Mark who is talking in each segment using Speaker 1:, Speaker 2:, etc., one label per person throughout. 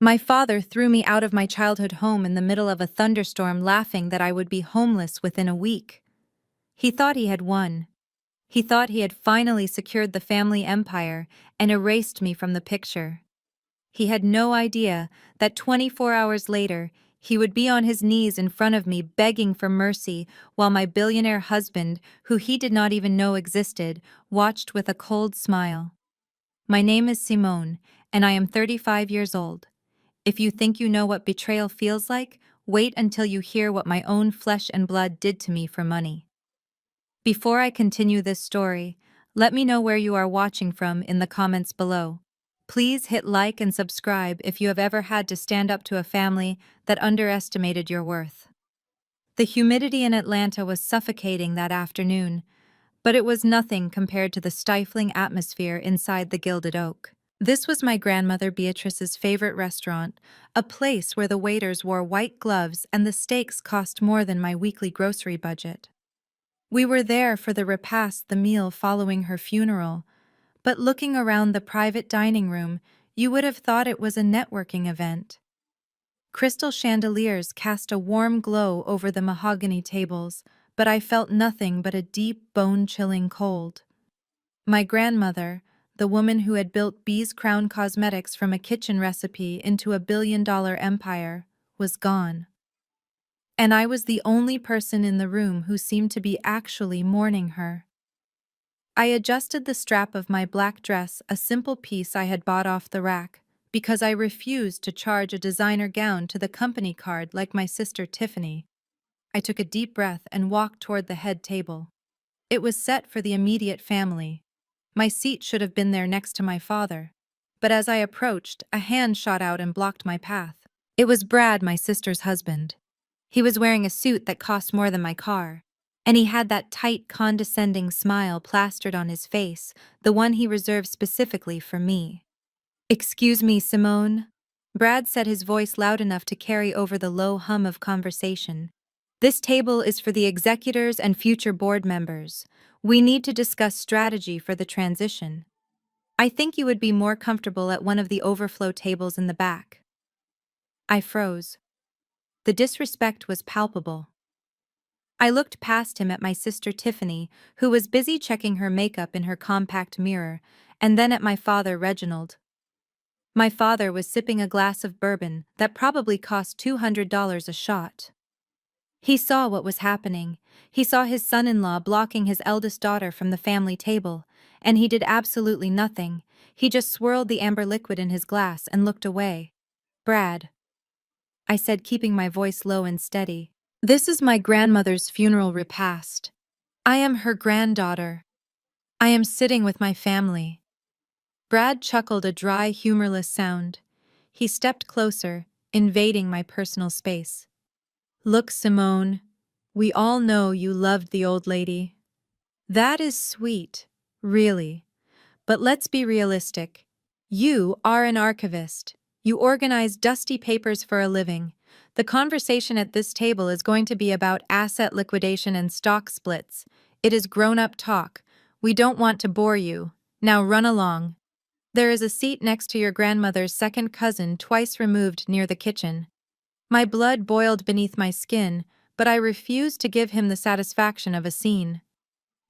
Speaker 1: My father threw me out of my childhood home in the middle of a thunderstorm, laughing that I would be homeless within a week. He thought he had won. He thought he had finally secured the family empire and erased me from the picture. He had no idea that 24 hours later, he would be on his knees in front of me begging for mercy while my billionaire husband, who he did not even know existed, watched with a cold smile. My name is Simone, and I am 35 years old. If you think you know what betrayal feels like, wait until you hear what my own flesh and blood did to me for money. Before I continue this story, let me know where you are watching from in the comments below. Please hit like and subscribe if you have ever had to stand up to a family that underestimated your worth. The humidity in Atlanta was suffocating that afternoon, but it was nothing compared to the stifling atmosphere inside the Gilded Oak. This was my grandmother Beatrice's favorite restaurant, a place where the waiters wore white gloves and the steaks cost more than my weekly grocery budget. We were there for the repast, the meal following her funeral, but looking around the private dining room, you would have thought it was a networking event. Crystal chandeliers cast a warm glow over the mahogany tables, but I felt nothing but a deep, bone-chilling cold. My grandmother, the woman who had built Bee's Crown Cosmetics from a kitchen recipe into a billion-dollar empire, was gone. And I was the only person in the room who seemed to be actually mourning her. I adjusted the strap of my black dress, a simple piece I had bought off the rack, because I refused to charge a designer gown to the company card like my sister Tiffany. I took a deep breath and walked toward the head table. It was set for the immediate family. My seat should have been there next to my father. But as I approached, a hand shot out and blocked my path. It was Brad, my sister's husband. He was wearing a suit that cost more than my car, and he had that tight, condescending smile plastered on his face, the one he reserved specifically for me. "Excuse me, Simone." Brad said, his voice loud enough to carry over the low hum of conversation. "This table is for the executors and future board members. We need to discuss strategy for the transition. I think you would be more comfortable at one of the overflow tables in the back." I froze. The disrespect was palpable. I looked past him at my sister Tiffany, who was busy checking her makeup in her compact mirror, and then at my father Reginald. My father was sipping a glass of bourbon that probably cost $200 a shot. He saw what was happening. He saw his son-in-law blocking his eldest daughter from the family table, and he did absolutely nothing. He just swirled the amber liquid in his glass and looked away. "Brad," I said, keeping my voice low and steady, "this is my grandmother's funeral repast. I am her granddaughter. I am sitting with my family." Brad chuckled, a dry, humorless sound. He stepped closer, invading my personal space. "Look, Simone, we all know you loved the old lady. That is sweet, really. But let's be realistic. You are an archivist. You organize dusty papers for a living. The conversation at this table is going to be about asset liquidation and stock splits. It is grown-up talk. We don't want to bore you. Now run along." There is a seat next to your grandmother's second cousin, twice removed, near the kitchen. My blood boiled beneath my skin, but I refused to give him the satisfaction of a scene.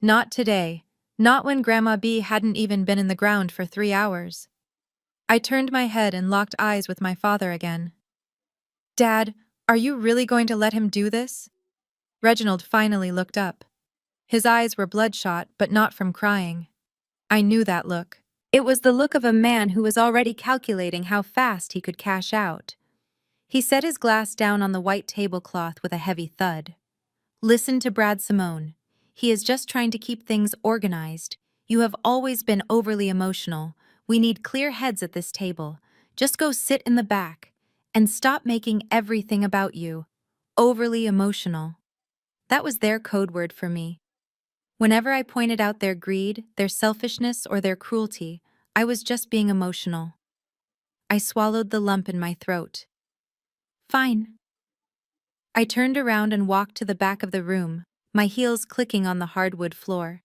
Speaker 1: Not today. Not when Grandma B hadn't even been in the ground for 3 hours. I turned my head and locked eyes with my father again. "Dad, are you really going to let him do this?" Reginald finally looked up. His eyes were bloodshot, but not from crying. I knew that look. It was the look of a man who was already calculating how fast he could cash out. He set his glass down on the white tablecloth with a heavy thud. "Listen to Brad, Simone. He is just trying to keep things organized. You have always been overly emotional. We need clear heads at this table. Just go sit in the back and stop making everything about you. Overly emotional." That was their code word for me. Whenever I pointed out their greed, their selfishness, or their cruelty, I was just being emotional. I swallowed the lump in my throat. "Fine." I turned around and walked to the back of the room, my heels clicking on the hardwood floor.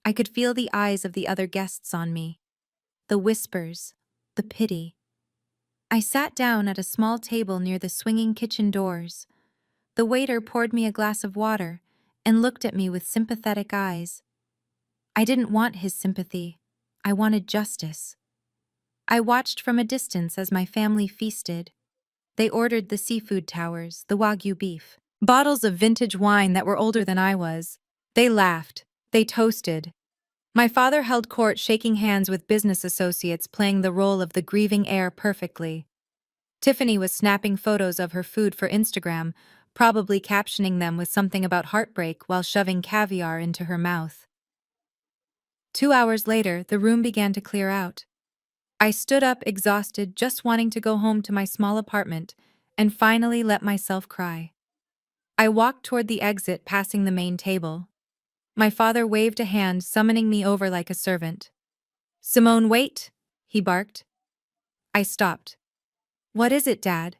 Speaker 1: I could feel the eyes of the other guests on me. The whispers, the pity. I sat down at a small table near the swinging kitchen doors. The waiter poured me a glass of water and looked at me with sympathetic eyes. I didn't want his sympathy. I wanted justice. I watched from a distance as my family feasted. They ordered the seafood towers, the Wagyu beef, bottles of vintage wine that were older than I was. They laughed. They toasted. My father held court, shaking hands with business associates, playing the role of the grieving heir perfectly. Tiffany was snapping photos of her food for Instagram, probably captioning them with something about heartbreak while shoving caviar into her mouth. 2 hours later, the room began to clear out. I stood up, exhausted, just wanting to go home to my small apartment, and finally let myself cry. I walked toward the exit, passing the main table. My father waved a hand, summoning me over like a servant. "Simone, wait!" he barked. I stopped. "What is it, Dad?"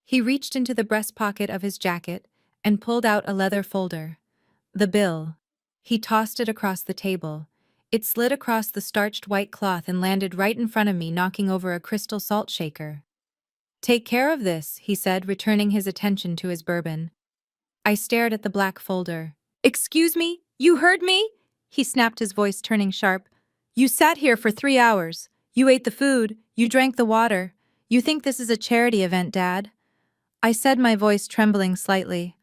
Speaker 1: He reached into the breast pocket of his jacket and pulled out a leather folder. The bill. He tossed it across the table. It slid across the starched white cloth and landed right in front of me, knocking over a crystal salt shaker. "Take care of this," he said, returning his attention to his bourbon. I stared at the black folder. "Excuse me? You heard me?" He snapped, his voice turning sharp. "You sat here for 3 hours. You ate the food. You drank the water. You think this is a charity event, Dad?" I said, my voice trembling slightly.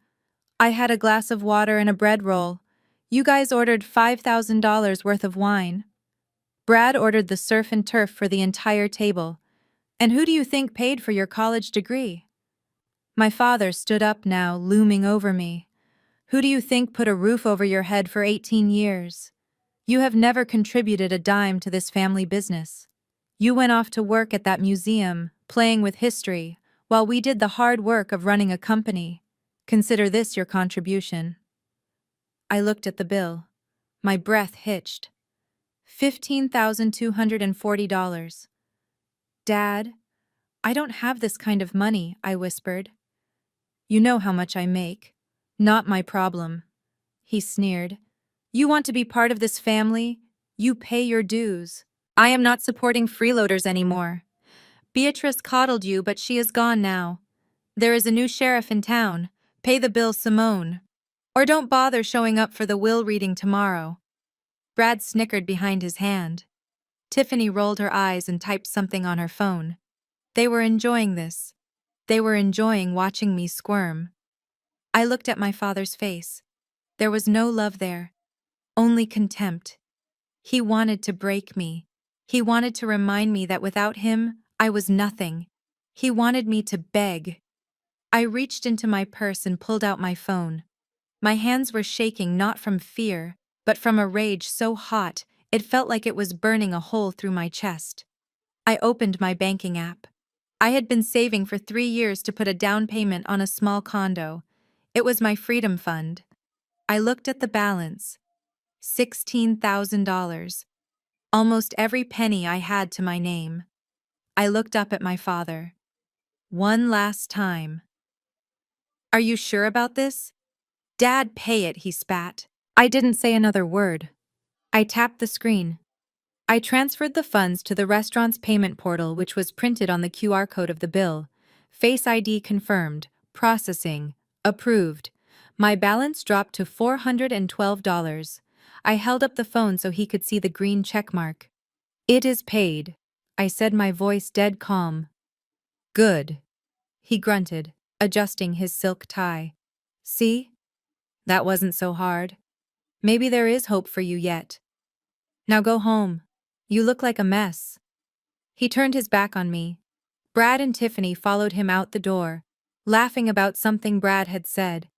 Speaker 1: "I had a glass of water and a bread roll. You guys ordered $5,000 worth of wine. Brad ordered the surf and turf for the entire table. And who do you think paid for your college degree?" My father stood up now, looming over me. "Who do you think put a roof over your head for 18 years? You have never contributed a dime to this family business. You went off to work at that museum, playing with history, while we did the hard work of running a company. Consider this your contribution." I looked at the bill. My breath hitched. $15,240. "Dad, I don't have this kind of money," I whispered. "You know how much I make. Not my problem." He sneered. "You want to be part of this family? You pay your dues. I am not supporting freeloaders anymore. Beatrice coddled you, but she is gone now. There is a new sheriff in town. Pay the bill, Simone. Or don't bother showing up for the will reading tomorrow." Brad snickered behind his hand. Tiffany rolled her eyes and typed something on her phone. They were enjoying this. They were enjoying watching me squirm. I looked at my father's face. There was no love there, only contempt. He wanted to break me. He wanted to remind me that without him, I was nothing. He wanted me to beg. I reached into my purse and pulled out my phone. My hands were shaking, not from fear, but from a rage so hot it felt like it was burning a hole through my chest. I opened my banking app. I had been saving for 3 years to put a down payment on a small condo. It was my freedom fund. I looked at the balance. $16,000. Almost every penny I had to my name. I looked up at my father. "One last time. Are you sure about this?" "Dad, pay it," he spat. I didn't say another word. I tapped the screen. I transferred the funds to the restaurant's payment portal, which was printed on the QR code of the bill. Face ID confirmed. Processing. Approved. My balance dropped to $412. I held up the phone so he could see the green checkmark. "It is paid," I said, my voice dead calm. "Good," he grunted, adjusting his silk tie. "See? That wasn't so hard. Maybe there is hope for you yet. Now go home. You look like a mess." He turned his back on me. Brad and Tiffany followed him out the door, laughing about something Brad had said.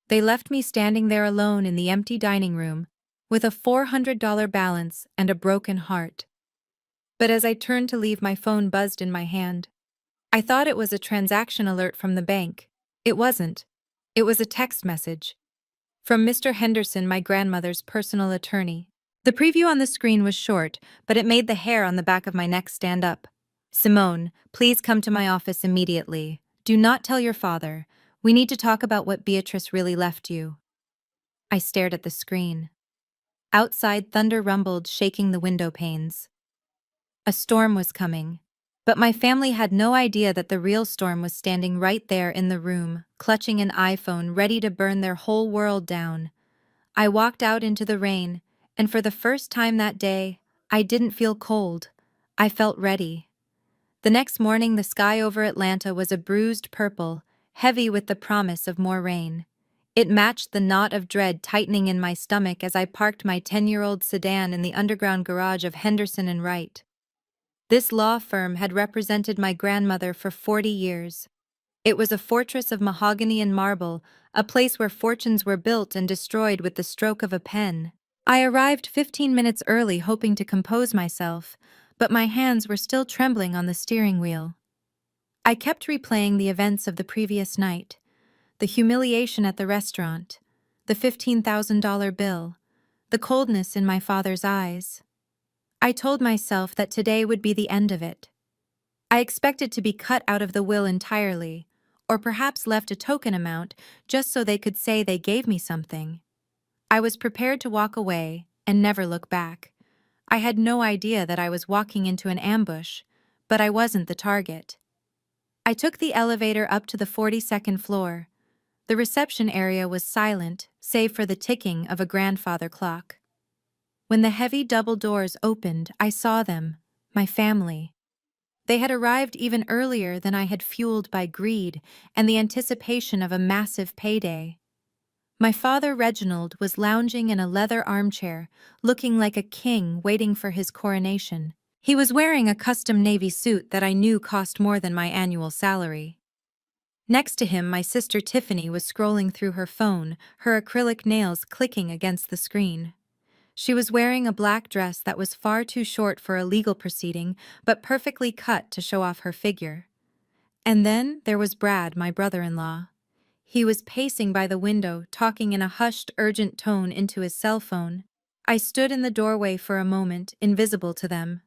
Speaker 1: They left me standing there alone in the empty dining room, with a $400 balance and a broken heart. But as I turned to leave, my phone buzzed in my hand. I thought it was a transaction alert from the bank. It wasn't. It was a text message. From Mr. Henderson, my grandmother's personal attorney. The preview on the screen was short, but it made the hair on the back of my neck stand up. "Simone, please come to my office immediately. Do not tell your father. We need to talk about what Beatrice really left you." I stared at the screen. Outside, thunder rumbled, shaking the window panes. A storm was coming. But my family had no idea that the real storm was standing right there in the room, clutching an iPhone ready to burn their whole world down. I walked out into the rain, and for the first time that day, I didn't feel cold. I felt ready. The next morning, the sky over Atlanta was a bruised purple, heavy with the promise of more rain. It matched the knot of dread tightening in my stomach as I parked my 10-year-old sedan in the underground garage of Henderson and Wright. This law firm had represented my grandmother for 40 years. It was a fortress of mahogany and marble, a place where fortunes were built and destroyed with the stroke of a pen. I arrived 15 minutes early hoping to compose myself, but my hands were still trembling on the steering wheel. I kept replaying the events of the previous night, the humiliation at the restaurant, the $15,000 bill, the coldness in my father's eyes. I told myself that today would be the end of it. I expected to be cut out of the will entirely, or perhaps left a token amount just so they could say they gave me something. I was prepared to walk away and never look back. I had no idea that I was walking into an ambush, but I wasn't the target. I took the elevator up to the 42nd floor. The reception area was silent, save for the ticking of a grandfather clock. When the heavy double doors opened, I saw them, my family. They had arrived even earlier than I had, fueled by greed and the anticipation of a massive payday. My father, Reginald, was lounging in a leather armchair, looking like a king waiting for his coronation. He was wearing a custom navy suit that I knew cost more than my annual salary. Next to him, my sister Tiffany was scrolling through her phone, her acrylic nails clicking against the screen. She was wearing a black dress that was far too short for a legal proceeding, but perfectly cut to show off her figure. And then there was Brad, my brother-in-law. He was pacing by the window, talking in a hushed, urgent tone into his cell phone. I stood in the doorway for a moment, invisible to them.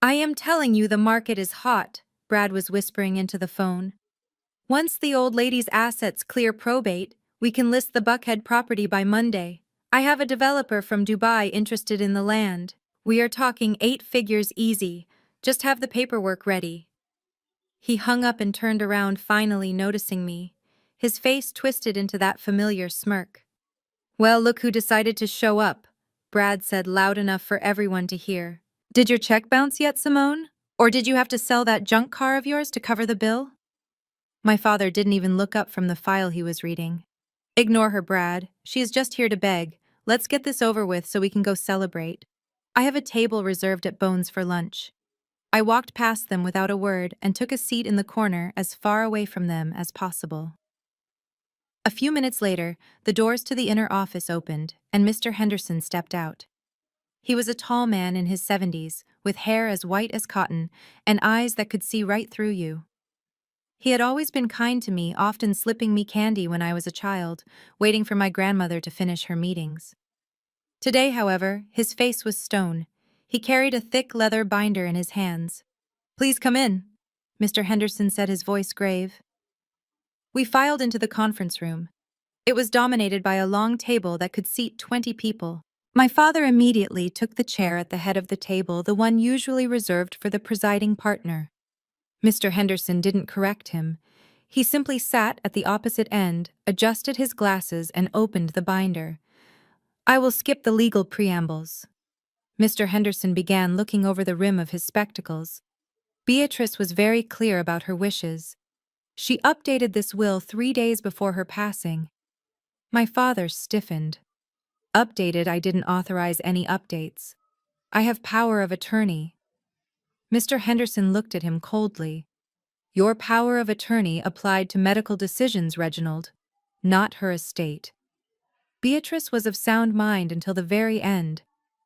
Speaker 1: "I am telling you the market is hot," Brad was whispering into the phone. "Once the old lady's assets clear probate, we can list the Buckhead property by Monday. I have a developer from Dubai interested in the land. We are talking 8 figures easy. Just have the paperwork ready." He hung up and turned around, finally noticing me. His face twisted into that familiar smirk. "Well, look who decided to show up," Brad said loud enough for everyone to hear. "Did your check bounce yet, Simone? Or did you have to sell that junk car of yours to cover the bill?" My father didn't even look up from the file he was reading. "Ignore her, Brad. She is just here to beg. Let's get this over with so we can go celebrate. I have a table reserved at Bones for lunch." I walked past them without a word and took a seat in the corner as far away from them as possible. A few minutes later, the doors to the inner office opened, and Mr. Henderson stepped out. He was a tall man in his 70s, with hair as white as cotton and eyes that could see right through you. He had always been kind to me, often slipping me candy when I was a child, waiting for my grandmother to finish her meetings. Today, however, his face was stone. He carried a thick leather binder in his hands. "Please come in," Mr. Henderson said, his voice grave. We filed into the conference room. It was dominated by a long table that could seat 20 people. My father immediately took the chair at the head of the table, the one usually reserved for the presiding partner. Mr. Henderson didn't correct him. He simply sat at the opposite end, adjusted his glasses, and opened the binder. "I will skip the legal preambles." Mr. Henderson began, looking over the rim of his spectacles. Beatrice was very clear about her wishes. She updated this will 3 days before her passing. My father stiffened. "Updated? I didn't authorize any updates. I have power of attorney." Mr. Henderson looked at him coldly. "Your power of attorney applied to medical decisions, Reginald, not her estate." Beatrice was of sound mind until the very end,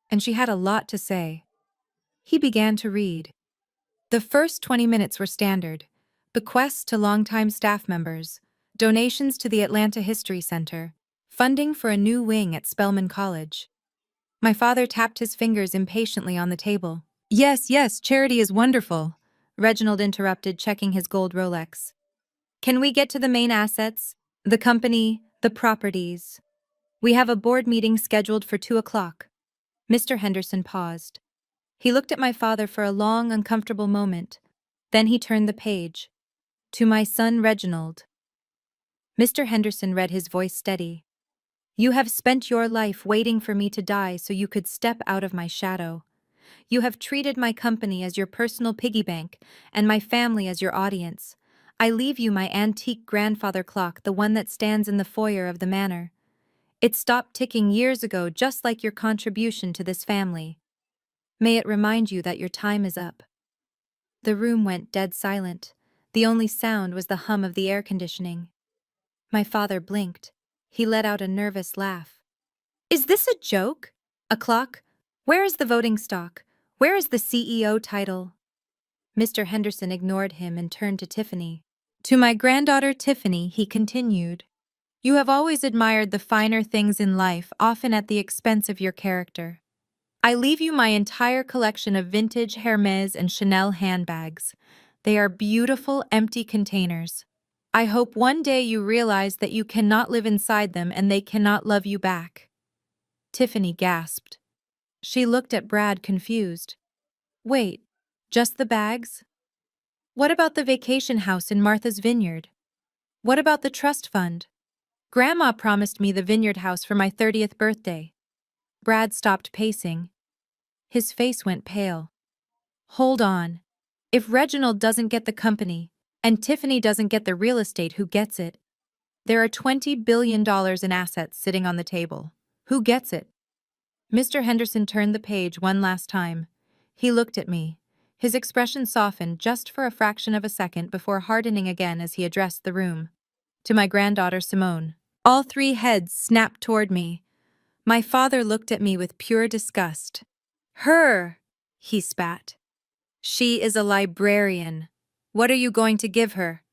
Speaker 1: and she had a lot to say. He began to read. The first 20 minutes were standard: bequests to longtime staff members, donations to the Atlanta History Center, funding for a new wing at Spelman College. My father tapped his fingers impatiently on the table. Yes, yes, charity is wonderful," Reginald interrupted, checking his gold Rolex. "Can we get to the main assets? The company, the properties. We have a board meeting scheduled for 2 o'clock. Mr. Henderson paused. He looked at my father for a long, uncomfortable moment. Then he turned the page. To my son Reginald. Mr. Henderson read, his voice steady. You have spent your life waiting for me to die so you could step out of my shadow. You have treated my company as your personal piggy bank and my family as your audience. I leave you my antique grandfather clock, the one that stands in the foyer of the manor. It stopped ticking years ago, just like your contribution to this family. May it remind you that your time is up. The room went dead silent. The only sound was the hum of the air conditioning. My father blinked. He let out a nervous laugh. Is this a joke? A clock? Where is the voting stock? Where is the CEO title? Mr. Henderson ignored him and turned to Tiffany. To my granddaughter Tiffany, he continued. You have always admired the finer things in life, often at the expense of your character. I leave you my entire collection of vintage Hermes and Chanel handbags. They are beautiful, empty containers. I hope one day you realize that you cannot live inside them and they cannot love you back. Tiffany gasped. She looked at Brad, confused. Wait, just the bags? What about the vacation house in Martha's Vineyard? What about the trust fund? Grandma promised me the vineyard house for my 30th birthday. Brad stopped pacing. His face went pale. Hold on. If Reginald doesn't get the company, and Tiffany doesn't get the real estate, who gets it? There are $20 billion in assets sitting on the table. Who gets it? Mr. Henderson turned the page one last time. He looked at me. His expression softened just for a fraction of a second before hardening again as he addressed the room. To my granddaughter Simone. All three heads snapped toward me. My father looked at me with pure disgust. Her, he spat. She is a librarian. What are you going to give her?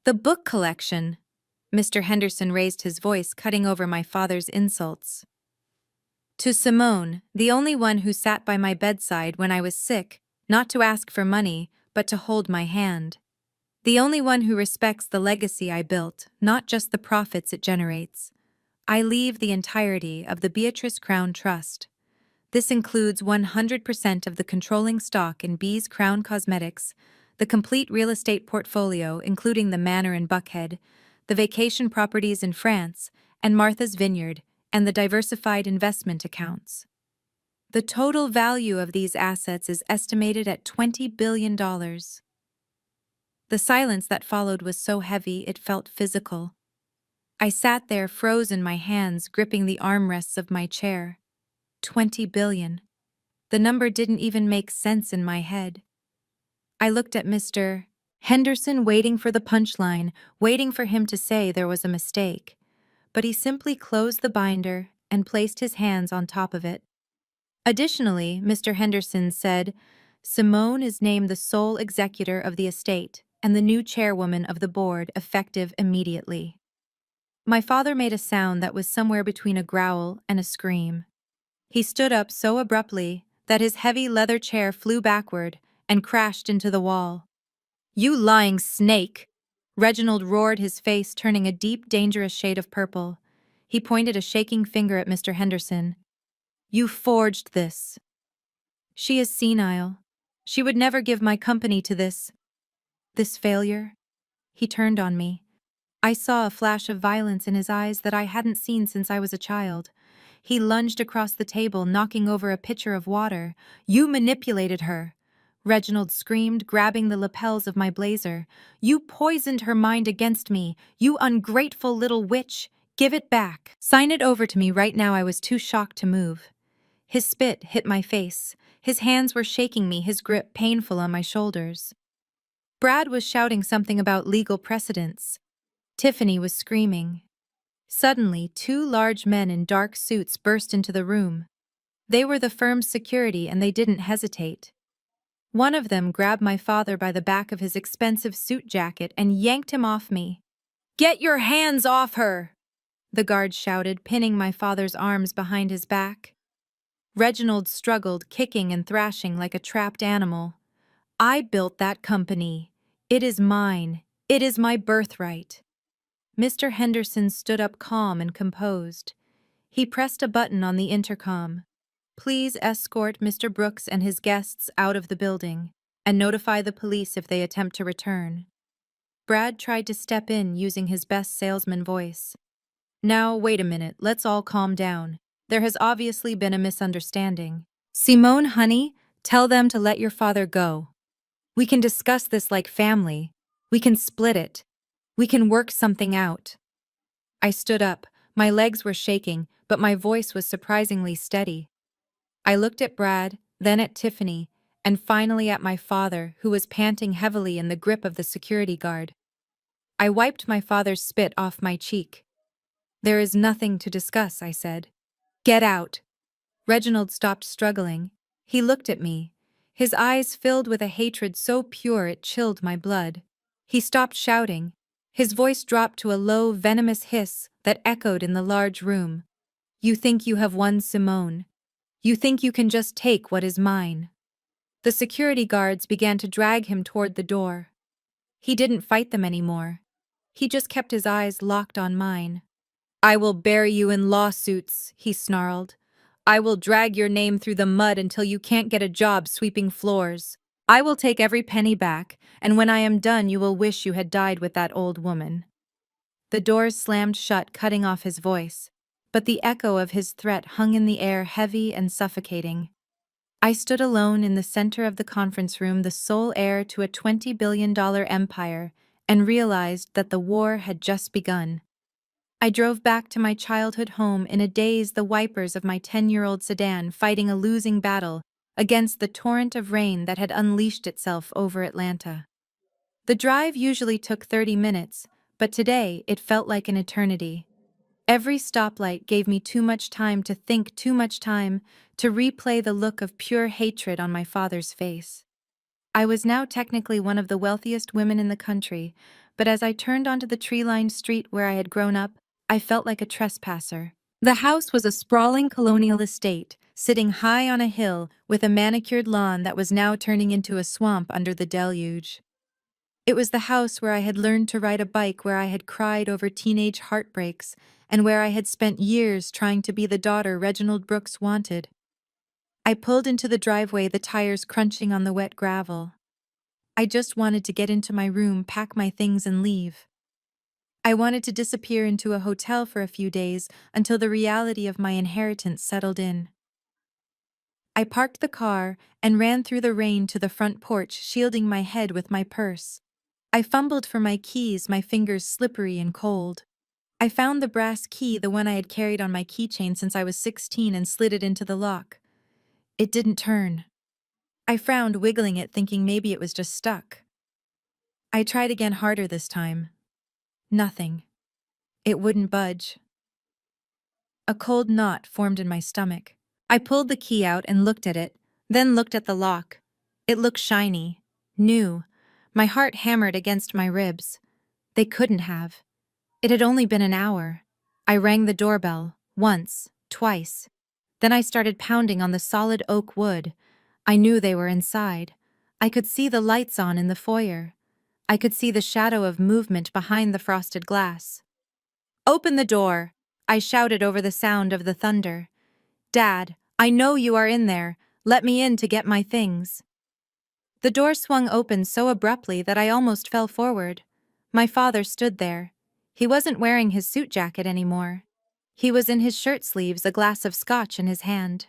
Speaker 1: The book collection. Mr. Henderson raised his voice, cutting over my father's insults. To Simone, the only one who sat by my bedside when I was sick, not to ask for money, but to hold my hand. The only one who respects the legacy I built, not just the profits it generates. I leave the entirety of the Beatrice Crown Trust. This includes 100% of the controlling stock in B's Crown Cosmetics, the complete real estate portfolio including the manor in Buckhead, the vacation properties in France, and Martha's Vineyard, and the diversified investment accounts. The total value of these assets is estimated at $20 billion. The silence that followed was so heavy it felt physical. I sat there, frozen, my hands gripping the armrests of my chair. 20 billion. The number didn't even make sense in my head. I looked at Mr. Henderson, waiting for the punchline, waiting for him to say there was a mistake. But he simply closed the binder and placed his hands on top of it. Additionally, Mr. Henderson said, Simone is named the sole executor of the estate and the new chairwoman of the board, effective immediately. My father made a sound that was somewhere between a growl and a scream. He stood up so abruptly that his heavy leather chair flew backward and crashed into the wall. You lying snake! Reginald roared, his face turning a deep, dangerous shade of purple. He pointed a shaking finger at Mr. Henderson. You forged this. She is senile. She would never give my company to this failure. He turned on me. I saw a flash of violence in his eyes that I hadn't seen since I was a child. He lunged across the table, knocking over a pitcher of water. You manipulated her. Reginald screamed, grabbing the lapels of my blazer. You poisoned her mind against me. You ungrateful little witch. Give it back. Sign it over to me right now. I was too shocked to move. His spit hit my face. His hands were shaking me, his grip painful on my shoulders. Brad was shouting something about legal precedents. Tiffany was screaming. Suddenly, two large men in dark suits burst into the room. They were the firm's security, and they didn't hesitate. One of them grabbed my father by the back of his expensive suit jacket and yanked him off me. Get your hands off her! The guard shouted, pinning my father's arms behind his back. Reginald struggled, kicking and thrashing like a trapped animal. I built that company. It is mine. It is my birthright. Mr. Henderson stood up, calm and composed. He pressed a button on the intercom. Please escort Mr. Brooks and his guests out of the building. and notify the police if they attempt to return. Brad tried to step in using his best salesman voice. Now, wait a minute, let's all calm down. There has obviously been a misunderstanding. Simone, honey, tell them to let your father go. We can discuss this like family. We can split it. We can work something out. I stood up. My legs were shaking, but my voice was surprisingly steady. I looked at Brad, then at Tiffany, and finally at my father, who was panting heavily in the grip of the security guard. I wiped my father's spit off my cheek. There is nothing to discuss, I said. Get out. Reginald stopped struggling. He looked at me, his eyes filled with a hatred so pure it chilled my blood. He stopped shouting. His voice dropped to a low, venomous hiss that echoed in the large room. You think you have won, Simone. You think you can just take what is mine. The security guards began to drag him toward the door. He didn't fight them anymore. He just kept his eyes locked on mine. I will bury you in lawsuits, he snarled. I will drag your name through the mud until you can't get a job sweeping floors. I will take every penny back, and when I am done you will wish you had died with that old woman. The doors slammed shut, cutting off his voice, but the echo of his threat hung in the air heavy and suffocating. I stood alone in the center of the conference room, the sole heir to a $20 billion empire, and realized that the war had just begun. I drove back to my childhood home in a daze, the wipers of my 10-year-old sedan fighting a losing battle against the torrent of rain that had unleashed itself over Atlanta. The drive usually took 30 minutes, but today it felt like an eternity. Every stoplight gave me too much time to think, too much time to replay the look of pure hatred on my father's face. I was now technically one of the wealthiest women in the country, but as I turned onto the tree-lined street where I had grown up, I felt like a trespasser. The house was a sprawling colonial estate, sitting high on a hill with a manicured lawn that was now turning into a swamp under the deluge. It was the house where I had learned to ride a bike, where I had cried over teenage heartbreaks, and where I had spent years trying to be the daughter Reginald Brooks wanted. I pulled into the driveway, the tires crunching on the wet gravel. I just wanted to get into my room, pack my things, and leave. I wanted to disappear into a hotel for a few days until the reality of my inheritance settled in. I parked the car and ran through the rain to the front porch, shielding my head with my purse. I fumbled for my keys, my fingers slippery and cold. I found the brass key, the one I had carried on my keychain since I was 16, and slid it into the lock. It didn't turn. I frowned, wiggling it, thinking maybe it was just stuck. I tried again, harder this time. Nothing. It wouldn't budge. A cold knot formed in my stomach. I pulled the key out and looked at it, then looked at the lock. It looked shiny, new. My heart hammered against my ribs. They couldn't have. It had only been an hour. I rang the doorbell, once, twice. Then I started pounding on the solid oak wood. I knew they were inside. I could see the lights on in the foyer. I could see the shadow of movement behind the frosted glass. Open the door, I shouted over the sound of the thunder. Dad, I know you are in there. Let me in to get my things. The door swung open so abruptly that I almost fell forward. My father stood there. He wasn't wearing his suit jacket anymore. He was in his shirt sleeves, a glass of scotch in his hand.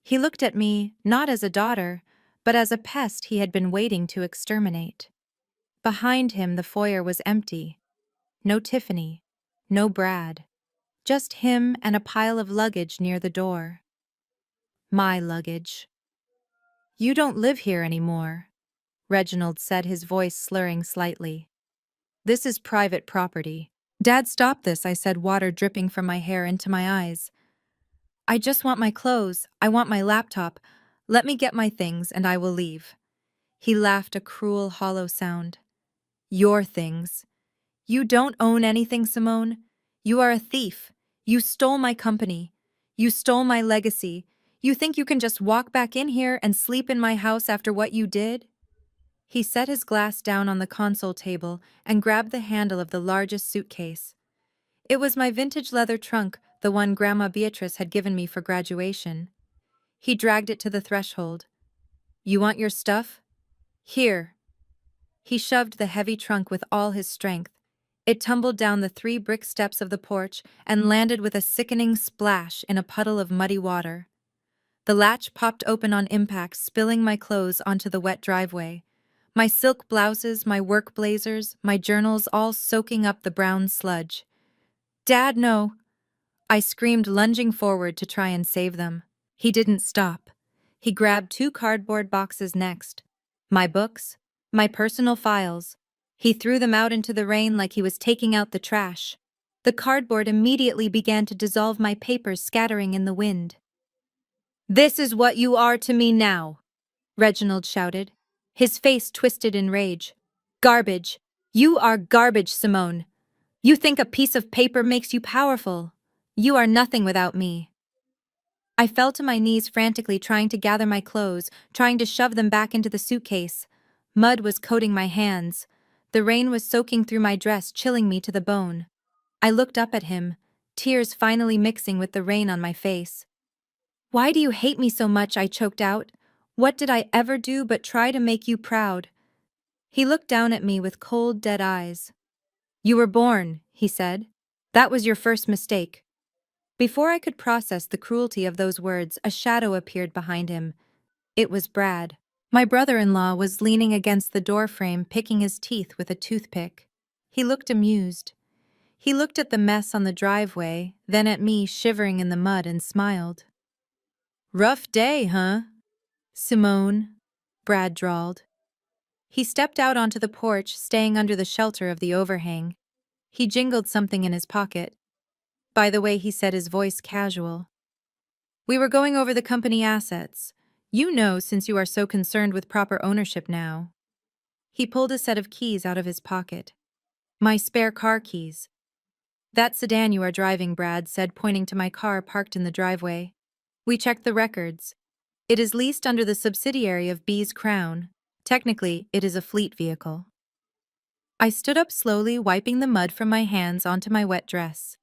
Speaker 1: He looked at me, not as a daughter, but as a pest he had been waiting to exterminate. Behind him, the foyer was empty. No Tiffany, no Brad. Just him and a pile of luggage near the door. My luggage. You don't live here anymore, Reginald said, his voice slurring slightly. This is private property. Dad, stop this, I said, water dripping from my hair into my eyes. I just want my clothes. I want my laptop. Let me get my things and I will leave. He laughed, a cruel, hollow sound. Your things. You don't own anything, Simone. You are a thief. You stole my company. You stole my legacy. You think you can just walk back in here and sleep in my house after what you did? He set his glass down on the console table and grabbed the handle of the largest suitcase. It was my vintage leather trunk, the one Grandma Beatrice had given me for graduation. He dragged it to the threshold. You want your stuff? Here. He shoved the heavy trunk with all his strength. It tumbled down the 3 brick steps of the porch and landed with a sickening splash in a puddle of muddy water. The latch popped open on impact, spilling my clothes onto the wet driveway. My silk blouses, my work blazers, my journals all soaking up the brown sludge. "Dad, no!" I screamed, lunging forward to try and save them. He didn't stop. He grabbed 2 cardboard boxes next. My books, my personal files. He threw them out into the rain like he was taking out the trash. The cardboard immediately began to dissolve, my papers scattering in the wind. "This is what you are to me now," Reginald shouted, his face twisted in rage. "Garbage. You are garbage, Simone. You think a piece of paper makes you powerful. You are nothing without me." I fell to my knees frantically, trying to gather my clothes, trying to shove them back into the suitcase. Mud was coating my hands. The rain was soaking through my dress, chilling me to the bone. I looked up at him, tears finally mixing with the rain on my face. "Why do you hate me so much?" I choked out. "What did I ever do but try to make you proud?" He looked down at me with cold, dead eyes. "You were born," he said. "That was your first mistake." Before I could process the cruelty of those words, a shadow appeared behind him. It was Brad. My brother-in-law was leaning against the doorframe, picking his teeth with a toothpick. He looked amused. He looked at the mess on the driveway, then at me shivering in the mud, and smiled. "Rough day, huh, Simone?" Brad drawled. He stepped out onto the porch, staying under the shelter of the overhang. He jingled something in his pocket. By the way, he said, his voice casual. "We were going over the company assets. You know, since you are so concerned with proper ownership now." He pulled a set of keys out of his pocket. "My spare car keys." "That sedan you are driving," Brad said, pointing to my car parked in the driveway. "We checked the records. It is leased under the subsidiary of B's Crown. Technically, it is a fleet vehicle." I stood up slowly, wiping the mud from my hands onto my wet dress.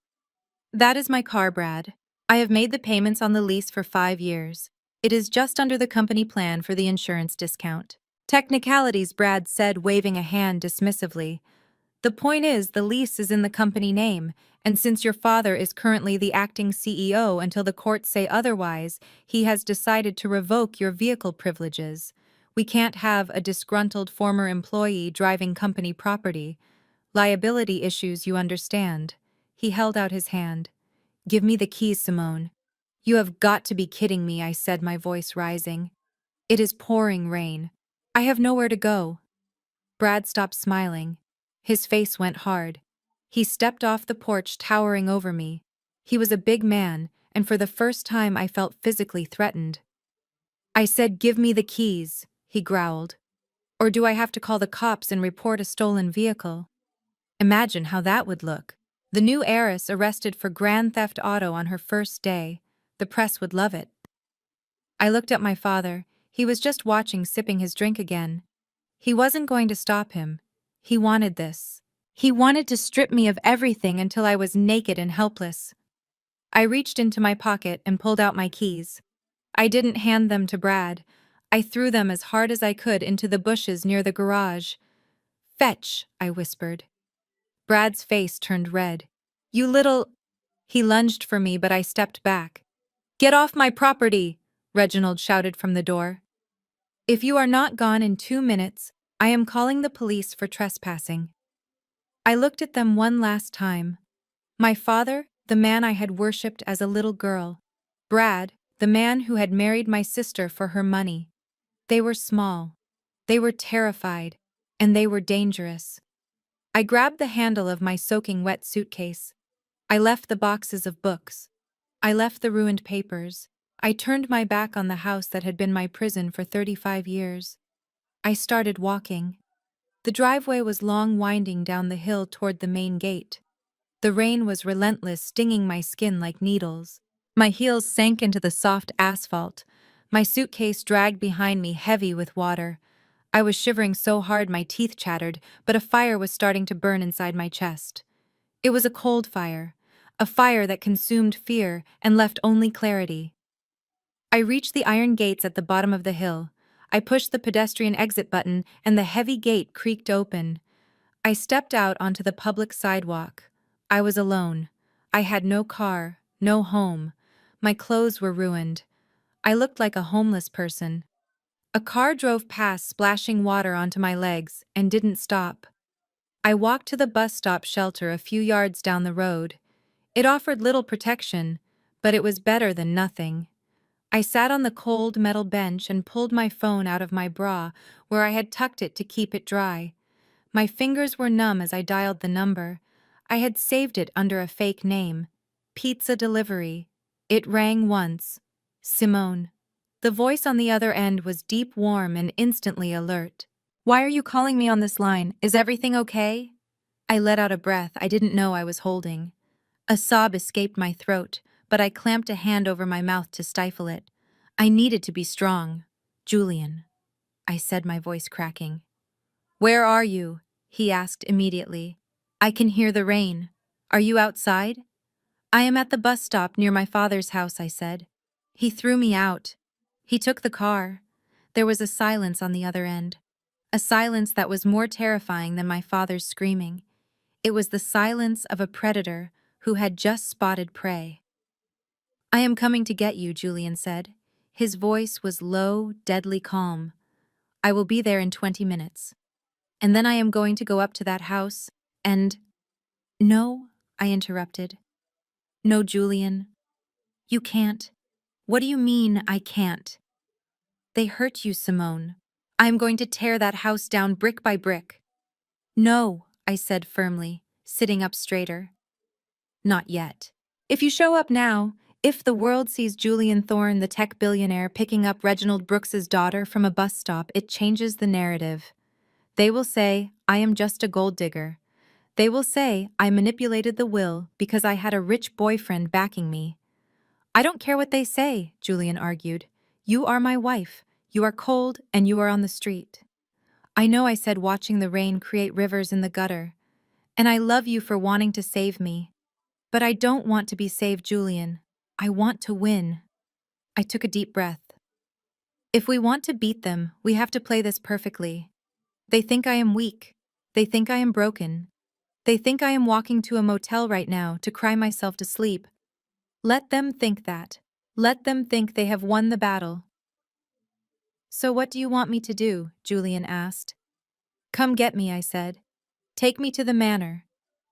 Speaker 1: "That is my car, Brad. I have made the payments on the lease for 5 years. It is just under the company plan for the insurance discount." "Technicalities," Brad said, waving a hand dismissively. "The point is, the lease is in the company name, and since your father is currently the acting CEO until the courts say otherwise, he has decided to revoke your vehicle privileges. We can't have a disgruntled former employee driving company property. Liability issues, you understand." He held out his hand. "Give me the keys, Simone." "You have got to be kidding me," I said, my voice rising. "It is pouring rain. I have nowhere to go." Brad stopped smiling. His face went hard. He stepped off the porch, towering over me. He was a big man, and for the first time I felt physically threatened. "I said, give me the keys," he growled. "Or do I have to call the cops and report a stolen vehicle?" Imagine how that would look. The new heiress arrested for grand theft auto on her first day. The press would love it. I looked at my father. He was just watching, sipping his drink again. He wasn't going to stop him. He wanted this. He wanted to strip me of everything until I was naked and helpless. I reached into my pocket and pulled out my keys. I didn't hand them to Brad. I threw them as hard as I could into the bushes near the garage. "Fetch," I whispered. Brad's face turned red. "You little—" He lunged for me, but I stepped back. "Get off my property!" Reginald shouted from the door. "If you are not gone in 2 minutes, I am calling the police for trespassing." I looked at them one last time. My father, the man I had worshipped as a little girl. Brad, the man who had married my sister for her money. They were small. They were terrified. And they were dangerous. I grabbed the handle of my soaking wet suitcase. I left the boxes of books. I left the ruined papers. I turned my back on the house that had been my prison for 35 years. I started walking. The driveway was long, winding down the hill toward the main gate. The rain was relentless, stinging my skin like needles. My heels sank into the soft asphalt. My suitcase dragged behind me, heavy with water. I was shivering so hard my teeth chattered, but a fire was starting to burn inside my chest. It was a cold fire, a fire that consumed fear and left only clarity. I reached the iron gates at the bottom of the hill. I pushed the pedestrian exit button, and the heavy gate creaked open. I stepped out onto the public sidewalk. I was alone. I had no car, no home. My clothes were ruined. I looked like a homeless person. A car drove past, splashing water onto my legs, and didn't stop. I walked to the bus stop shelter a few yards down the road. It offered little protection, but it was better than nothing. I sat on the cold metal bench and pulled my phone out of my bra, where I had tucked it to keep it dry. My fingers were numb as I dialed the number. I had saved it under a fake name. Pizza delivery. It rang once. Simone. The voice on the other end was deep, warm, and instantly alert. "Why are you calling me on this line? Is everything okay?" I let out a breath I didn't know I was holding. A sob escaped my throat, but I clamped a hand over my mouth to stifle it. I needed to be strong. "Julian," I said, my voice cracking. "Where are you?" he asked immediately. "I can hear the rain. Are you outside?" "I am at the bus stop near my father's house," I said. He threw me out. He took the car. There was a silence on the other end. A silence that was more terrifying than my father's screaming. It was the silence of a predator who had just spotted prey. "I am coming to get you," Julian said. His voice was low, deadly calm. "I will be there in 20 minutes. And then I am going to go up to that house, and—" "No," I interrupted. "No, Julian. You can't." "What do you mean, I can't?" "They hurt you, Simone. I am going to tear that house down brick by brick." "No," I said firmly, sitting up straighter. "Not yet. If you show up now, if the world sees Julian Thorne, the tech billionaire, picking up Reginald Brooks's daughter from a bus stop, it changes the narrative. They will say, I am just a gold digger. They will say I manipulated the will because I had a rich boyfriend backing me." "I don't care what they say," Julian argued. "You are my wife. You are cold and you are on the street." "I know," I said, watching the rain create rivers in the gutter. "And I love you for wanting to save me. But I don't want to be saved, Julian. I want to win." I took a deep breath. "If we want to beat them, we have to play this perfectly. They think I am weak. They think I am broken. They think I am walking to a motel right now to cry myself to sleep. Let them think that. Let them think they have won the battle." "So what do you want me to do?" Julian asked. "Come get me," I said. "Take me to the manor.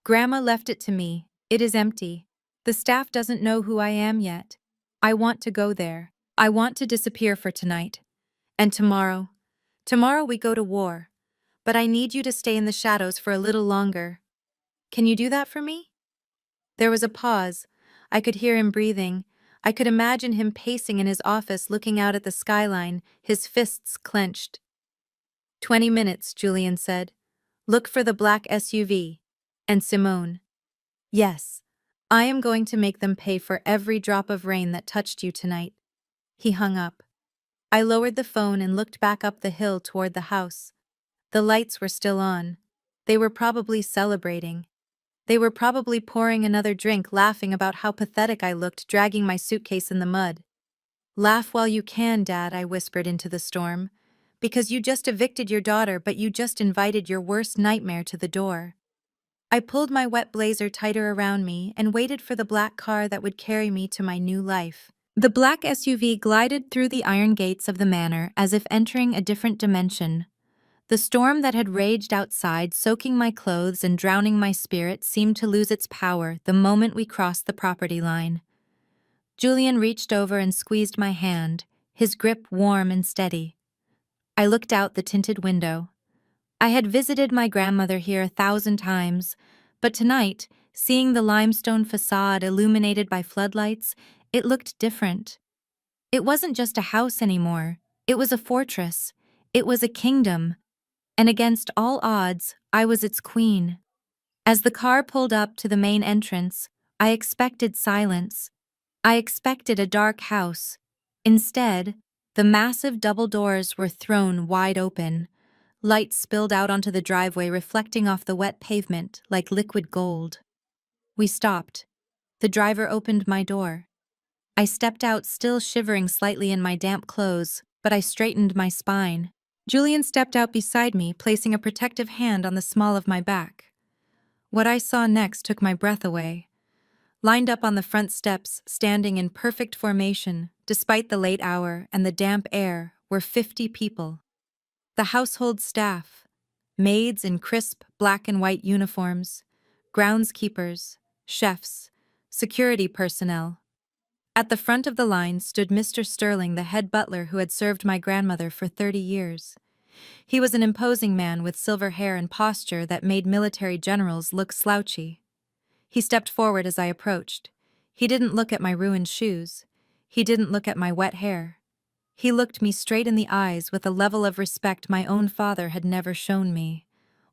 Speaker 1: Grandma left it to me. It is empty. The staff doesn't know who I am yet. I want to go there. I want to disappear for tonight. And tomorrow. Tomorrow we go to war. But I need you to stay in the shadows for a little longer. Can you do that for me?" There was a pause. I could hear him breathing. I could imagine him pacing in his office, looking out at the skyline, his fists clenched. 20 minutes, Julian said. "Look for the black SUV. And Simone." "Yes. I am going to make them pay for every drop of rain that touched you tonight." He hung up. I lowered the phone and looked back up the hill toward the house. The lights were still on. They were probably celebrating. They were probably pouring another drink, laughing about how pathetic I looked, dragging my suitcase in the mud. "Laugh while you can, Dad," I whispered into the storm. "Because you just evicted your daughter, but you just invited your worst nightmare to the door." I pulled my wet blazer tighter around me and waited for the black car that would carry me to my new life. The black SUV glided through the iron gates of the manor as if entering a different dimension. The storm that had raged outside, soaking my clothes and drowning my spirit, seemed to lose its power the moment we crossed the property line. Julian reached over and squeezed my hand, his grip warm and steady. I looked out the tinted window. I had visited my grandmother here 1,000 times, but tonight, seeing the limestone facade illuminated by floodlights, it looked different. It wasn't just a house anymore. It was a fortress. It was a kingdom. And against all odds, I was its queen. As the car pulled up to the main entrance, I expected silence. I expected a dark house. Instead, the massive double doors were thrown wide open. Light spilled out onto the driveway, reflecting off the wet pavement like liquid gold. We stopped. The driver opened my door. I stepped out, still shivering slightly in my damp clothes, but I straightened my spine. Julian stepped out beside me, placing a protective hand on the small of my back. What I saw next took my breath away. Lined up on the front steps, standing in perfect formation, despite the late hour and the damp air, were 50 people. The household staff, maids in crisp black and white uniforms, groundskeepers, chefs, security personnel. At the front of the line stood Mr. Sterling, the head butler who had served my grandmother for 30 years. He was an imposing man with silver hair and posture that made military generals look slouchy. He stepped forward as I approached. He didn't look at my ruined shoes. He didn't look at my wet hair. He looked me straight in the eyes with a level of respect my own father had never shown me.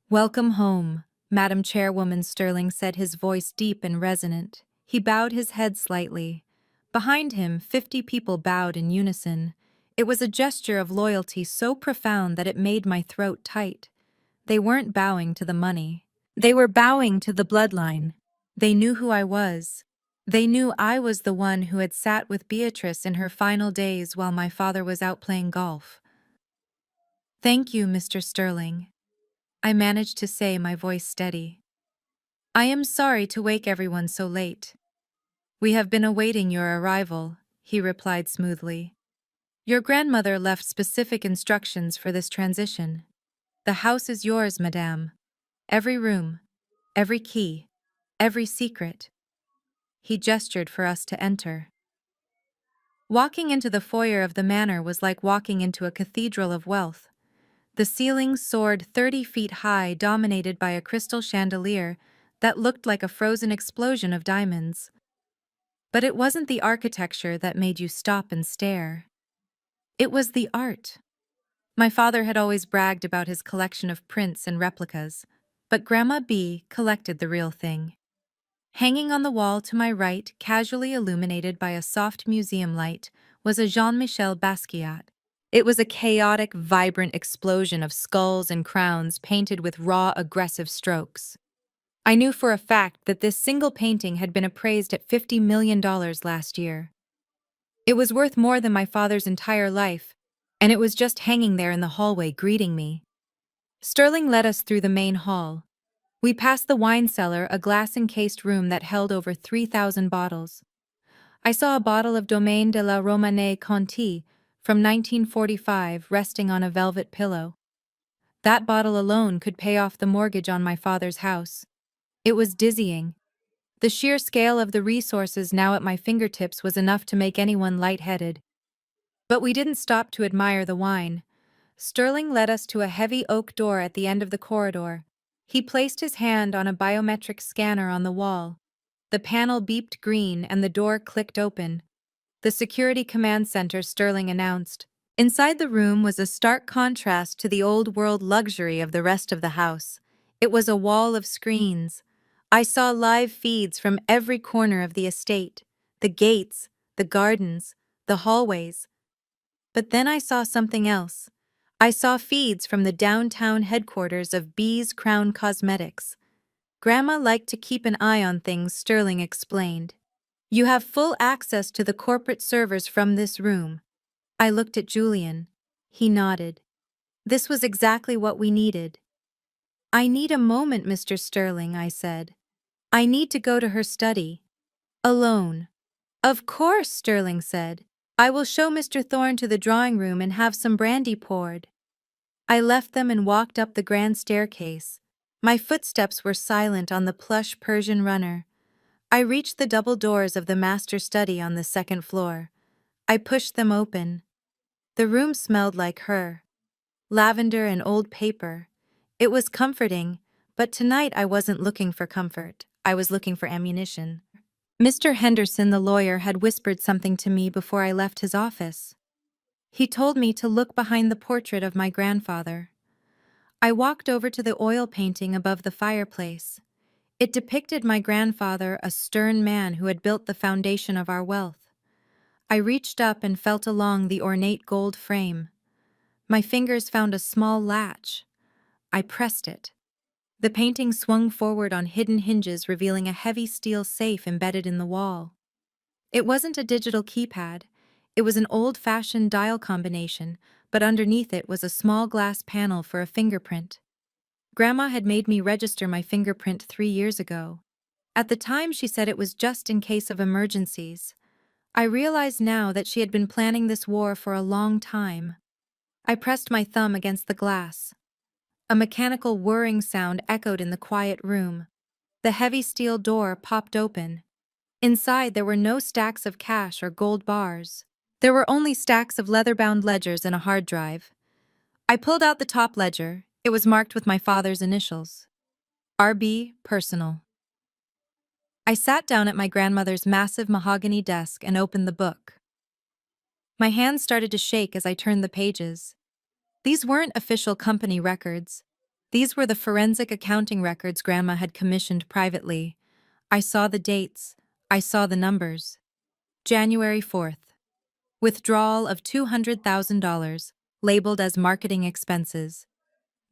Speaker 1: "Welcome home," Madam Chairwoman Sterling said, his voice deep and resonant. He bowed his head slightly. Behind him, 50 people bowed in unison. It was a gesture of loyalty so profound that it made my throat tight. They weren't bowing to the money. They were bowing to the bloodline. They knew who I was. They knew I was the one who had sat with Beatrice in her final days while my father was out playing golf. "Thank you, Mr. Sterling," I managed to say, my voice steady. "I am sorry to wake everyone so late." "We have been awaiting your arrival," he replied smoothly. "Your grandmother left specific instructions for this transition. The house is yours, madame. Every room, every key, every secret." He gestured for us to enter. Walking into the foyer of the manor was like walking into a cathedral of wealth. The ceiling soared 30 feet high, dominated by a crystal chandelier that looked like a frozen explosion of diamonds. But it wasn't the architecture that made you stop and stare. It was the art. My father had always bragged about his collection of prints and replicas, but Grandma B collected the real thing. Hanging on the wall to my right, casually illuminated by a soft museum light, was a Jean-Michel Basquiat. It was a chaotic, vibrant explosion of skulls and crowns painted with raw, aggressive strokes. I knew for a fact that this single painting had been appraised at $50 million last year. It was worth more than my father's entire life, and it was just hanging there in the hallway greeting me. Sterling led us through the main hall. We passed the wine cellar, a glass-encased room that held over 3,000 bottles. I saw a bottle of Domaine de la Romanée Conti from 1945 resting on a velvet pillow. That bottle alone could pay off the mortgage on my father's house. It was dizzying. The sheer scale of the resources now at my fingertips was enough to make anyone lightheaded. But we didn't stop to admire the wine. Sterling led us to a heavy oak door at the end of the corridor. He placed his hand on a biometric scanner on the wall. The panel beeped green and the door clicked open. "The Security Command Center," Sterling announced. Inside the room was a stark contrast to the old-world luxury of the rest of the house. It was a wall of screens. I saw live feeds from every corner of the estate, the gates, the gardens, the hallways. But then I saw something else. I saw feeds from the downtown headquarters of B's Crown Cosmetics. "Grandma liked to keep an eye on things," Sterling explained. "You have full access to the corporate servers from this room." I looked at Julian. He nodded. This was exactly what we needed. "I need a moment, Mr. Sterling," I said. "I need to go to her study. Alone." "Of course," Sterling said. "I will show Mr. Thorne to the drawing room and have some brandy poured." I left them and walked up the grand staircase. My footsteps were silent on the plush Persian runner. I reached the double doors of the master study on the second floor. I pushed them open. The room smelled like her. Lavender and old paper. It was comforting, but tonight I wasn't looking for comfort. I was looking for ammunition. Mr. Henderson, the lawyer, had whispered something to me before I left his office. He told me to look behind the portrait of my grandfather. I walked over to the oil painting above the fireplace. It depicted my grandfather, a stern man who had built the foundation of our wealth. I reached up and felt along the ornate gold frame. My fingers found a small latch. I pressed it. The painting swung forward on hidden hinges, revealing a heavy steel safe embedded in the wall. It wasn't a digital keypad. It was an old-fashioned dial combination, but underneath it was a small glass panel for a fingerprint. Grandma had made me register my fingerprint 3 years ago. At the time, she said it was just in case of emergencies. I realized now that she had been planning this war for a long time. I pressed my thumb against the glass. A mechanical whirring sound echoed in the quiet room. The heavy steel door popped open. Inside, there were no stacks of cash or gold bars. There were only stacks of leather-bound ledgers and a hard drive. I pulled out the top ledger. It was marked with my father's initials. RB Personal. I sat down at my grandmother's massive mahogany desk and opened the book. My hands started to shake as I turned the pages. These weren't official company records. These were the forensic accounting records Grandma had commissioned privately. I saw the dates. I saw the numbers. January 4th. Withdrawal of $200,000, labeled as marketing expenses.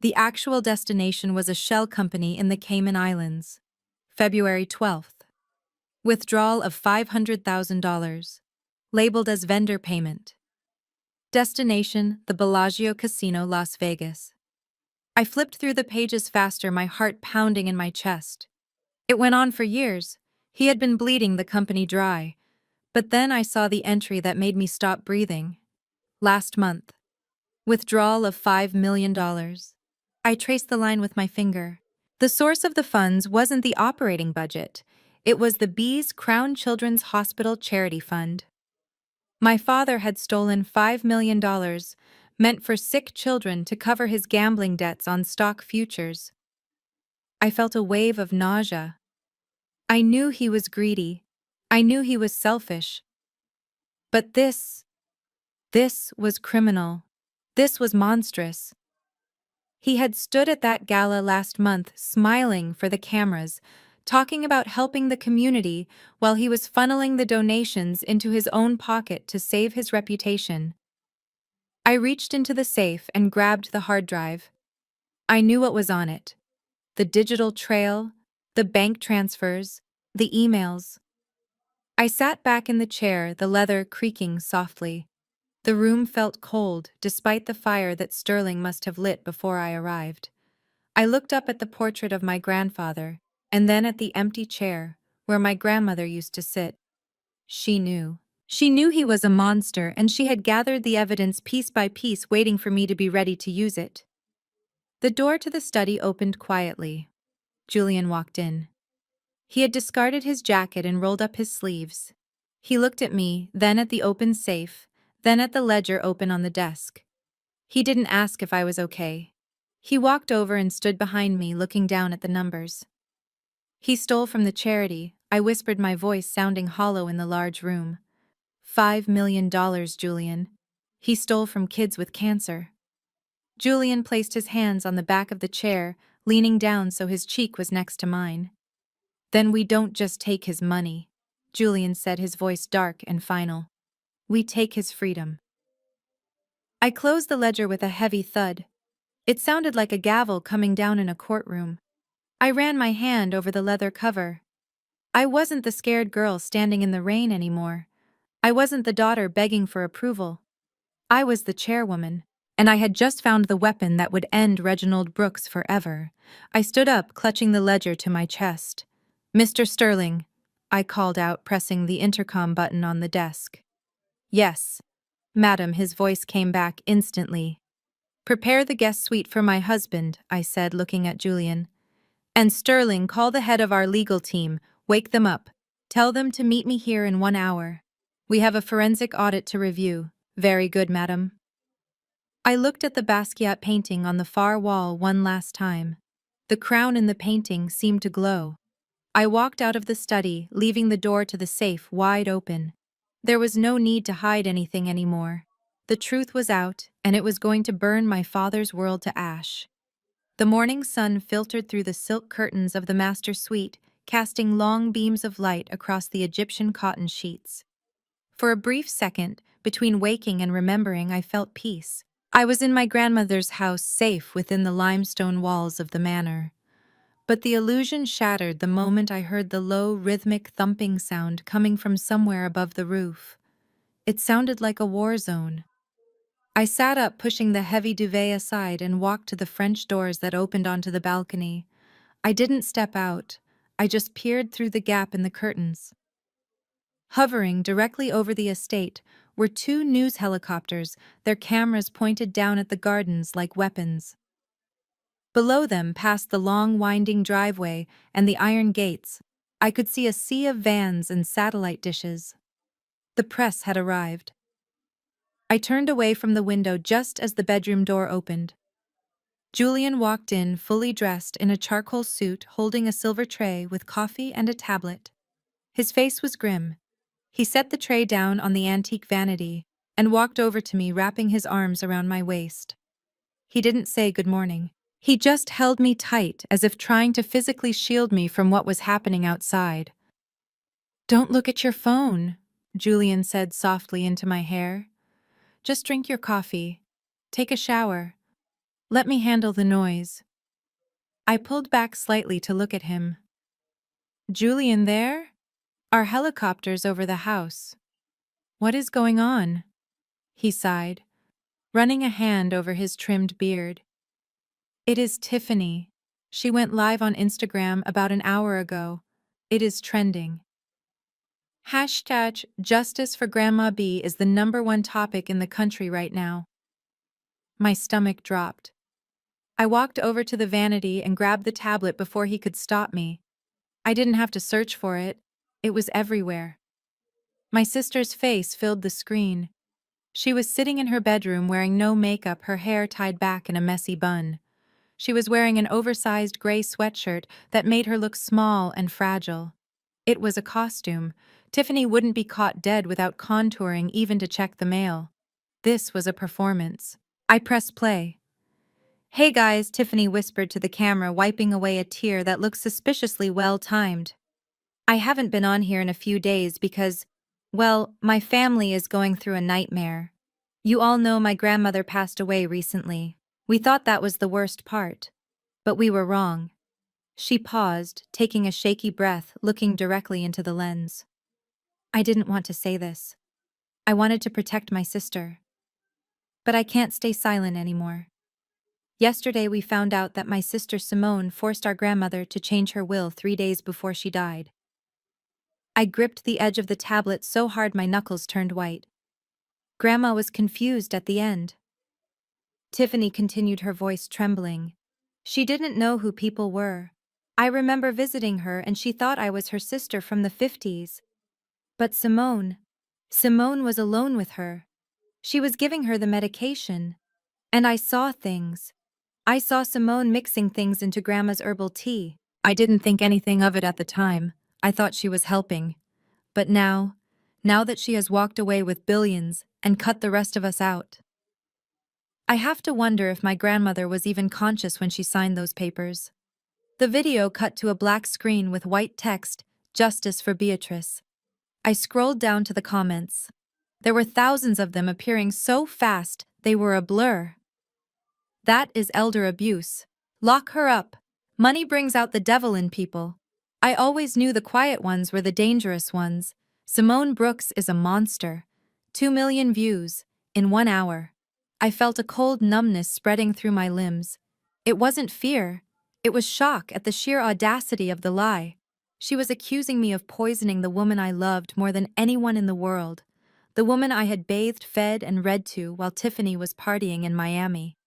Speaker 1: The actual destination was a shell company in the Cayman Islands. February 12th. Withdrawal of $500,000, labeled as vendor payment. Destination, the Bellagio Casino, Las Vegas. I flipped through the pages faster, my heart pounding in my chest. It went on for years. He had been bleeding the company dry. But then I saw the entry that made me stop breathing. Last month. Withdrawal of $5 million. I traced the line with my finger. The source of the funds wasn't the operating budget. It was the Bees Crown Children's Hospital Charity Fund. My father had stolen $5 million, meant for sick children to cover his gambling debts on stock futures. I felt a wave of nausea. I knew he was greedy. I knew he was selfish. But this was criminal. This was monstrous. He had stood at that gala last month, smiling for the cameras, talking about helping the community while he was funneling the donations into his own pocket to save his reputation. I reached into the safe and grabbed the hard drive. I knew what was on it. The digital trail, the bank transfers, the emails. I sat back in the chair, the leather creaking softly. The room felt cold, despite the fire that Sterling must have lit before I arrived. I looked up at the portrait of my grandfather, and then at the empty chair, where my grandmother used to sit. She knew. She knew he was a monster, and she had gathered the evidence piece by piece, waiting for me to be ready to use it. The door to the study opened quietly. Julian walked in. He had discarded his jacket and rolled up his sleeves. He looked at me, then at the open safe, then at the ledger open on the desk. He didn't ask if I was okay. He walked over and stood behind me, looking down at the numbers. He stole from the charity, I whispered, my voice sounding hollow in the large room. $5 million, Julian. He stole from kids with cancer. Julian placed his hands on the back of the chair, leaning down so his cheek was next to mine. Then we don't just take his money, Julian said, his voice dark and final. We take his freedom. I closed the ledger with a heavy thud. It sounded like a gavel coming down in a courtroom. I ran my hand over the leather cover. I wasn't the scared girl standing in the rain anymore. I wasn't the daughter begging for approval. I was the chairwoman, and I had just found the weapon that would end Reginald Brooks forever. I stood up, clutching the ledger to my chest. Mr. Sterling, I called out, pressing the intercom button on the desk. Yes, madam, his voice came back instantly. Prepare the guest suite for my husband, I said, looking at Julian. And Sterling, call the head of our legal team. Wake them up. Tell them to meet me here in 1 hour. We have a forensic audit to review. Very good, madam. I looked at the Basquiat painting on the far wall one last time. The crown in the painting seemed to glow. I walked out of the study, leaving the door to the safe wide open. There was no need to hide anything anymore. The truth was out, and it was going to burn my father's world to ash. The morning sun filtered through the silk curtains of the master suite, casting long beams of light across the Egyptian cotton sheets. For a brief second, between waking and remembering, I felt peace. I was in my grandmother's house, safe within the limestone walls of the manor. But the illusion shattered the moment I heard the low, rhythmic thumping sound coming from somewhere above the roof. It sounded like a war zone. I sat up, pushing the heavy duvet aside, and walked to the French doors that opened onto the balcony. I didn't step out. I just peered through the gap in the curtains. Hovering directly over the estate were two news helicopters, their cameras pointed down at the gardens like weapons. Below them, past the long winding driveway and the iron gates, I could see a sea of vans and satellite dishes. The press had arrived. I turned away from the window just as the bedroom door opened. Julian walked in, fully dressed in a charcoal suit, holding a silver tray with coffee and a tablet. His face was grim. He set the tray down on the antique vanity and walked over to me, wrapping his arms around my waist. He didn't say good morning. He just held me tight, as if trying to physically shield me from what was happening outside. "Don't look at your phone," Julian said softly into my hair. "Just drink your coffee. Take a shower. Let me handle the noise." I pulled back slightly to look at him. "Julian there? Our helicopter's over the house. What is going on?" He sighed, running a hand over his trimmed beard. "It is Tiffany. She went live on Instagram about an hour ago. It is trending. Hashtag Justice for Grandma B is the #1 topic in the country right now." My stomach dropped. I walked over to the vanity and grabbed the tablet before he could stop me. I didn't have to search for it. It was everywhere. My sister's face filled the screen. She was sitting in her bedroom wearing no makeup, her hair tied back in a messy bun. She was wearing an oversized gray sweatshirt that made her look small and fragile. It was a costume. Tiffany wouldn't be caught dead without contouring even to check the mail. This was a performance. I pressed play. "Hey guys," Tiffany whispered to the camera, wiping away a tear that looked suspiciously well-timed. "I haven't been on here in a few days because, well, my family is going through a nightmare. You all know my grandmother passed away recently. We thought that was the worst part. But we were wrong." She paused, taking a shaky breath, looking directly into the lens. "I didn't want to say this. I wanted to protect my sister. But I can't stay silent anymore. Yesterday we found out that my sister Simone forced our grandmother to change her will 3 days before she died." I gripped the edge of the tablet so hard my knuckles turned white. "Grandma was confused at the end." Tiffany continued, her voice trembling. "She didn't know who people were. I remember visiting her and she thought I was her sister from the 50s. But Simone was alone with her. She was giving her the medication. And I saw things. I saw Simone mixing things into Grandma's herbal tea. I didn't think anything of it at the time. I thought she was helping. But now that she has walked away with billions and cut the rest of us out, I have to wonder if my grandmother was even conscious when she signed those papers." The video cut to a black screen with white text, "Justice for Beatrice." I scrolled down to the comments. There were thousands of them, appearing so fast they were a blur. "That is elder abuse. Lock her up. Money brings out the devil in people. I always knew the quiet ones were the dangerous ones. Simone Brooks is a monster." 2 million views in 1 hour. I felt a cold numbness spreading through my limbs. It wasn't fear. It was shock at the sheer audacity of the lie. She was accusing me of poisoning the woman I loved more than anyone in the world. The woman I had bathed, fed, and read to while Tiffany was partying in Miami.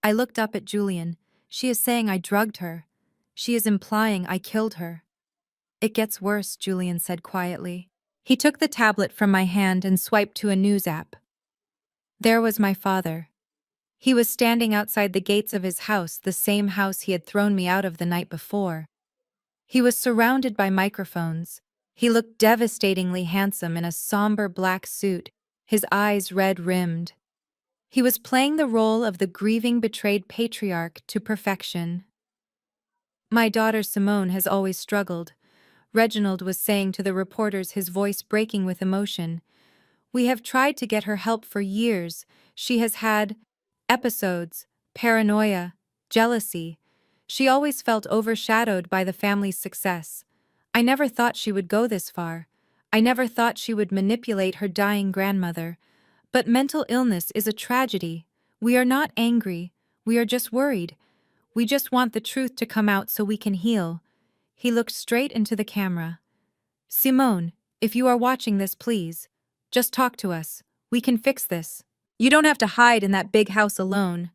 Speaker 1: I looked up at Julian. "She is saying I drugged her. She is implying I killed her." "It gets worse," Julian said quietly. He took the tablet from my hand and swiped to a news app. There was my father. He was standing outside the gates of his house, the same house he had thrown me out of the night before. He was surrounded by microphones. He looked devastatingly handsome in a somber black suit, his eyes red-rimmed. He was playing the role of the grieving, betrayed patriarch to perfection. "My daughter Simone has always struggled," Reginald was saying to the reporters, his voice breaking with emotion. "We have tried to get her help for years. She has had episodes, paranoia, jealousy. She always felt overshadowed by the family's success. I never thought she would go this far. I never thought she would manipulate her dying grandmother. But mental illness is a tragedy. We are not angry. We are just worried. We just want the truth to come out so we can heal. He looked straight into the camera. Simone, if you are watching this, please. Just talk to us. We can fix this. You don't have to hide in that big house alone.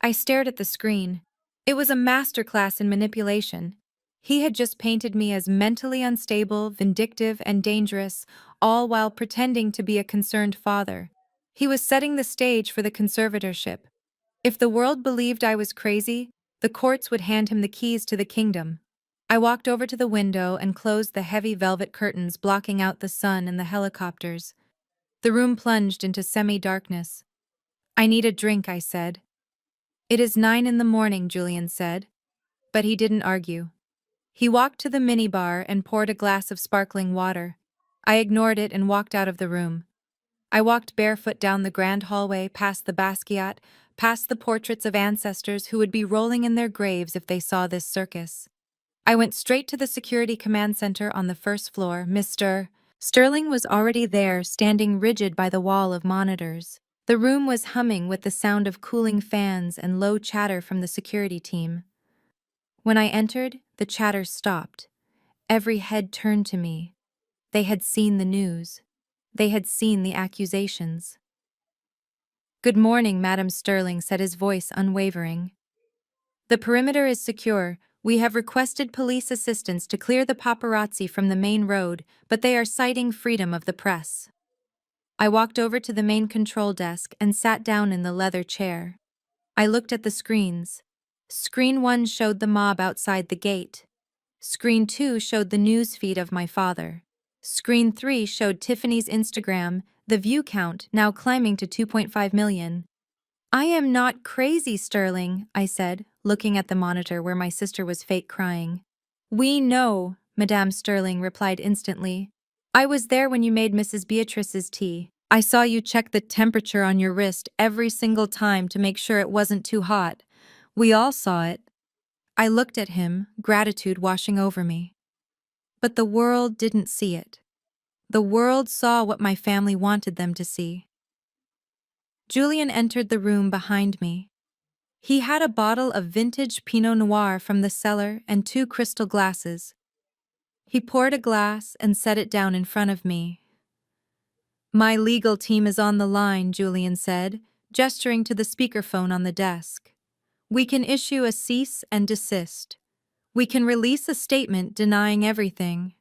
Speaker 1: I stared at the screen. It was a masterclass in manipulation. He had just painted me as mentally unstable, vindictive, and dangerous, all while pretending to be a concerned father. He was setting the stage for the conservatorship. If the world believed I was crazy, the courts would hand him the keys to the kingdom. I walked over to the window and closed the heavy velvet curtains blocking out the sun and the helicopters. The room plunged into semi-darkness. I need a drink, I said. It is 9 in the morning, Julian said. But he didn't argue. He walked to the minibar and poured a glass of sparkling water. I ignored it and walked out of the room. I walked barefoot down the grand hallway, past the Basquiat, past the portraits of ancestors who would be rolling in their graves if they saw this circus. I went straight to the security command center on the first floor. Mr. Sterling was already there, standing rigid by the wall of monitors. The room was humming with the sound of cooling fans and low chatter from the security team. When I entered, the chatter stopped. Every head turned to me. They had seen the news. They had seen the accusations. "Good morning, Madam Sterling," said his voice unwavering. "The perimeter is secure. We have requested police assistance to clear the paparazzi from the main road, but they are citing freedom of the press." I walked over to the main control desk and sat down in the leather chair. I looked at the screens. Screen 1 showed the mob outside the gate. Screen 2 showed the news feed of my father. Screen 3 showed Tiffany's Instagram, the view count now climbing to 2.5 million. "I am not crazy, Sterling," I said, looking at the monitor where my sister was fake crying. "We know," Madame Sterling replied instantly. "I was there when you made Mrs. Beatrice's tea. I saw you check the temperature on your wrist every single time to make sure it wasn't too hot. We all saw it." I looked at him, gratitude washing over me. But the world didn't see it. The world saw what my family wanted them to see. Julian entered the room behind me. He had a bottle of vintage Pinot Noir from the cellar and 2 crystal glasses. He poured a glass and set it down in front of me. "My legal team is on the line," Julian said, gesturing to the speakerphone on the desk. "We can issue a cease and desist. We can release a statement denying everything."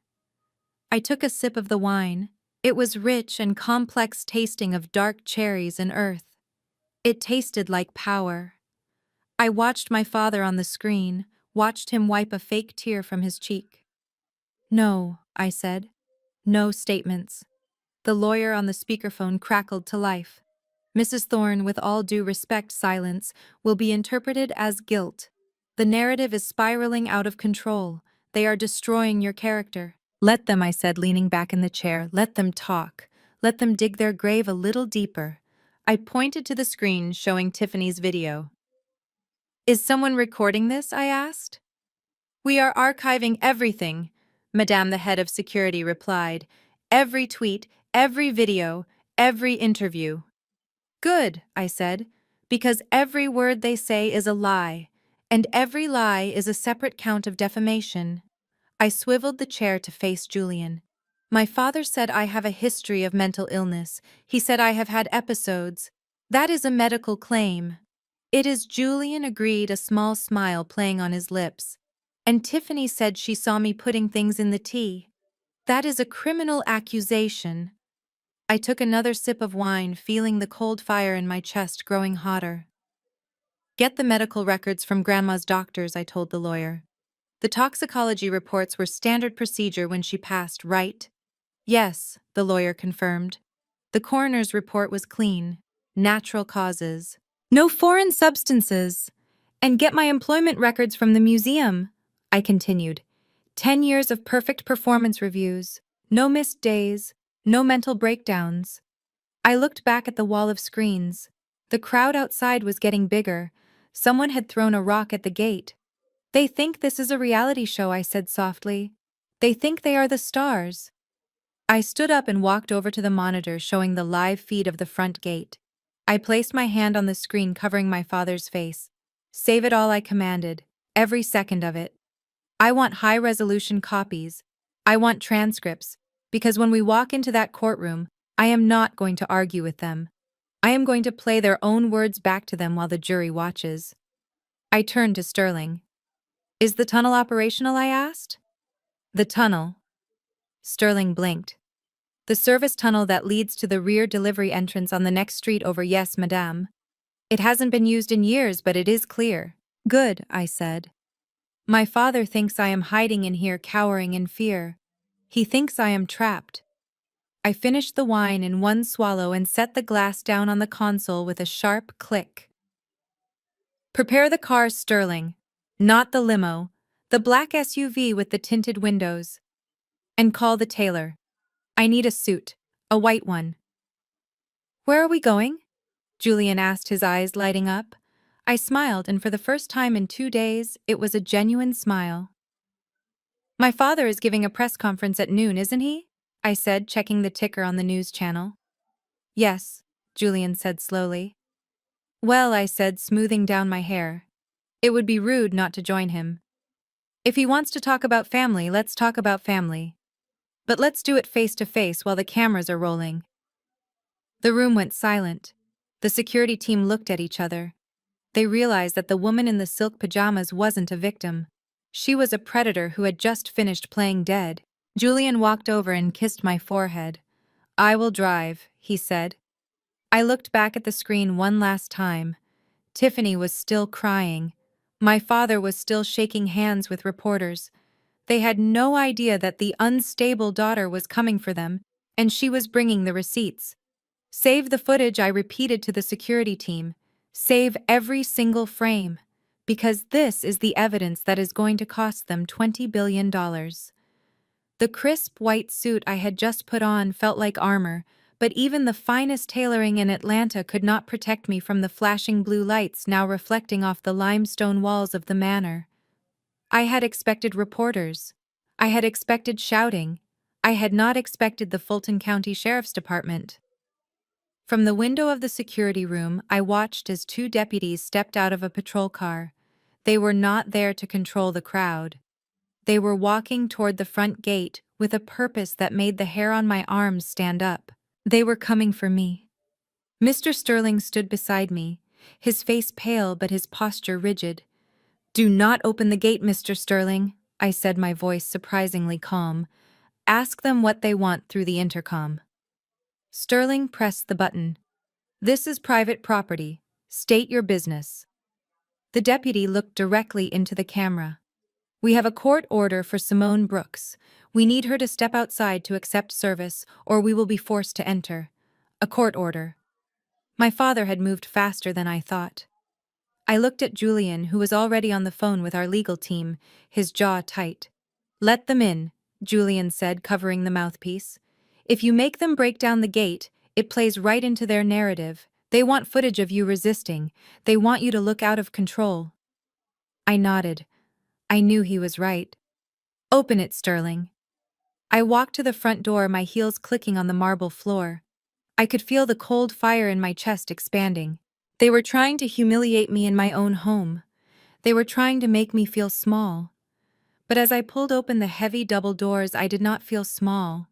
Speaker 1: I took a sip of the wine. It was rich and complex, tasting of dark cherries and earth. It tasted like power. I watched my father on the screen, watched him wipe a fake tear from his cheek. "No," I said. "No statements." The lawyer on the speakerphone crackled to life. "Mrs. Thorne, with all due respect, silence will be interpreted as guilt. The narrative is spiraling out of control. They are destroying your character." "Let them," I said, leaning back in the chair. "Let them talk. Let them dig their grave a little deeper." I pointed to the screen showing Tiffany's video. "Is someone recording this?" I asked. "We are archiving everything," Madame the head of security replied. "Every tweet, every video, every interview." "Good," I said, "because every word they say is a lie, and every lie is a separate count of defamation." I swiveled the chair to face Julian. "My father said I have a history of mental illness. He said I have had episodes. That is a medical claim." "It is," Julian agreed, a small smile playing on his lips. "And Tiffany said she saw me putting things in the tea. That is a criminal accusation." I took another sip of wine, feeling the cold fire in my chest growing hotter. "Get the medical records from Grandma's doctors," I told the lawyer. "The toxicology reports were standard procedure when she passed, right?" "Yes," the lawyer confirmed. "The coroner's report was clean. Natural causes. No foreign substances. And get my employment records from the museum," I continued. 10 years of perfect performance reviews. No missed days. No mental breakdowns." I looked back at the wall of screens. The crowd outside was getting bigger. Someone had thrown a rock at the gate. "They think this is a reality show," I said softly. "They think they are the stars." I stood up and walked over to the monitor showing the live feed of the front gate. I placed my hand on the screen covering my father's face. Save it all, I commanded. Every second of it. I want high-resolution copies. I want transcripts. Because when we walk into that courtroom, I am not going to argue with them. I am going to play their own words back to them while the jury watches. I turned to Sterling. Is the tunnel operational, I asked? The tunnel. Sterling blinked. The service tunnel that leads to the rear delivery entrance on the next street over, yes, madame. It hasn't been used in years, but it is clear. Good, I said. My father thinks I am hiding in here cowering in fear. He thinks I am trapped. I finished the wine in one swallow and set the glass down on the console with a sharp click. Prepare the car, Sterling. Not the limo. The black SUV with the tinted windows. And call the tailor. I need a suit. A white one. Where are we going? Julian asked, his eyes lighting up. I smiled, and for the first time in 2 days, it was a genuine smile. My father is giving a press conference at noon, isn't he? I said, checking the ticker on the news channel. Yes, Julian said slowly. Well, I said, smoothing down my hair. It would be rude not to join him. If he wants to talk about family, let's talk about family. But let's do it face to face while the cameras are rolling. The room went silent. The security team looked at each other. They realized that the woman in the silk pajamas wasn't a victim. She was a predator who had just finished playing dead. Julian walked over and kissed my forehead. I will drive, he said. I looked back at the screen one last time. Tiffany was still crying. My father was still shaking hands with reporters. They had no idea that the unstable daughter was coming for them, and she was bringing the receipts. Save the footage, I repeated to the security team. Save every single frame. Because this is the evidence that is going to cost them $20 billion. The crisp white suit I had just put on felt like armor, but even the finest tailoring in Atlanta could not protect me from the flashing blue lights now reflecting off the limestone walls of the manor. I had expected reporters. I had expected shouting. I had not expected the Fulton County Sheriff's Department. From the window of the security room, I watched as 2 deputies stepped out of a patrol car. They were not there to control the crowd. They were walking toward the front gate with a purpose that made the hair on my arms stand up. They were coming for me. Mr. Sterling stood beside me, his face pale but his posture rigid. Do not open the gate, Mr. Sterling, I said, my voice surprisingly calm. Ask them what they want through the intercom. Sterling pressed the button. This is private property. State your business. The deputy looked directly into the camera. We have a court order for Simone Brooks. We need her to step outside to accept service, or we will be forced to enter. A court order. My father had moved faster than I thought. I looked at Julian, who was already on the phone with our legal team, his jaw tight. Let them in, Julian said, covering the mouthpiece. If you make them break down the gate, it plays right into their narrative. They want footage of you resisting. They want you to look out of control. I nodded. I knew he was right. Open it, Sterling. I walked to the front door, my heels clicking on the marble floor. I could feel the cold fire in my chest expanding. They were trying to humiliate me in my own home. They were trying to make me feel small. But as I pulled open the heavy double doors, I did not feel small.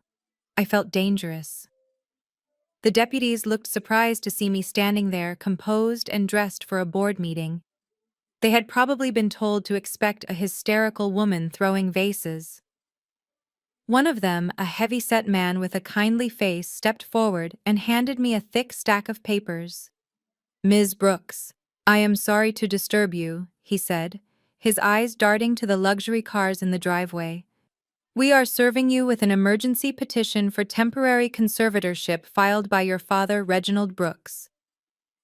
Speaker 1: I felt dangerous. The deputies looked surprised to see me standing there, composed and dressed for a board meeting. They had probably been told to expect a hysterical woman throwing vases. One of them, a heavy-set man with a kindly face, stepped forward and handed me a thick stack of papers. Ms. Brooks, I am sorry to disturb you, he said, his eyes darting to the luxury cars in the driveway. We are serving you with an emergency petition for temporary conservatorship filed by your father, Reginald Brooks.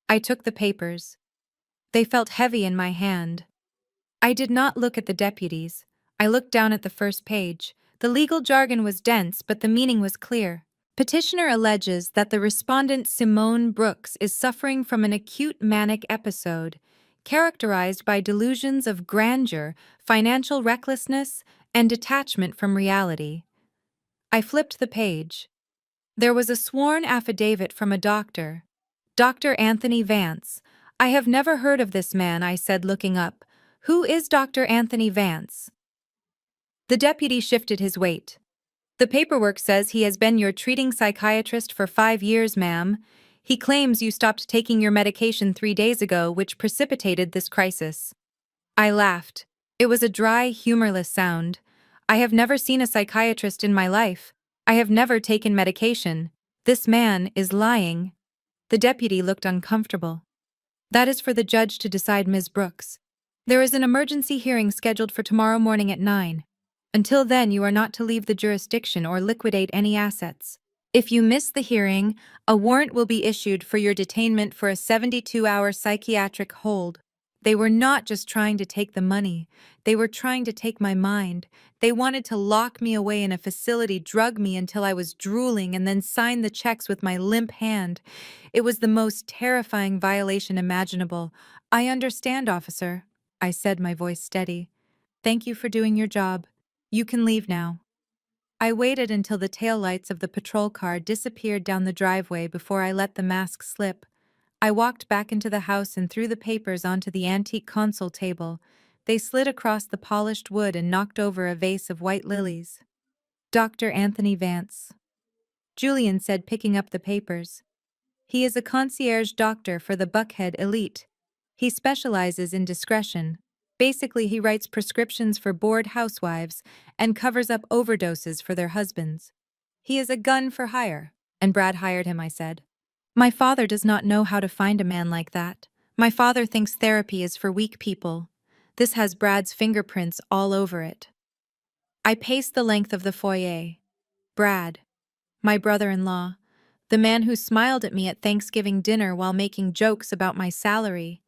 Speaker 1: I took the papers. They felt heavy in my hand. I did not look at the deputies. I looked down at the first page. The legal jargon was dense, but the meaning was clear. Petitioner alleges that the respondent Simone Brooks is suffering from an acute manic episode, characterized by delusions of grandeur, financial recklessness, and detachment from reality. I flipped the page. There was a sworn affidavit from a doctor. Dr. Anthony Vance. I have never heard of this man, I said, looking up. Who is Dr. Anthony Vance? The deputy shifted his weight. The paperwork says he has been your treating psychiatrist for 5 years, ma'am. He claims you stopped taking your medication 3 days ago, which precipitated this crisis. I laughed. It was a dry, humorless sound. I have never seen a psychiatrist in my life. I have never taken medication. This man is lying. The deputy looked uncomfortable. That is for the judge to decide, Ms. Brooks. There is an emergency hearing scheduled for tomorrow morning at 9. Until then, you are not to leave the jurisdiction or liquidate any assets. If you miss the hearing, a warrant will be issued for your detainment for a 72-hour psychiatric hold. They were not just trying to take the money. They were trying to take my mind. They wanted to lock me away in a facility, drug me until I was drooling, and then sign the checks with my limp hand. It was the most terrifying violation imaginable. I understand, officer, I said, my voice steady. Thank you for doing your job. You can leave now. I waited until the taillights of the patrol car disappeared down the driveway before I let the mask slip. I walked back into the house and threw the papers onto the antique console table. They slid across the polished wood and knocked over a vase of white lilies. Dr. Anthony Vance, Julian said, picking up the papers. He is a concierge doctor for the Buckhead elite. He specializes in discretion. Basically, he writes prescriptions for bored housewives and covers up overdoses for their husbands. He is a gun for hire. And Brad hired him, I said. My father does not know how to find a man like that. My father thinks therapy is for weak people. This has Brad's fingerprints all over it. I paced the length of the foyer. Brad, my brother-in-law, the man who smiled at me at Thanksgiving dinner while making jokes about my salary,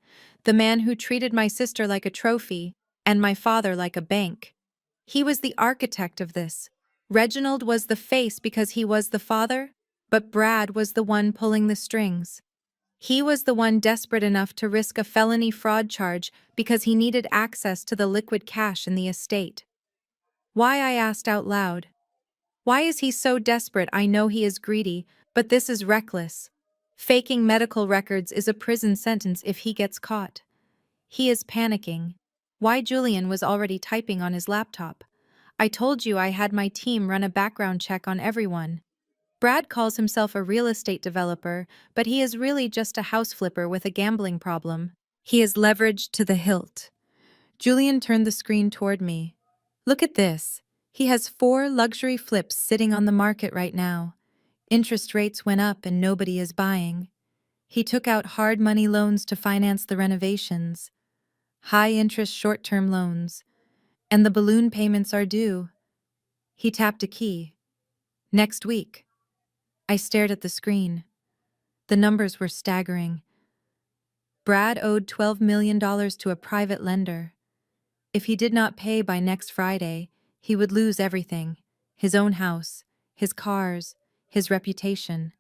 Speaker 1: the man who treated my sister like a trophy and my father like a bank. He was the architect of this. Reginald was the face because he was the father, but Brad was the one pulling the strings. He was the one desperate enough to risk a felony fraud charge because he needed access to the liquid cash in the estate. Why, I asked out loud. Why is he so desperate? I know he is greedy, but this is reckless. Faking medical records is a prison sentence if he gets caught. He is panicking. Why? Julian was already typing on his laptop. I told you I had my team run a background check on everyone. Brad calls himself a real estate developer, but he is really just a house flipper with a gambling problem. He is leveraged to the hilt. Julian turned the screen toward me. Look at this. He has 4 luxury flips sitting on the market right now. Interest rates went up and nobody is buying. He took out hard money loans to finance the renovations. High-interest short-term loans. And the balloon payments are due. He tapped a key. Next week. I stared at the screen. The numbers were staggering. Brad owed $12 million to a private lender. If he did not pay by next Friday, he would lose everything: his own house, his cars, his reputation.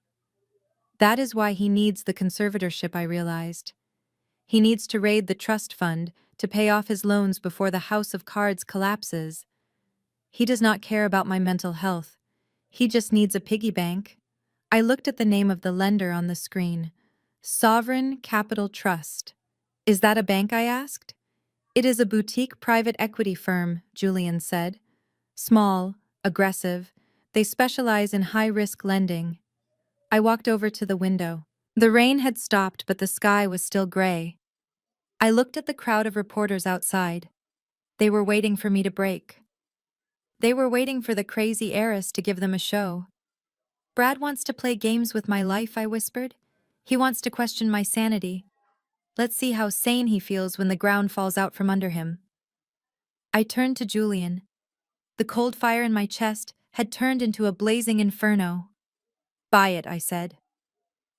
Speaker 1: That is why he needs the conservatorship, I realized. He needs to raid the trust fund to pay off his loans before the house of cards collapses. He does not care about my mental health. He just needs a piggy bank. I looked at the name of the lender on the screen. Sovereign Capital Trust. Is that a bank? I asked. It is a boutique private equity firm, Julian said. Small, aggressive. They specialize in high-risk lending. I walked over to the window. The rain had stopped, but the sky was still gray. I looked at the crowd of reporters outside. They were waiting for me to break. They were waiting for the crazy heiress to give them a show. Brad wants to play games with my life, I whispered. He wants to question my sanity. Let's see how sane he feels when the ground falls out from under him. I turned to Julian. The cold fire in my chest had turned into a blazing inferno. Buy it, I said.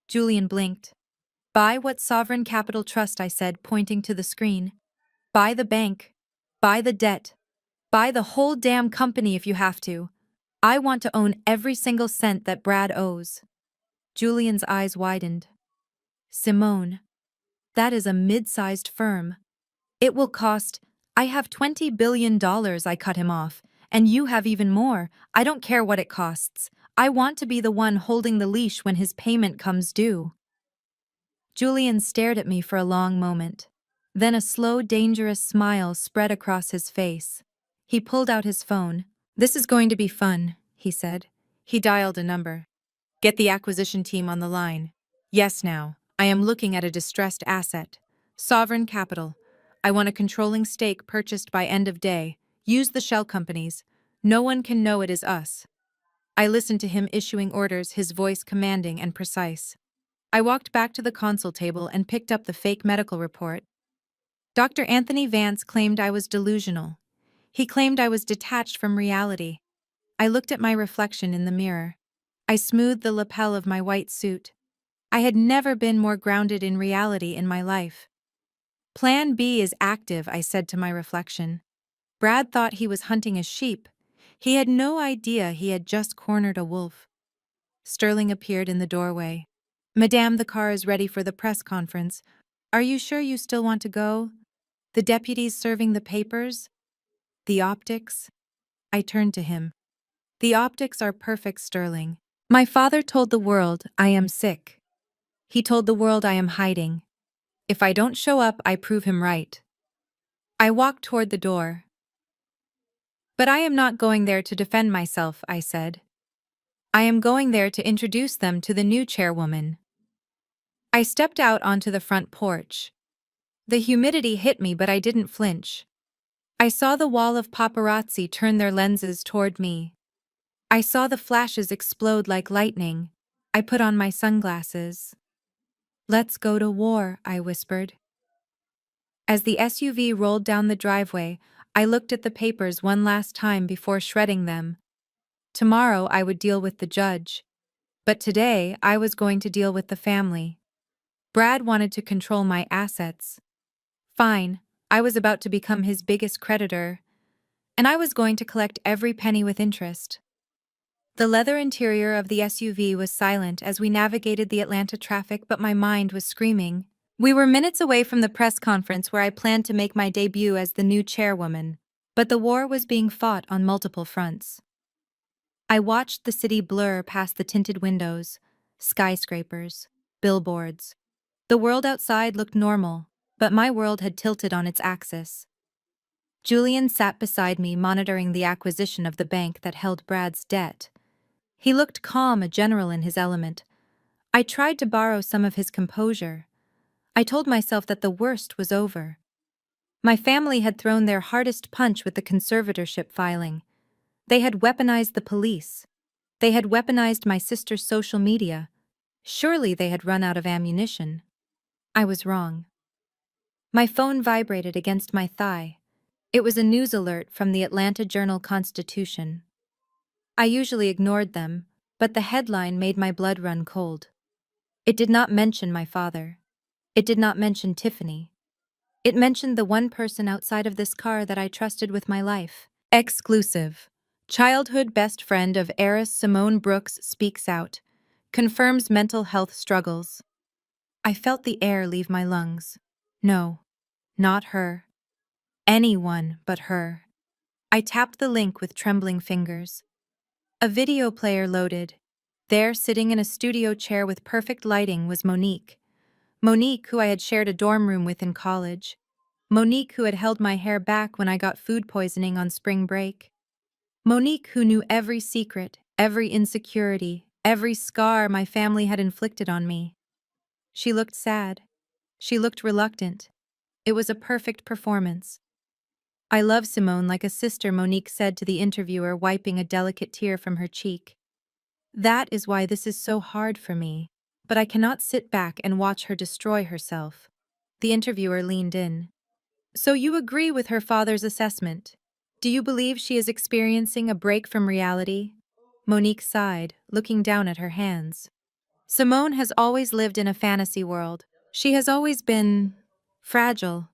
Speaker 1: Julian blinked. Buy what? Sovereign Capital Trust, I said, pointing to the screen. Buy the bank. Buy the debt. Buy the whole damn company if you have to. I want to own every single cent that Brad owes. Julian's eyes widened. Simone, that is a mid-sized firm. It will cost, I have $20 billion, I cut him off, And you have even more. I don't care what it costs. I want to be the one holding the leash when his payment comes due. Julian stared at me for a long moment. Then a slow, dangerous smile spread across his face. He pulled out his phone. "This is going to be fun," he said. He dialed a number. "Get the acquisition team on the line." "Yes, now. I am looking at a distressed asset. Sovereign capital. I want a controlling stake purchased by end of day. Use the shell companies. No one can know it is us." I listened to him issuing orders, his voice commanding and precise. I walked back to the console table and picked up the fake medical report. Dr. Anthony Vance claimed I was delusional. He claimed I was detached from reality. I looked at my reflection in the mirror. I smoothed the lapel of my white suit. I had never been more grounded in reality in my life. "Plan B is active," I said to my reflection. Brad thought he was hunting a sheep. He had no idea he had just cornered a wolf. Sterling appeared in the doorway. "Madame, the car is ready for the press conference. Are you sure you still want to go? The deputies serving the papers? The optics?" I turned to him. "The optics are perfect, Sterling. My father told the world I am sick. He told the world I am hiding. If I don't show up, I prove him right." I walked toward the door. "But I am not going there to defend myself," I said. "I am going there to introduce them to the new chairwoman." I stepped out onto the front porch. The humidity hit me, but I didn't flinch. I saw the wall of paparazzi turn their lenses toward me. I saw the flashes explode like lightning. I put on my sunglasses. "Let's go to war," I whispered. As the SUV rolled down the driveway, I looked at the papers one last time before shredding them. Tomorrow I would deal with the judge. But today I was going to deal with the family. Brad wanted to control my assets. Fine, I was about to become his biggest creditor, and I was going to collect every penny with interest. The leather interior of the SUV was silent as we navigated the Atlanta traffic, but my mind was screaming. We were minutes away from the press conference where I planned to make my debut as the new chairwoman, but the war was being fought on multiple fronts. I watched the city blur past the tinted windows, skyscrapers, billboards. The world outside looked normal, but my world had tilted on its axis. Julian sat beside me, monitoring the acquisition of the bank that held Brad's debt. He looked calm, a general in his element. I tried to borrow some of his composure. I told myself that the worst was over. My family had thrown their hardest punch with the conservatorship filing. They had weaponized the police. They had weaponized my sister's social media. Surely they had run out of ammunition. I was wrong. My phone vibrated against my thigh. It was a news alert from the Atlanta Journal-Constitution. I usually ignored them, but the headline made my blood run cold. It did not mention my father. It did not mention Tiffany. It mentioned the one person outside of this car that I trusted with my life. Exclusive. Childhood best friend of heiress Simone Brooks speaks out. Confirms mental health struggles. I felt the air leave my lungs. No, not her. Anyone but her. I tapped the link with trembling fingers. A video player loaded. There, sitting in a studio chair with perfect lighting, was Monique. Monique, who I had shared a dorm room with in college. Monique, who had held my hair back when I got food poisoning on spring break. Monique, who knew every secret, every insecurity, every scar my family had inflicted on me. She looked sad. She looked reluctant. It was a perfect performance. "I love Simone like a sister," Monique said to the interviewer, wiping a delicate tear from her cheek. "That is why this is so hard for me. But I cannot sit back and watch her destroy herself." The interviewer leaned in. "So you agree with her father's assessment? Do you believe she is experiencing a break from reality?" Monique sighed, looking down at her hands. "Simone has always lived in a fantasy world. She has always been fragile.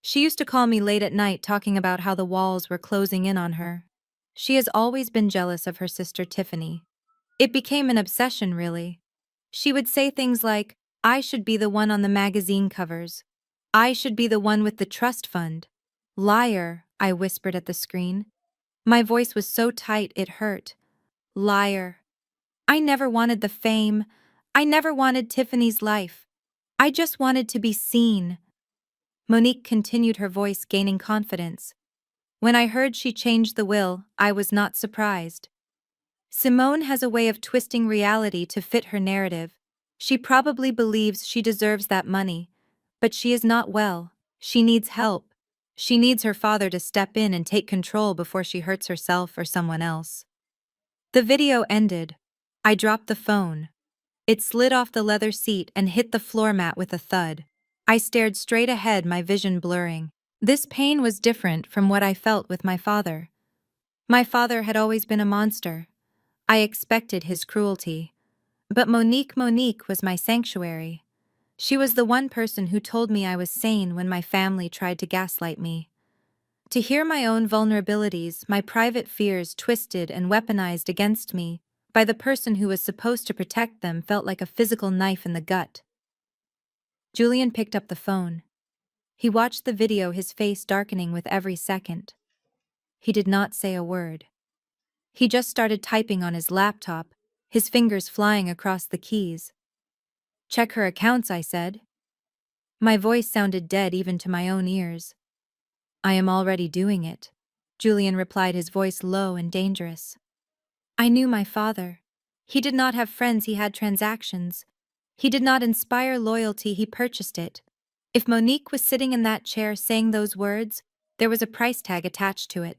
Speaker 1: She used to call me late at night talking about how the walls were closing in on her. She has always been jealous of her sister Tiffany. It became an obsession, really. She would say things like, 'I should be the one on the magazine covers. I should be the one with the trust fund.' 'Liar,' I whispered at the screen. My voice was so tight it hurt. Liar. I never wanted the fame. I never wanted Tiffany's life. I just wanted to be seen. Monique continued, her voice gaining confidence. When I heard she changed the will, I was not surprised. Simone has a way of twisting reality to fit her narrative. She probably believes she deserves that money. But she is not well. She needs help. She needs her father to step in and take control before she hurts herself or someone else. The video ended. I dropped the phone. It slid off the leather seat and hit the floor mat with a thud. I stared straight ahead, my vision blurring. This pain was different from what I felt with my father. My father had always been a monster. I expected his cruelty. But Monique was my sanctuary. She was the one person who told me I was sane when my family tried to gaslight me. To hear my own vulnerabilities, my private fears twisted and weaponized against me by the person who was supposed to protect them felt like a physical knife in the gut. Julian picked up the phone. He watched the video, his face darkening with every second. He did not say a word. He just started typing on his laptop, his fingers flying across the keys. "Check her accounts," I said. My voice sounded dead even to my own ears. "I am already doing it," Julian replied, his voice low and dangerous. I knew my father. He did not have friends, he had transactions. He did not inspire loyalty, he purchased it. If Monique was sitting in that chair saying those words, there was a price tag attached to it.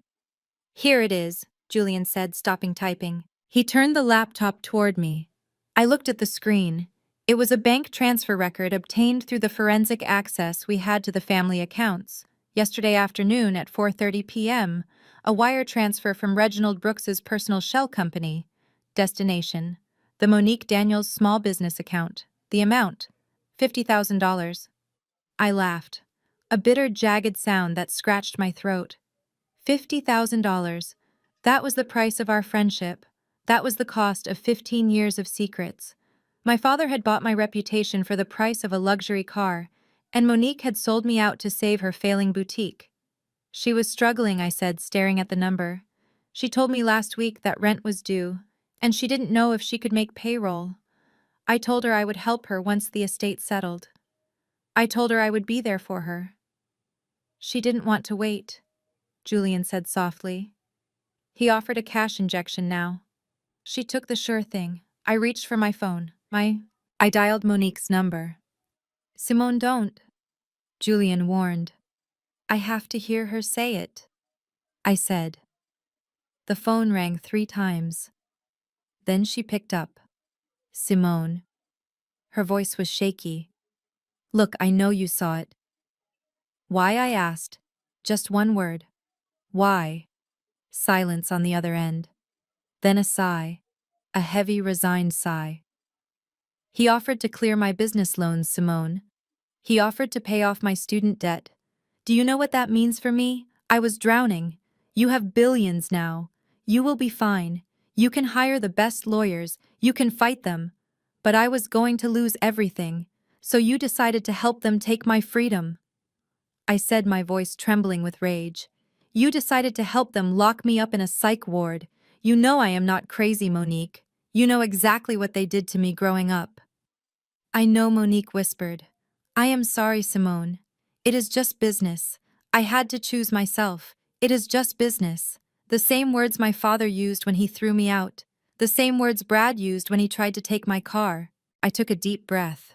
Speaker 1: "Here it is," Julian said, stopping typing. He turned the laptop toward me. I looked at the screen. It was a bank transfer record obtained through the forensic access we had to the family accounts. Yesterday afternoon at 4:30 p.m., a wire transfer from Reginald Brooks's personal shell company. Destination: the Monique Daniels small business account. The amount: $50,000. I laughed. A bitter, jagged sound that scratched my throat. $50,000. That was the price of our friendship. That was the cost of 15 years of secrets. My father had bought my reputation for the price of a luxury car, and Monique had sold me out to save her failing boutique. She was struggling, I said, staring at the number. She told me last week that rent was due, and she didn't know if she could make payroll. I told her I would help her once the estate settled. I told her I would be there for her. She didn't want to wait, Julian said softly. He offered a cash injection now. She took the sure thing. I reached for my phone. I dialed Monique's number. "Simone, don't," Julian warned. "I have to hear her say it," I said. The phone rang 3 times. Then she picked up. "Simone." Her voice was shaky. "Look, I know you saw it." "Why?" I asked. Just one word. "Why?" Silence on the other end. Then a sigh. A heavy, resigned sigh. "He offered to clear my business loans, Simone. He offered to pay off my student debt. Do you know what that means for me? I was drowning. You have billions now. You will be fine. You can hire the best lawyers. You can fight them. But I was going to lose everything. So you decided to help them take my freedom." I said, my voice trembling with rage. "You decided to help them lock me up in a psych ward. You know I am not crazy, Monique. You know exactly what they did to me growing up." "I know," Monique whispered. "I am sorry, Simone. It is just business. I had to choose myself. It is just business." The same words my father used when he threw me out. The same words Brad used when he tried to take my car. I took a deep breath.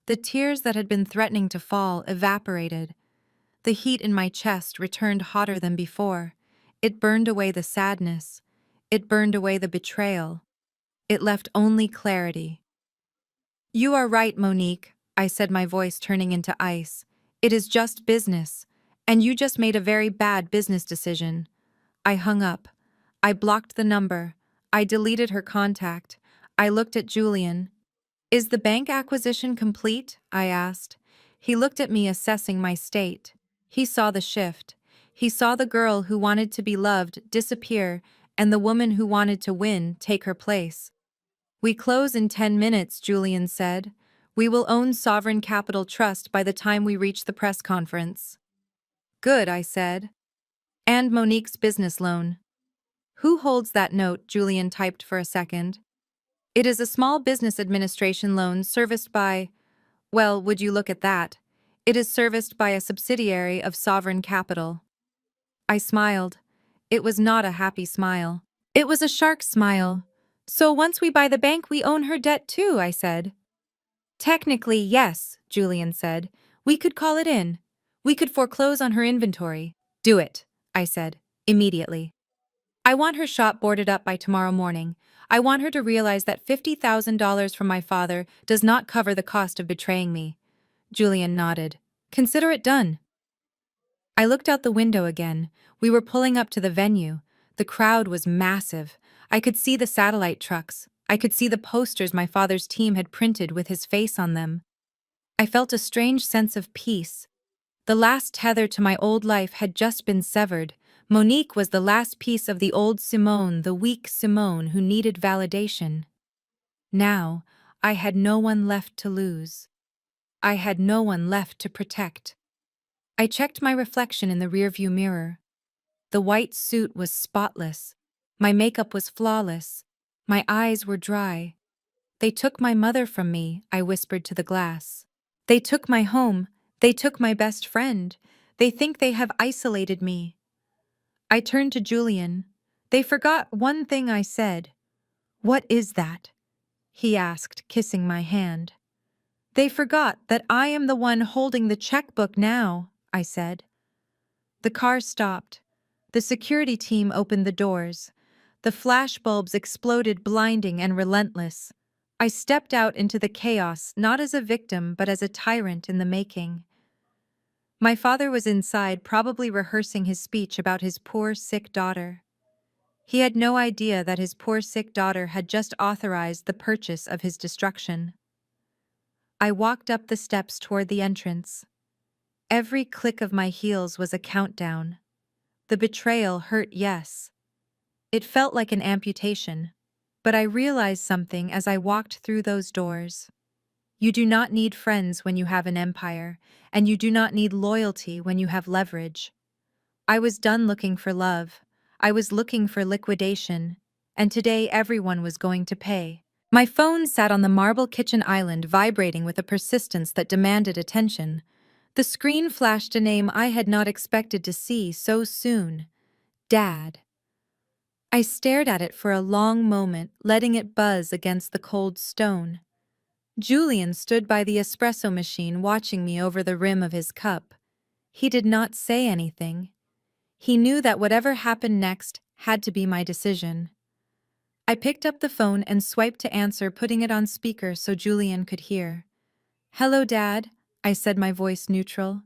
Speaker 1: The tears that had been threatening to fall evaporated. The heat in my chest returned hotter than before. It burned away the sadness. It burned away the betrayal. It left only clarity. "You are right, Monique," I said, my voice turning into ice. "It is just business. And you just made a very bad business decision." I hung up. I blocked the number. I deleted her contact. I looked at Julian. "Is the bank acquisition complete?" I asked. He looked at me, assessing my state. He saw the shift. He saw the girl who wanted to be loved disappear and the woman who wanted to win take her place. "We close in 10 minutes, Julian said. "We will own Sovereign Capital Trust by the time we reach the press conference." "Good," I said. "And Monique's business loan." Who holds that note? Julian typed for a second. It is a small business administration loan serviced by, well, would you look at that? It is serviced by a subsidiary of Sovereign Capital. I smiled. It was not a happy smile. It was a shark smile. So once we buy the bank, we own her debt too, I said. Technically, yes, Julian said. We could call it in. We could foreclose on her inventory. Do it, I said, immediately. I want her shop boarded up by tomorrow morning. I want her to realize that $50,000 from my father does not cover the cost of betraying me. Julian nodded. Consider it done. I looked out the window again. We were pulling up to the venue. The crowd was massive. I could see the satellite trucks. I could see the posters my father's team had printed with his face on them. I felt a strange sense of peace. The last tether to my old life had just been severed. Monique was the last piece of the old Simone, the weak Simone who needed validation. Now, I had no one left to lose. I had no one left to protect. I checked my reflection in the rearview mirror. The white suit was spotless. My makeup was flawless. My eyes were dry. They took my mother from me, I whispered to the glass. They took my home. They took my best friend. They think they have isolated me. I turned to Julian. They forgot one thing I said. What is that? He asked, kissing my hand. They forgot that I am the one holding the checkbook now, I said. The car stopped. The security team opened the doors. The flashbulbs exploded, blinding and relentless. I stepped out into the chaos, not as a victim, but as a tyrant in the making. My father was inside, probably rehearsing his speech about his poor, sick daughter. He had no idea that his poor, sick daughter had just authorized the purchase of his destruction. I walked up the steps toward the entrance. Every click of my heels was a countdown. The betrayal hurt, yes. It felt like an amputation. But I realized something as I walked through those doors. You do not need friends when you have an empire, and you do not need loyalty when you have leverage. I was done looking for love. I was looking for liquidation, and today everyone was going to pay. My phone sat on the marble kitchen island, vibrating with a persistence that demanded attention. The screen flashed a name I had not expected to see so soon. Dad. I stared at it for a long moment, letting it buzz against the cold stone. Julian stood by the espresso machine, watching me over the rim of his cup. He did not say anything. He knew that whatever happened next had to be my decision. I picked up the phone and swiped to answer, putting it on speaker so Julian could hear. "Hello, Dad," I said, my voice neutral.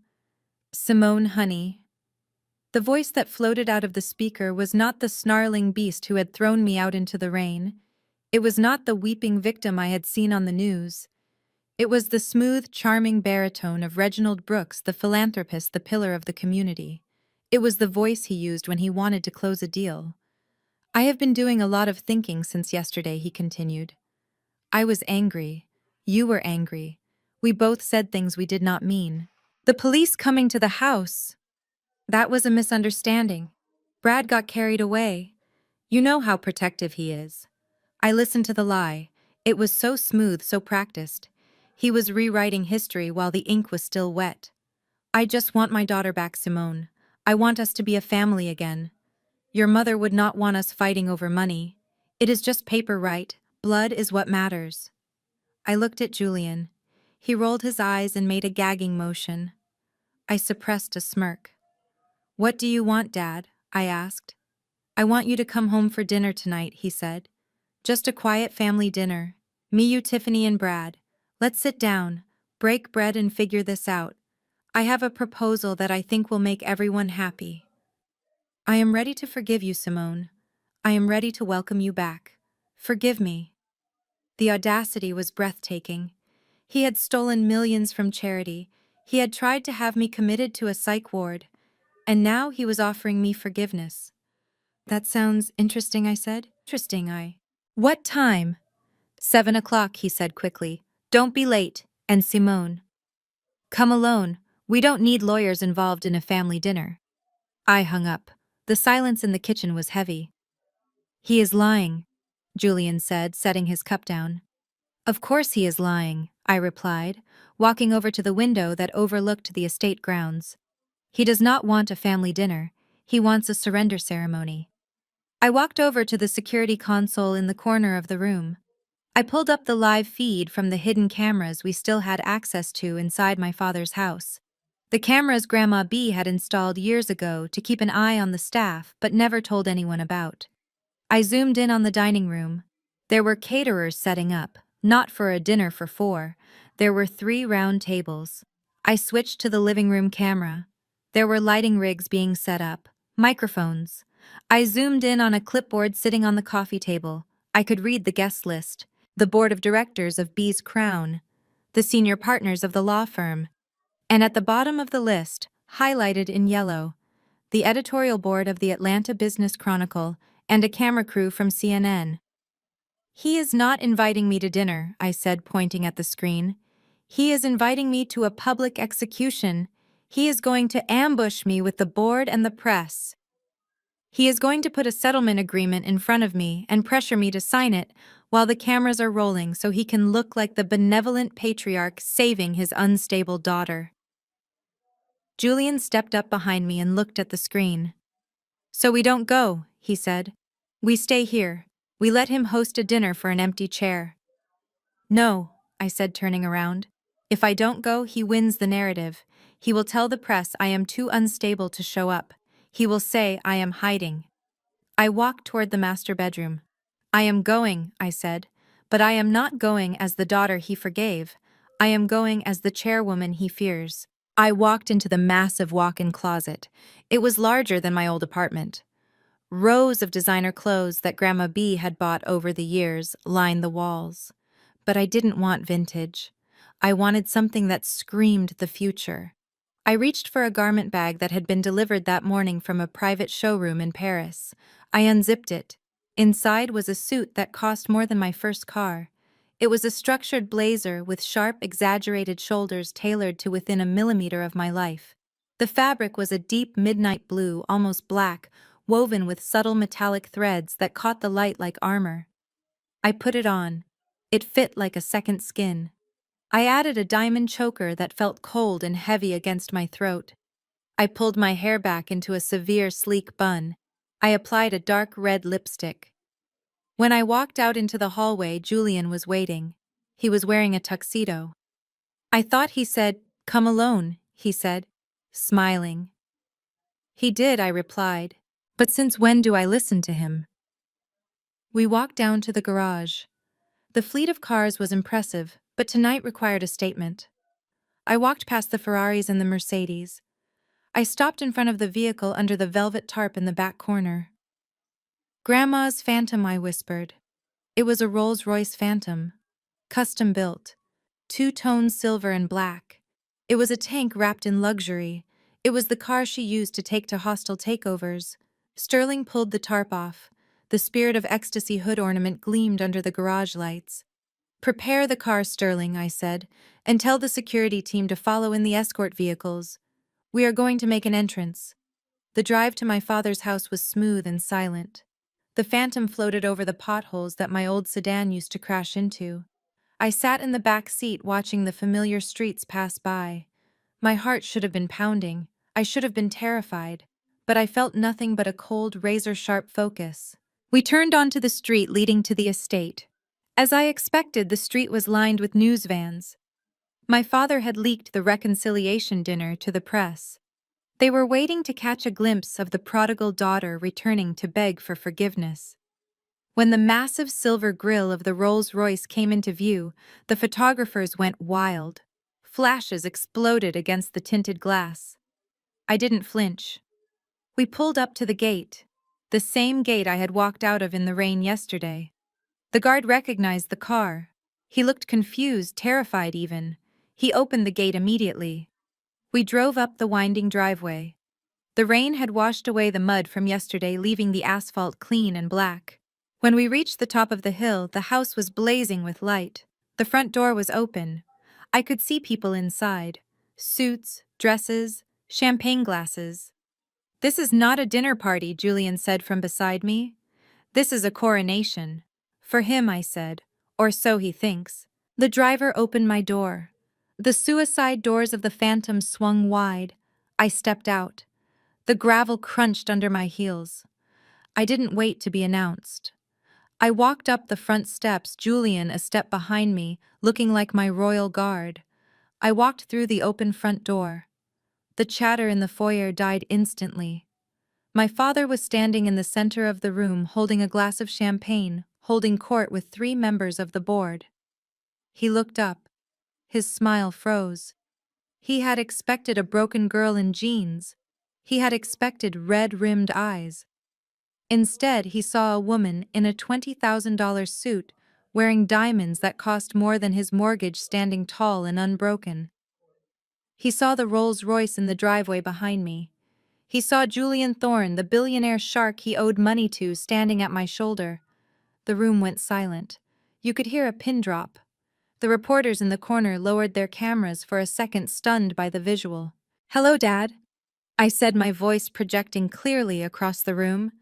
Speaker 1: "Simone, honey." The voice that floated out of the speaker was not the snarling beast who had thrown me out into the rain. It was not the weeping victim I had seen on the news. It was the smooth, charming baritone of Reginald Brooks, the philanthropist, the pillar of the community. It was the voice he used when he wanted to close a deal. "I have been doing a lot of thinking since yesterday," he continued. "I was angry. You were angry. We both said things we did not mean. The police coming to the house. That was a misunderstanding. Brad got carried away. You know how protective he is." I listened to the lie. It was so smooth, so practiced. He was rewriting history while the ink was still wet. "I just want my daughter back, Simone. I want us to be a family again. Your mother would not want us fighting over money. It is just paper, right? Blood is what matters." I looked at Julian. He rolled his eyes and made a gagging motion. I suppressed a smirk. "What do you want, Dad?" I asked. "I want you to come home for dinner tonight," he said. "Just a quiet family dinner. Me, you, Tiffany, and Brad. Let's sit down, break bread, and figure this out. I have a proposal that I think will make everyone happy. I am ready to forgive you, Simone. I am ready to welcome you back. Forgive me." The audacity was breathtaking. He had stolen millions from charity. He had tried to have me committed to a psych ward. And now he was offering me forgiveness. "That sounds interesting," I said. "Interesting. What time?" 7 o'clock, he said quickly. "Don't be late. And Simone, come alone. We don't need lawyers involved in a family dinner." I hung up. The silence in the kitchen was heavy. He is lying, Julian said, setting his cup down. Of course he is lying, I replied, walking over to the window that overlooked the estate grounds. He does not want a family dinner, he wants a surrender ceremony. I walked over to the security console in the corner of the room. I pulled up the live feed from the hidden cameras we still had access to inside my father's house. The cameras Grandma B had installed years ago to keep an eye on the staff but never told anyone about. I zoomed in on the dining room. There were caterers setting up, not for a dinner for four. There were 3 round tables. I switched to the living room camera. There were lighting rigs being set up, microphones. I zoomed in on a clipboard sitting on the coffee table. I could read the guest list, the board of directors of B's Crown, the senior partners of the law firm, and at the bottom of the list, highlighted in yellow, the editorial board of the Atlanta Business Chronicle and a camera crew from CNN. He is not inviting me to dinner, I said, pointing at the screen. He is inviting me to a public execution. He is going to ambush me with the board and the press. He is going to put a settlement agreement in front of me and pressure me to sign it while the cameras are rolling so he can look like the benevolent patriarch saving his unstable daughter. Julian stepped up behind me and looked at the screen. So we don't go, he said. We stay here. We let him host a dinner for an empty chair. No, I said, turning around. If I don't go, he wins the narrative. He will tell the press I am too unstable to show up. He will say I am hiding. I walked toward the master bedroom. I am going, I said, but I am not going as the daughter he forgave. I am going as the chairwoman he fears. I walked into the massive walk-in closet. It was larger than my old apartment. Rows of designer clothes that Grandma B had bought over the years lined the walls. But I didn't want vintage. I wanted something that screamed the future. I reached for a garment bag that had been delivered that morning from a private showroom in Paris. I unzipped it. Inside was a suit that cost more than my first car. It was a structured blazer with sharp, exaggerated shoulders tailored to within a millimeter of my life. The fabric was a deep midnight blue, almost black, woven with subtle metallic threads that caught the light like armor. I put it on. It fit like a second skin. I added a diamond choker that felt cold and heavy against my throat. I pulled my hair back into a severe, sleek bun. I applied a dark red lipstick. When I walked out into the hallway, Julian was waiting. He was wearing a tuxedo. I thought he said, "Come alone," he said, smiling. He did, I replied. But since when do I listen to him? We walked down to the garage. The fleet of cars was impressive, but tonight required a statement. I walked past the Ferraris and the Mercedes. I stopped in front of the vehicle under the velvet tarp in the back corner. Grandma's Phantom, I whispered. It was a Rolls-Royce Phantom, custom built, two-tone silver and black. It was a tank wrapped in luxury. It was the car she used to take to hostile takeovers. Sterling pulled the tarp off. The Spirit of Ecstasy hood ornament gleamed under the garage lights. "Prepare the car, Sterling," I said, "and tell the security team to follow in the escort vehicles. We are going to make an entrance." The drive to my father's house was smooth and silent. The Phantom floated over the potholes that my old sedan used to crash into. I sat in the back seat watching the familiar streets pass by. My heart should have been pounding. I should have been terrified. But I felt nothing but a cold, razor-sharp focus. We turned onto the street leading to the estate. As I expected, the street was lined with news vans. My father had leaked the reconciliation dinner to the press. They were waiting to catch a glimpse of the prodigal daughter returning to beg for forgiveness. When the massive silver grille of the Rolls-Royce came into view, the photographers went wild. Flashes exploded against the tinted glass. I didn't flinch. We pulled up to the gate, the same gate I had walked out of in the rain yesterday. The guard recognized the car. He looked confused, terrified even. He opened the gate immediately. We drove up the winding driveway. The rain had washed away the mud from yesterday, leaving the asphalt clean and black. When we reached the top of the hill, the house was blazing with light. The front door was open. I could see people inside. Suits, dresses, champagne glasses. "This is not a dinner party," Julian said from beside me. This is a coronation. For him, I said. Or so he thinks. The driver opened my door. The suicide doors of the Phantom swung wide. I stepped out. The gravel crunched under my heels. I didn't wait to be announced. I walked up the front steps, Julian a step behind me, looking like my royal guard. I walked through the open front door. The chatter in the foyer died instantly. My father was standing in the center of the room holding a glass of champagne, holding court with 3 members of the board. He looked up. His smile froze. He had expected a broken girl in jeans. He had expected red-rimmed eyes. Instead, he saw a woman in a $20,000 suit, wearing diamonds that cost more than his mortgage, standing tall and unbroken. He saw the Rolls-Royce in the driveway behind me. He saw Julian Thorne, the billionaire shark he owed money to, standing at my shoulder. The room went silent. You could hear a pin drop. The reporters in the corner lowered their cameras for a second, stunned by the visual. "Hello, Dad," I said, my voice projecting clearly across the room.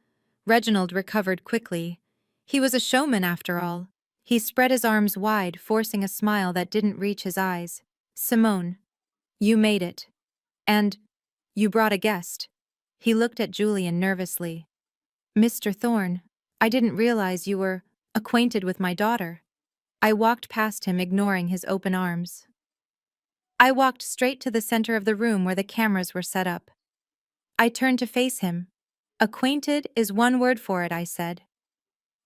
Speaker 1: Reginald recovered quickly. He was a showman after all. He spread his arms wide, forcing a smile that didn't reach his eyes. "Simone, you made it. And you brought a guest." He looked at Julian nervously. "Mr. Thorne, I didn't realize you were acquainted with my daughter." I walked past him, ignoring his open arms. I walked straight to the center of the room where the cameras were set up. I turned to face him. "Acquainted is one word for it," I said.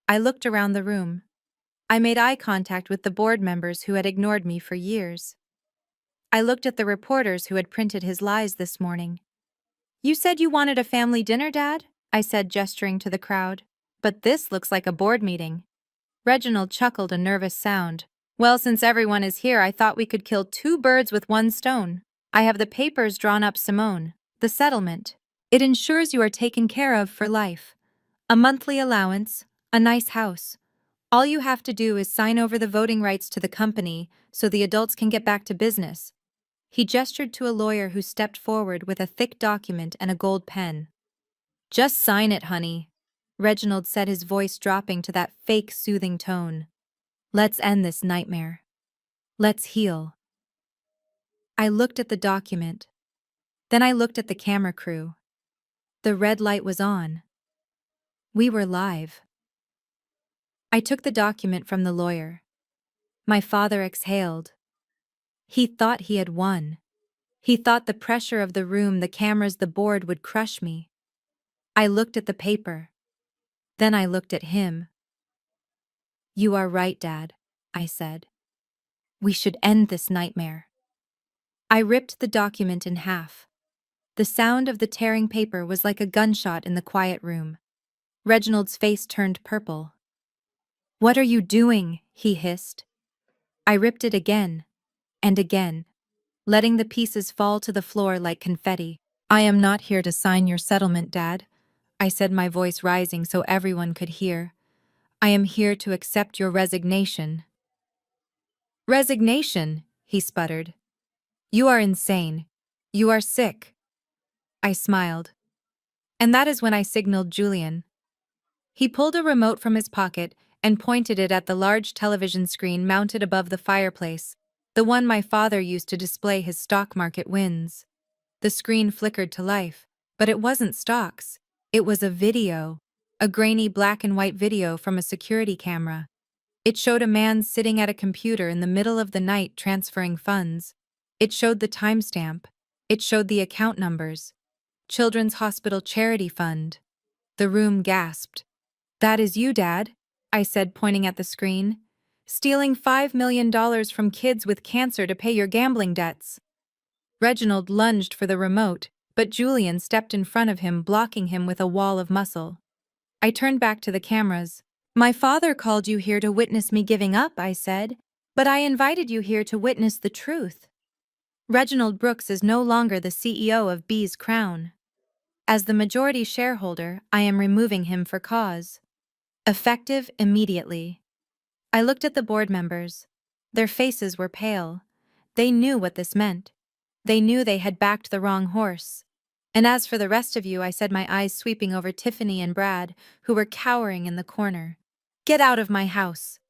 Speaker 1: I looked around the room. I made eye contact with the board members who had ignored me for years. I looked at the reporters who had printed his lies this morning. "You said you wanted a family dinner, Dad?" I said, gesturing to the crowd. "But this looks like a board meeting." Reginald chuckled, a nervous sound. "Well, since everyone is here, I thought we could kill 2 birds with 1 stone. I have the papers drawn up, Simone. The settlement. It ensures you are taken care of for life. A monthly allowance, a nice house. All you have to do is sign over the voting rights to the company so the adults can get back to business." He gestured to a lawyer who stepped forward with a thick document and a gold pen. "Just sign it, honey," Reginald said, his voice dropping to that fake soothing tone. "Let's end this nightmare. Let's heal." I looked at the document. Then I looked at the camera crew. The red light was on. We were live. I took the document from the lawyer. My father exhaled. He thought he had won. He thought the pressure of the room, the cameras, the board would crush me. I looked at the paper. Then I looked at him. "You are right, Dad," I said. "We should end this nightmare." I ripped the document in half. The sound of the tearing paper was like a gunshot in the quiet room. Reginald's face turned purple. "What are you doing?" he hissed. I ripped it again, and again, letting the pieces fall to the floor like confetti. "I am not here to sign your settlement, Dad," I said, my voice rising so everyone could hear. "I am here to accept your resignation." "Resignation?" he sputtered. "You are insane. You are sick." I smiled. And that is when I signaled Julian. He pulled a remote from his pocket and pointed it at the large television screen mounted above the fireplace, the one my father used to display his stock market wins. The screen flickered to life, but it wasn't stocks. It was a video, a grainy black and white video from a security camera. It showed a man sitting at a computer in the middle of the night transferring funds. It showed the timestamp. It showed the account numbers. Children's Hospital Charity Fund. The room gasped. "That is you, Dad," I said, pointing at the screen. "Stealing $5 million from kids with cancer to pay your gambling debts." Reginald lunged for the remote, but Julian stepped in front of him, blocking him with a wall of muscle. I turned back to the cameras. "My father called you here to witness me giving up," I said, "but I invited you here to witness the truth. Reginald Brooks is no longer the CEO of B's Crown. As the majority shareholder, I am removing him for cause. Effective immediately." I looked at the board members. Their faces were pale. They knew what this meant. They knew they had backed the wrong horse. And as for the rest of you, I said, my eyes sweeping over Tiffany and Brad, who were cowering in the corner. Get out of my house!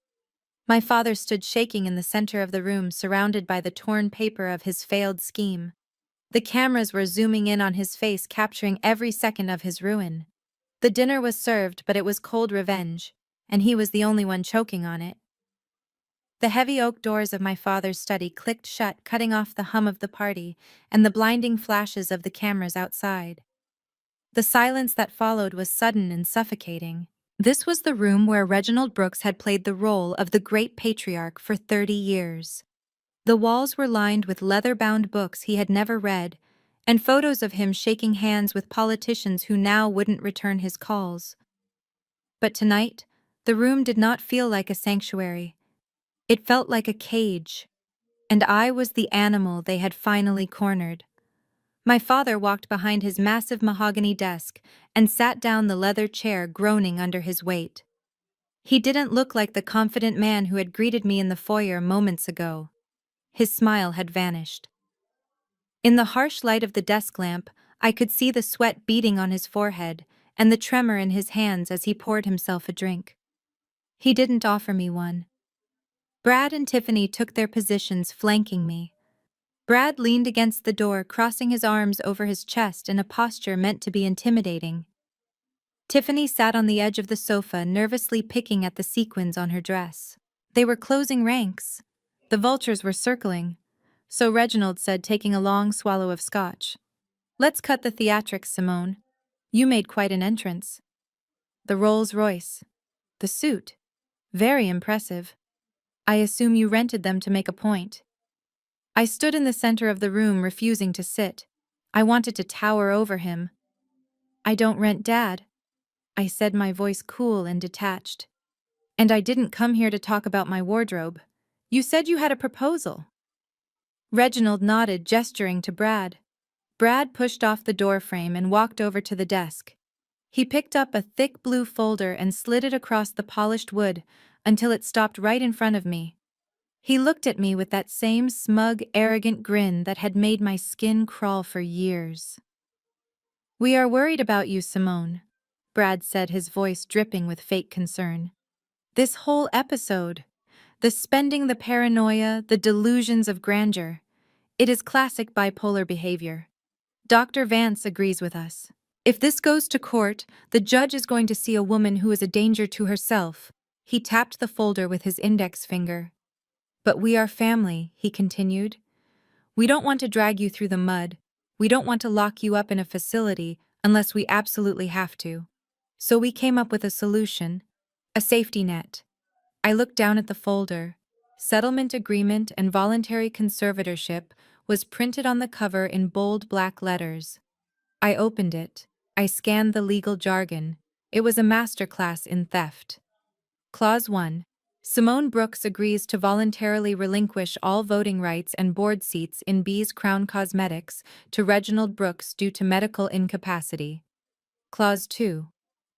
Speaker 1: My father stood shaking in the center of the room, surrounded by the torn paper of his failed scheme. The cameras were zooming in on his face, capturing every second of his ruin. The dinner was served, but it was cold revenge, and he was the only one choking on it. The heavy oak doors of my father's study clicked shut, cutting off the hum of the party and the blinding flashes of the cameras outside. The silence that followed was sudden and suffocating. This was the room where Reginald Brooks had played the role of the great patriarch for 30 years. The walls were lined with leather-bound books he had never read, and photos of him shaking hands with politicians who now wouldn't return his calls. But tonight, the room did not feel like a sanctuary. It felt like a cage, and I was the animal they had finally cornered. My father walked behind his massive mahogany desk and sat down the leather chair, groaning under his weight. He didn't look like the confident man who had greeted me in the foyer moments ago. His smile had vanished. In the harsh light of the desk lamp, I could see the sweat beading on his forehead and the tremor in his hands as he poured himself a drink. He didn't offer me one. Brad and Tiffany took their positions, flanking me. Brad leaned against the door, crossing his arms over his chest in a posture meant to be intimidating. Tiffany sat on the edge of the sofa, nervously picking at the sequins on her dress. They were closing ranks. The vultures were circling. So Reginald said, taking a long swallow of scotch, "Let's cut the theatrics, Simone. You made quite an entrance. The Rolls Royce. The suit. Very impressive. I assume you rented them to make a point." I stood in the center of the room, refusing to sit. I wanted to tower over him. "I don't rent, Dad," I said, my voice cool and detached. "And I didn't come here to talk about my wardrobe. You said you had a proposal." Reginald nodded, gesturing to Brad. Brad pushed off the doorframe and walked over to the desk. He picked up a thick blue folder and slid it across the polished wood until it stopped right in front of me. He looked at me with that same smug, arrogant grin that had made my skin crawl for years. "We are worried about you, Simone," Brad said, his voice dripping with fake concern. "This whole episode, the spending, the paranoia, the delusions of grandeur, it is classic bipolar behavior. Dr. Vance agrees with us. If this goes to court, the judge is going to see a woman who is a danger to herself." He tapped the folder with his index finger. "But we are family," he continued. "We don't want to drag you through the mud. We don't want to lock you up in a facility unless we absolutely have to. So we came up with a solution, a safety net." I looked down at the folder. Settlement agreement and voluntary conservatorship was printed on the cover in bold black letters. I opened it. I scanned the legal jargon. It was a masterclass in theft. Clause 1. Simone Brooks agrees to voluntarily relinquish all voting rights and board seats in B's Crown Cosmetics to Reginald Brooks due to medical incapacity. Clause 2.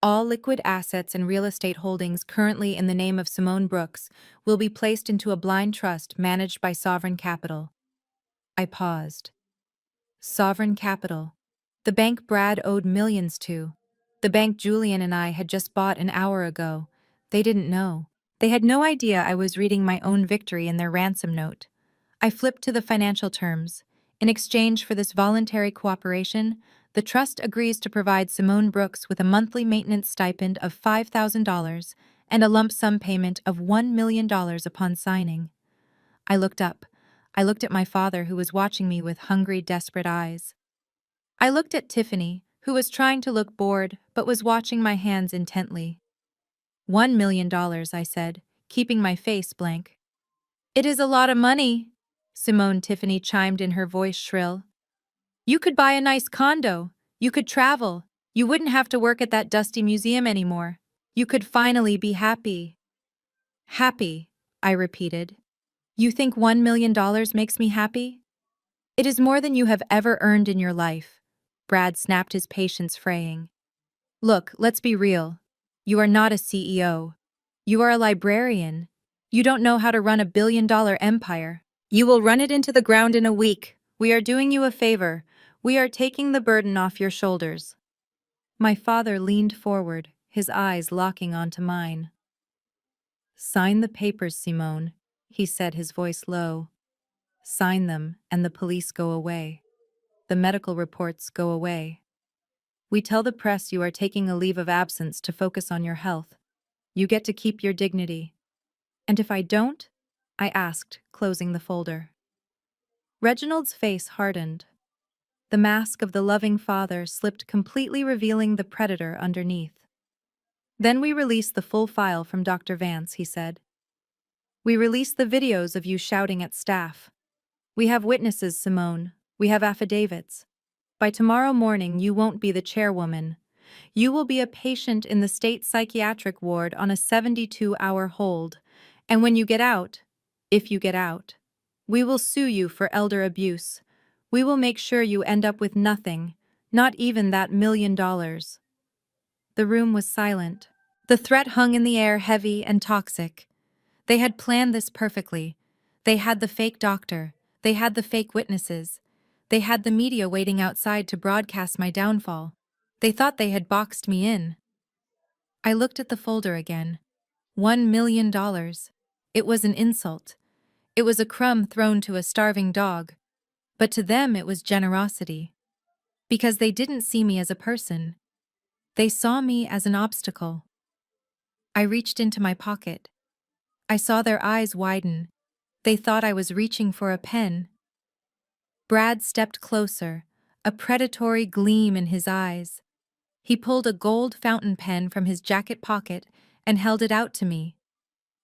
Speaker 1: All liquid assets and real estate holdings currently in the name of Simone Brooks will be placed into a blind trust managed by Sovereign Capital. I paused. Sovereign Capital. The bank Brad owed millions to. The bank Julian and I had just bought an hour ago. They didn't know. They had no idea I was reading my own victory in their ransom note. I flipped to the financial terms. In exchange for this voluntary cooperation, the trust agrees to provide Simone Brooks with a monthly maintenance stipend of $5,000 and a lump sum payment of $1 million upon signing. I looked up. I looked at my father, who was watching me with hungry, desperate eyes. I looked at Tiffany, who was trying to look bored but was watching my hands intently. $1 million, I said, keeping my face blank. "It is a lot of money," Simone Tiffany chimed in, her voice shrill. "You could buy a nice condo. You could travel. You wouldn't have to work at that dusty museum anymore. You could finally be happy." "Happy," I repeated. "You think $1 million makes me happy?" "It is more than you have ever earned in your life." Brad snapped, his patience fraying. "Look, let's be real. You are not a CEO. You are a librarian. You don't know how to run a billion-dollar empire. You will run it into the ground in a week. We are doing you a favor. We are taking the burden off your shoulders. My father leaned forward, his eyes locking onto mine. Sign the papers, Simone, he said, his voice low. Sign them, and the police go away. The medical reports go away. We tell the press you are taking a leave of absence to focus on your health. You get to keep your dignity. And if I don't? I asked, closing the folder. Reginald's face hardened. The mask of the loving father slipped, completely revealing the predator underneath. Then we release the full file from Dr. Vance, he said. We release the videos of you shouting at staff. We have witnesses, Simone. We have affidavits. By tomorrow morning, you won't be the chairwoman. You will be a patient in the state psychiatric ward on a 72-hour hold. And when you get out, if you get out, we will sue you for elder abuse. We will make sure you end up with nothing, not even that $1 million. The room was silent. The threat hung in the air, heavy and toxic. They had planned this perfectly. They had the fake doctor. They had the fake witnesses. They had the media waiting outside to broadcast my downfall. They thought they had boxed me in. I looked at the folder again. $1 million. It was an insult. It was a crumb thrown to a starving dog. But to them it was generosity. Because they didn't see me as a person. They saw me as an obstacle. I reached into my pocket. I saw their eyes widen. They thought I was reaching for a pen. Brad stepped closer, a predatory gleam in his eyes. He pulled a gold fountain pen from his jacket pocket and held it out to me.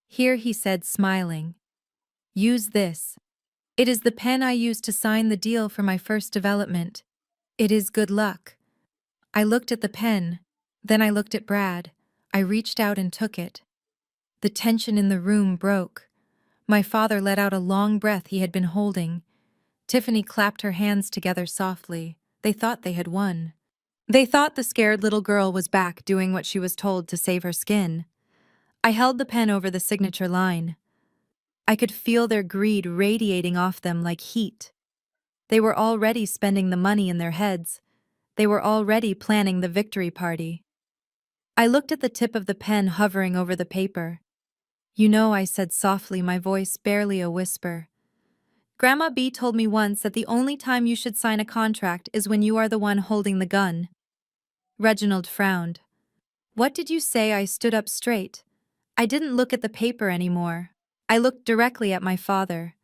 Speaker 1: Here, he said, smiling. Use this. It is the pen I used to sign the deal for my first development. It is good luck. I looked at the pen. Then I looked at Brad. I reached out and took it. The tension in the room broke. My father let out a long breath he had been holding. Tiffany clapped her hands together softly. They thought they had won. They thought the scared little girl was back doing what she was told to save her skin. I held the pen over the signature line. I could feel their greed radiating off them like heat. They were already spending the money in their heads. They were already planning the victory party. I looked at the tip of the pen hovering over the paper. You know, I said softly, my voice barely a whisper. Grandma B told me once that the only time you should sign a contract is when you are the one holding the gun. Reginald frowned. What did you say? I stood up straight. I didn't look at the paper anymore. I looked directly at my father.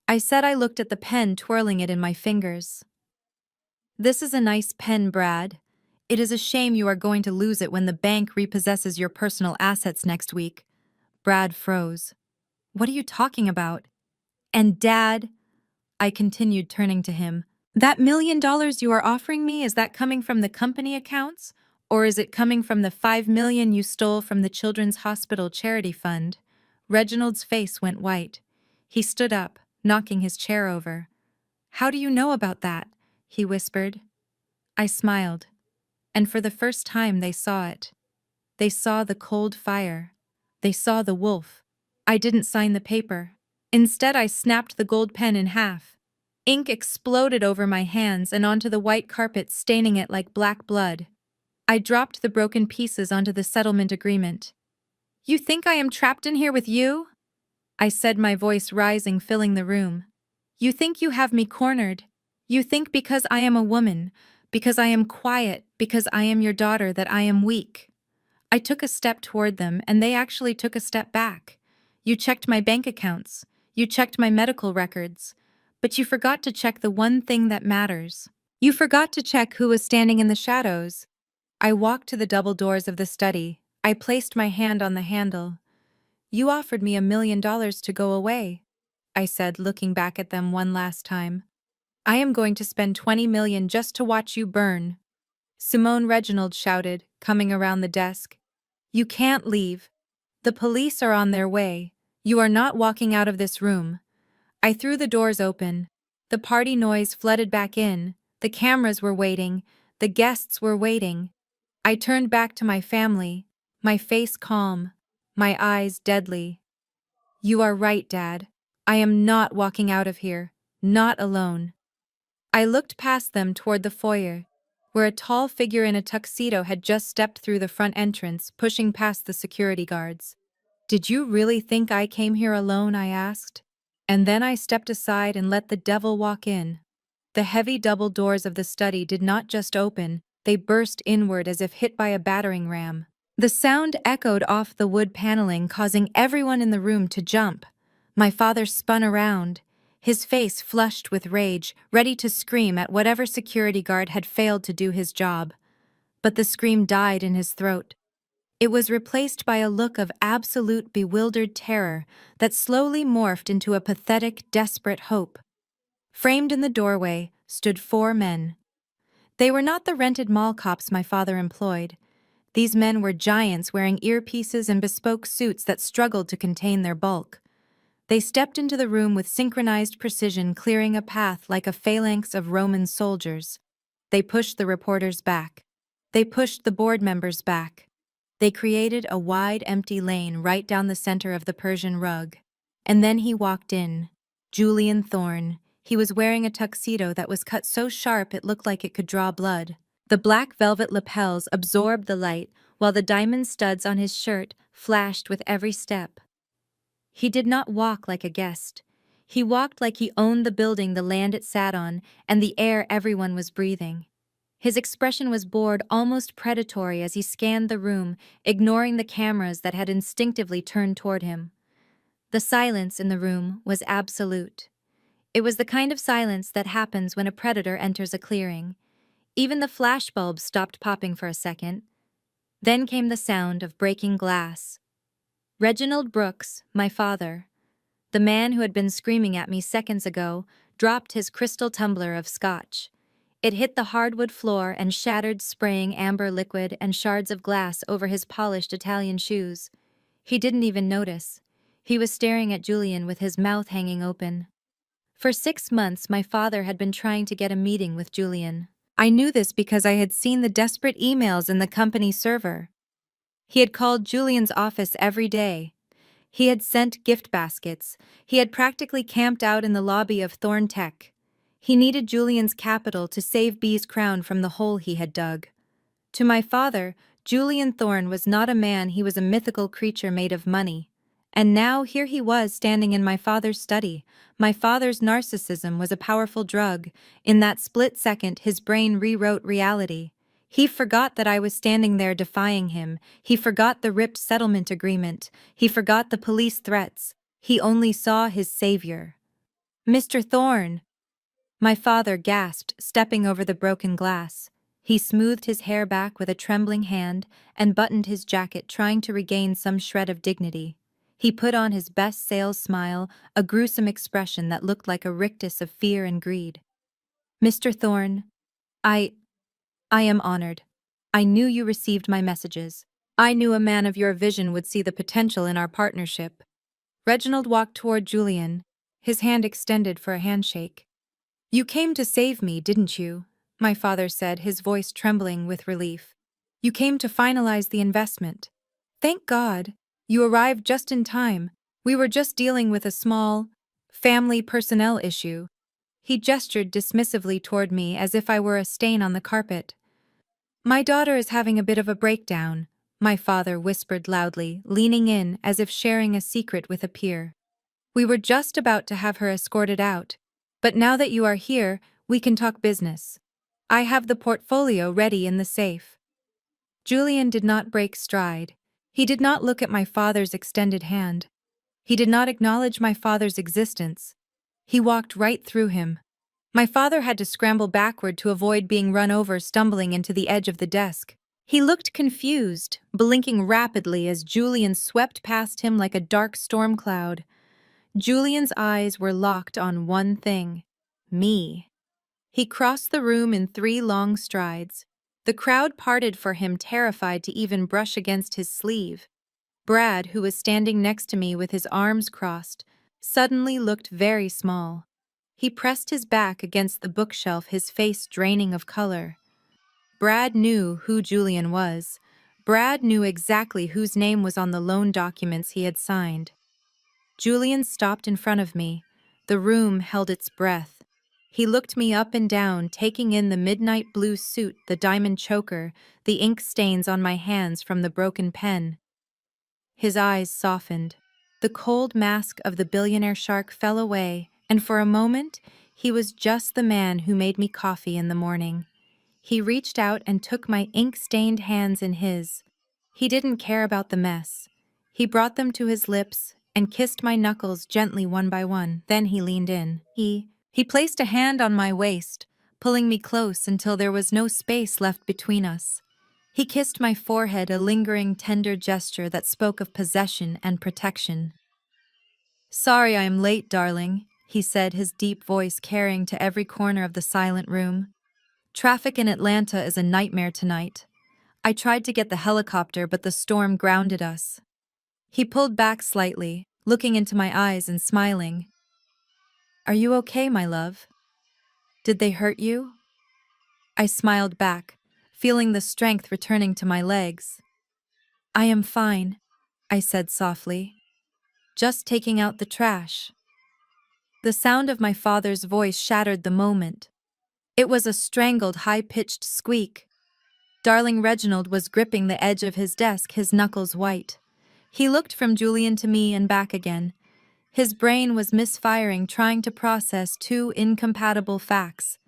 Speaker 1: I said I looked at the pen, twirling it in my fingers. This is a nice pen, Brad. It is a shame you are going to lose it when the bank repossesses your personal assets next week. Brad froze. What are you talking about? And Dad, I continued, turning to him, that $1 million you are offering me, is that coming from the company accounts? Or is it coming from the $5 million you stole from the Children's Hospital Charity Fund? Reginald's face went white. He stood up, knocking his chair over. How do you know about that? He whispered. I smiled. And for the first time they saw it. They saw the cold fire. They saw the wolf. I didn't sign the paper. Instead, I snapped the gold pen in half. Ink exploded over my hands and onto the white carpet, staining it like black blood. I dropped the broken pieces onto the settlement agreement. You think I am trapped in here with you? I said, my voice rising, filling the room. You think you have me cornered. You think because I am a woman, because I am quiet, because I am your daughter, that I am weak. I took a step toward them, and they actually took a step back. You checked my bank accounts. You checked my medical records. But you forgot to check the one thing that matters. You forgot to check who was standing in the shadows. I walked to the double doors of the study. I placed my hand on the handle. You offered me $1 million to go away, I said, looking back at them one last time. I am going to spend $20 million just to watch you burn. Simone, Reginald shouted, coming around the desk. You can't leave. The police are on their way. You are not walking out of this room. I threw the doors open. The party noise flooded back in. The cameras were waiting. The guests were waiting. I turned back to my family, my face calm, my eyes deadly. You are right, Dad. I am not walking out of here. Not alone. I looked past them toward the foyer, where a tall figure in a tuxedo had just stepped through the front entrance, pushing past the security guards. "Did you really think I came here alone?" I asked. And then I stepped aside and let the devil walk in. The heavy double doors of the study did not just open, they burst inward as if hit by a battering ram. The sound echoed off the wood paneling, causing everyone in the room to jump. My father spun around, his face flushed with rage, ready to scream at whatever security guard had failed to do his job. But the scream died in his throat. It was replaced by a look of absolute bewildered terror that slowly morphed into a pathetic, desperate hope. Framed in the doorway stood 4 men. They were not the rented mall cops my father employed. These men were giants wearing earpieces and bespoke suits that struggled to contain their bulk. They stepped into the room with synchronized precision, clearing a path like a phalanx of Roman soldiers. They pushed the reporters back. They pushed the board members back. They created a wide, empty lane right down the center of the Persian rug. And then he walked in. Julian Thorne. He was wearing a tuxedo that was cut so sharp it looked like it could draw blood. The black velvet lapels absorbed the light, while the diamond studs on his shirt flashed with every step. He did not walk like a guest. He walked like he owned the building, the land it sat on, and the air everyone was breathing. His expression was bored, almost predatory, as he scanned the room, ignoring the cameras that had instinctively turned toward him. The silence in the room was absolute. It was the kind of silence that happens when a predator enters a clearing. Even the flashbulbs stopped popping for a second. Then came the sound of breaking glass. Reginald Brooks, my father, the man who had been screaming at me seconds ago, dropped his crystal tumbler of scotch. It hit the hardwood floor and shattered, spraying amber liquid and shards of glass over his polished Italian shoes. He didn't even notice. He was staring at Julian with his mouth hanging open. For 6 months, my father had been trying to get a meeting with Julian. I knew this because I had seen the desperate emails in the company server. He had called Julian's office every day. He had sent gift baskets. He had practically camped out in the lobby of Thorn Tech. He needed Julian's capital to save B's crown from the hole he had dug. To my father, Julian Thorne was not a man, he was a mythical creature made of money. And now here he was standing in my father's study. My father's narcissism was a powerful drug. In that split second, his brain rewrote reality. He forgot that I was standing there defying him. He forgot the ripped settlement agreement. He forgot the police threats. He only saw his savior. "Mr. Thorne!" My father gasped, stepping over the broken glass. He smoothed his hair back with a trembling hand and buttoned his jacket, trying to regain some shred of dignity. He put on his best sales smile, a gruesome expression that looked like a rictus of fear and greed. "Mr. Thorne, I am honored. I knew you received my messages. I knew a man of your vision would see the potential in our partnership." Reginald walked toward Julian, his hand extended for a handshake. "You came to save me, didn't you?" my father said, his voice trembling with relief. "You came to finalize the investment. Thank God. You arrived just in time. We were just dealing with a small, family personnel issue." He gestured dismissively toward me as if I were a stain on the carpet. "My daughter is having a bit of a breakdown," my father whispered loudly, leaning in as if sharing a secret with a peer. "We were just about to have her escorted out. But now that you are here, we can talk business. I have the portfolio ready in the safe." Julian did not break stride. He did not look at my father's extended hand. He did not acknowledge my father's existence. He walked right through him. My father had to scramble backward to avoid being run over, stumbling into the edge of the desk. He looked confused, blinking rapidly as Julian swept past him like a dark storm cloud. Julian's eyes were locked on one thing: me. He crossed the room in 3 long strides. The crowd parted for him, terrified to even brush against his sleeve. Brad, who was standing next to me with his arms crossed, suddenly looked very small. He pressed his back against the bookshelf, his face draining of color. Brad knew who Julian was. Brad knew exactly whose name was on the loan documents he had signed. Julian stopped in front of me. The room held its breath. He looked me up and down, taking in the midnight blue suit, the diamond choker, the ink stains on my hands from the broken pen. His eyes softened. The cold mask of the billionaire shark fell away, and for a moment, he was just the man who made me coffee in the morning. He reached out and took my ink-stained hands in his. He didn't care about the mess. He brought them to his lips and kissed my knuckles gently one by one. Then he leaned in. He placed a hand on my waist, pulling me close until there was no space left between us. He kissed my forehead, a lingering, tender gesture that spoke of possession and protection. "Sorry I am late, darling," he said, his deep voice carrying to every corner of the silent room. "Traffic in Atlanta is a nightmare tonight. I tried to get the helicopter, but the storm grounded us." He pulled back slightly, looking into my eyes and smiling. "Are you okay, my love? Did they hurt you?" I smiled back, feeling the strength returning to my legs. "I am fine," I said softly. "Just taking out the trash." The sound of my father's voice shattered the moment. It was a strangled, high-pitched squeak. Darling Reginald was gripping the edge of his desk, his knuckles white. He looked from Julian to me and back again. His brain was misfiring, trying to process two incompatible facts.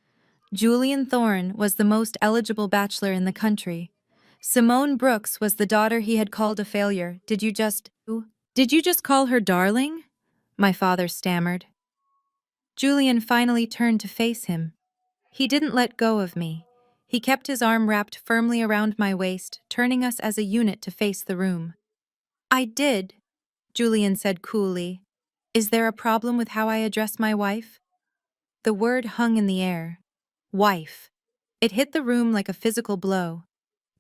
Speaker 1: Julian Thorne was the most eligible bachelor in the country. Simone Brooks was the daughter he had called a failure. Did you just call her darling?" My father stammered. Julian finally turned to face him. He didn't let go of me. He kept his arm wrapped firmly around my waist, turning us as a unit to face the room. "I did," Julian said coolly. "Is there a problem with how I address my wife?" The word hung in the air. Wife. It hit the room like a physical blow.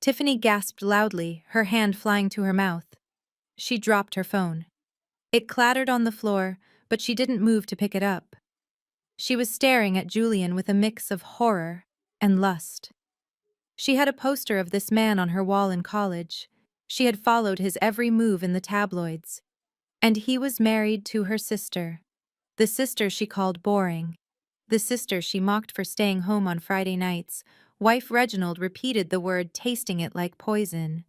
Speaker 1: Tiffany gasped loudly, her hand flying to her mouth. She dropped her phone. It clattered on the floor, but she didn't move to pick it up. She was staring at Julian with a mix of horror and lust. She had a poster of this man on her wall in college. She had followed his every move in the tabloids. And he was married to her sister. The sister she called boring. The sister she mocked for staying home on Friday nights. Wife Reginald repeated the word, tasting it like poison.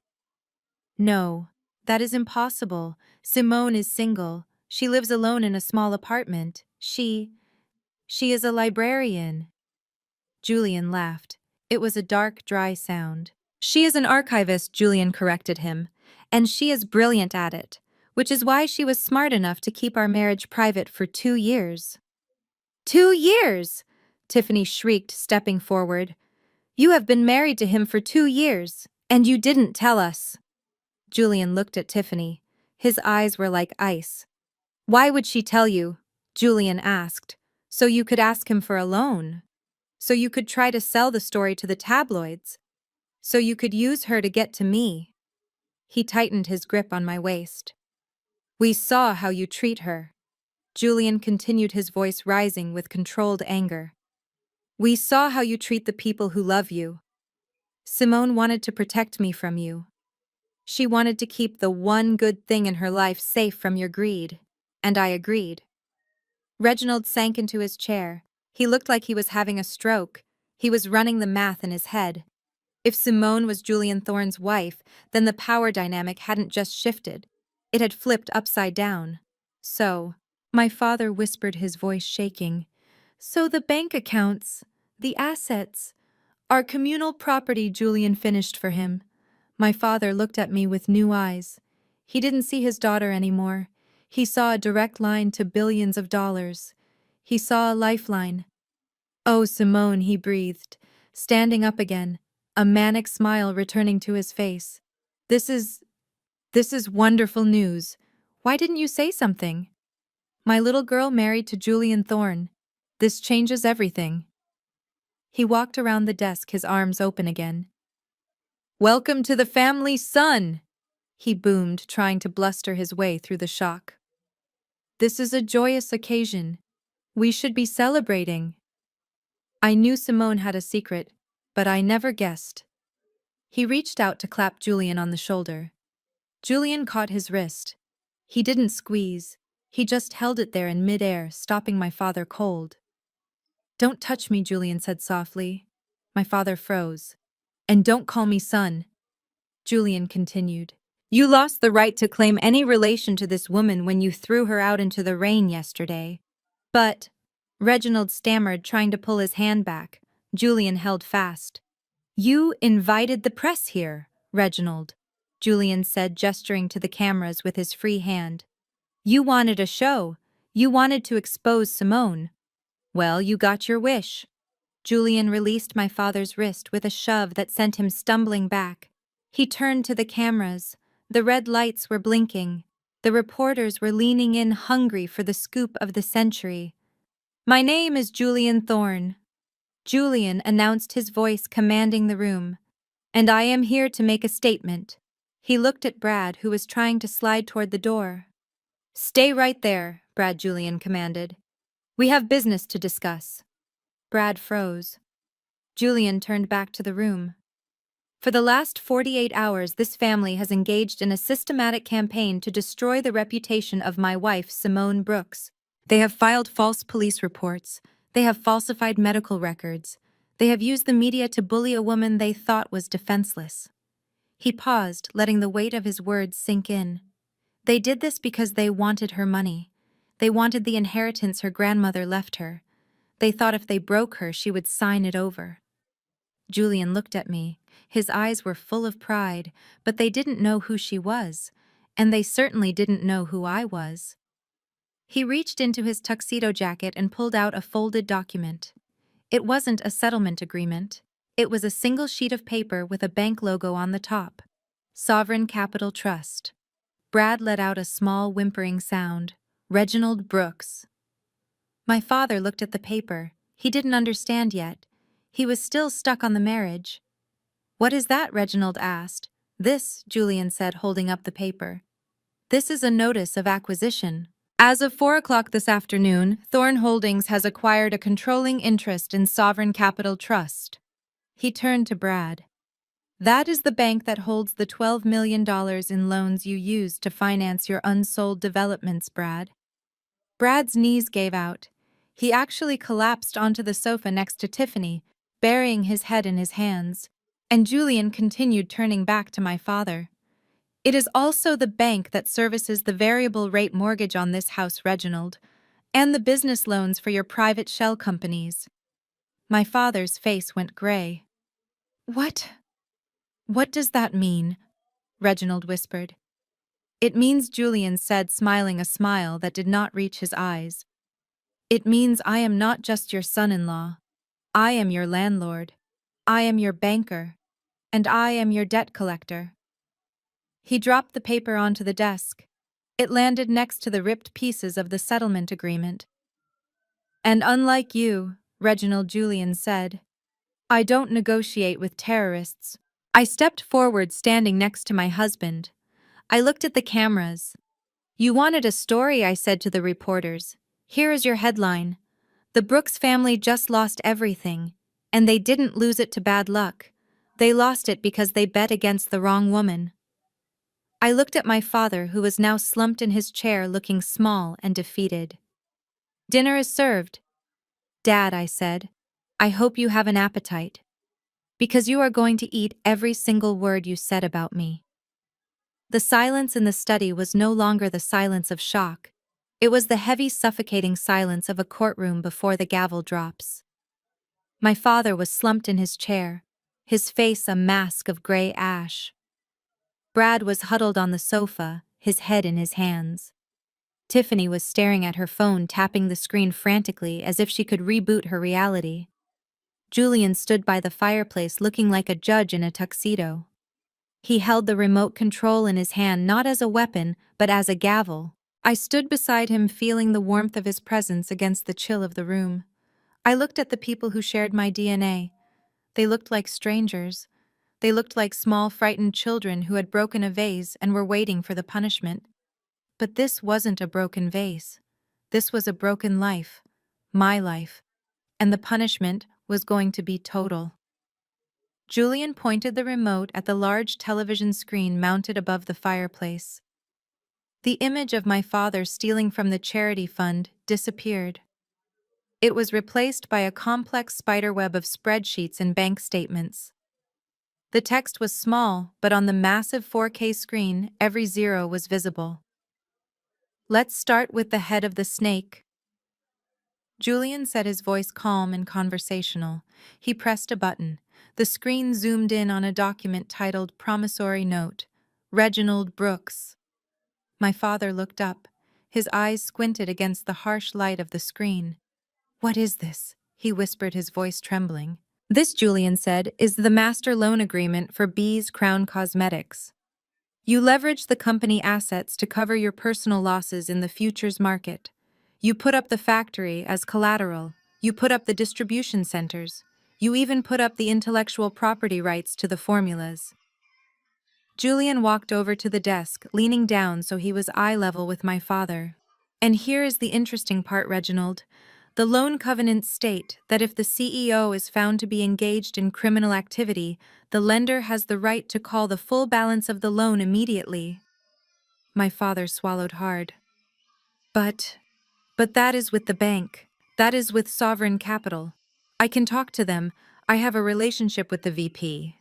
Speaker 1: "No, that is impossible. Simone is single. She lives alone in a small apartment. She is a librarian." Julian laughed. It was a dark, dry sound. "She is an archivist," Julian corrected him, "and she is brilliant at it, which is why she was smart enough to keep our marriage private for 2 years. 2 years! Tiffany shrieked, stepping forward. "You have been married to him for 2 years, and you didn't tell us." Julian looked at Tiffany. His eyes were like ice. "Why would she tell you?" Julian asked. "So you could ask him for a loan. So you could try to sell the story to the tabloids. So you could use her to get to me." He tightened his grip on my waist. "We saw how you treat her." Julian continued, his voice rising with controlled anger. "We saw how you treat the people who love you. Simone wanted to protect me from you. She wanted to keep the one good thing in her life safe from your greed. And I agreed." Reginald sank into his chair. He looked like he was having a stroke. He was running the math in his head. If Simone was Julian Thorne's wife, then the power dynamic hadn't just shifted. It had flipped upside down. So, my father whispered, his voice shaking, "So the bank accounts, the assets, are communal property." Julian finished for him. My father looked at me with new eyes. He didn't see his daughter anymore. He saw a direct line to billions of dollars. He saw a lifeline. "Oh, Simone," he breathed, standing up again, a manic smile returning to his face. This is wonderful news. Why didn't you say something?" "My little girl married to Julian Thorne. This changes everything." He walked around the desk, his arms open again. "Welcome to the family, son!" he boomed, trying to bluster his way through the shock. "This is a joyous occasion. We should be celebrating." I knew Simone had a secret, but I never guessed. He reached out to clap Julian on the shoulder. Julian caught his wrist. He didn't squeeze. He just held it there in midair, stopping my father cold. Don't touch me, Julian said softly. My father froze. And don't call me son, Julian continued. You lost the right to claim any relation to this woman when you threw her out into the rain yesterday. But, Reginald stammered, trying to pull his hand back. Julian held fast. You invited the press here, Reginald, Julian said, gesturing to the cameras with his free hand. You wanted a show. You wanted to expose Simone. Well, you got your wish. Julian released my father's wrist with a shove that sent him stumbling back. He turned to the cameras. The red lights were blinking. The reporters were leaning in, hungry for the scoop of the century. My name is Julian Thorne. Julian announced, his voice commanding the room. And I am here to make a statement. He looked at Brad, who was trying to slide toward the door. Stay right there, Brad, Julian commanded. We have business to discuss. Brad froze. Julian turned back to the room. For the last 48 hours, this family has engaged in a systematic campaign to destroy the reputation of my wife, Simone Brooks. They have filed false police reports. They have falsified medical records. They have used the media to bully a woman they thought was defenseless. He paused, letting the weight of his words sink in. They did this because they wanted her money. They wanted the inheritance her grandmother left her. They thought if they broke her, she would sign it over. Julian looked at me. His eyes were full of pride, but they didn't know who she was, and they certainly didn't know who I was. He reached into his tuxedo jacket and pulled out a folded document. It wasn't a settlement agreement. It was a single sheet of paper with a bank logo on the top. Sovereign Capital Trust. Brad let out a small whimpering sound. Reginald Brooks. My father looked at the paper. He didn't understand yet. He was still stuck on the marriage. What is that? Reginald asked. This, Julian said, holding up the paper. This is a notice of acquisition. As of 4 o'clock this afternoon, Thorne Holdings has acquired a controlling interest in Sovereign Capital Trust. He turned to Brad. That is the bank that holds the $12 million in loans you used to finance your unsold developments, Brad. Brad's knees gave out. He actually collapsed onto the sofa next to Tiffany, burying his head in his hands. And Julian continued, turning back to my father. It is also the bank that services the variable rate mortgage on this house, Reginald, and the business loans for your private shell companies. My father's face went gray. What? What does that mean? Reginald whispered. It means, Julian said, smiling a smile that did not reach his eyes. It means I am not just your son-in-law. I am your landlord. I am your banker. And I am your debt collector. He dropped the paper onto the desk. It landed next to the ripped pieces of the settlement agreement. And unlike you, Reginald, Julian said, I don't negotiate with terrorists. I stepped forward, standing next to my husband. I looked at the cameras. You wanted a story, I said to the reporters. Here is your headline. The Brooks family just lost everything, and they didn't lose it to bad luck. They lost it because they bet against the wrong woman. I looked at my father, who was now slumped in his chair, looking small and defeated. Dinner is served. Dad, I said, I hope you have an appetite. Because you are going to eat every single word you said about me. The silence in the study was no longer the silence of shock. It was the heavy, suffocating silence of a courtroom before the gavel drops. My father was slumped in his chair, his face a mask of gray ash. Brad was huddled on the sofa, his head in his hands. Tiffany was staring at her phone, tapping the screen frantically as if she could reboot her reality. Julian stood by the fireplace looking like a judge in a tuxedo. He held the remote control in his hand not as a weapon, but as a gavel. I stood beside him, feeling the warmth of his presence against the chill of the room. I looked at the people who shared my DNA. They looked like strangers. They looked like small, frightened children who had broken a vase and were waiting for the punishment. But this wasn't a broken vase. This was a broken life. My life. And the punishment was going to be total. Julian pointed the remote at the large television screen mounted above the fireplace. The image of my father stealing from the charity fund disappeared. It was replaced by a complex spiderweb of spreadsheets and bank statements. The text was small, but on the massive 4K screen, every zero was visible. "Let's start with the head of the snake," Julian said, his voice calm and conversational. He pressed a button. The screen zoomed in on a document titled Promissory Note, Reginald Brooks. My father looked up. His eyes squinted against the harsh light of the screen. "What is this?" he whispered, his voice trembling. "This," Julian said, "is the master loan agreement for B's Crown Cosmetics. You leverage the company assets to cover your personal losses in the futures market. You put up the factory as collateral. You put up the distribution centers. You even put up the intellectual property rights to the formulas." Julian walked over to the desk, leaning down so he was eye level with my father. "And here is the interesting part, Reginald. The loan covenants state that if the CEO is found to be engaged in criminal activity, the lender has the right to call the full balance of the loan immediately." My father swallowed hard. But that is with the bank. That is with Sovereign Capital. I can talk to them. I have a relationship with the VP.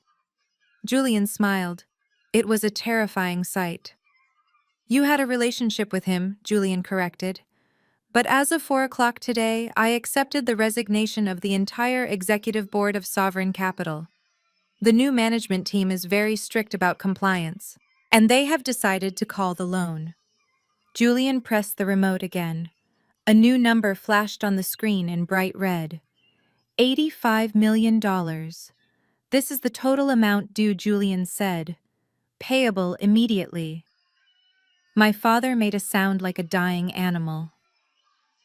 Speaker 1: Julian smiled. It was a terrifying sight. "You had a relationship with him," Julian corrected. "But as of 4 o'clock today, I accepted the resignation of the entire executive board of Sovereign Capital. The new management team is very strict about compliance, and they have decided to call the loan." Julian pressed the remote again. A new number flashed on the screen in bright red. $85 million. "This is the total amount due," Julian said. "Payable immediately." My father made a sound like a dying animal.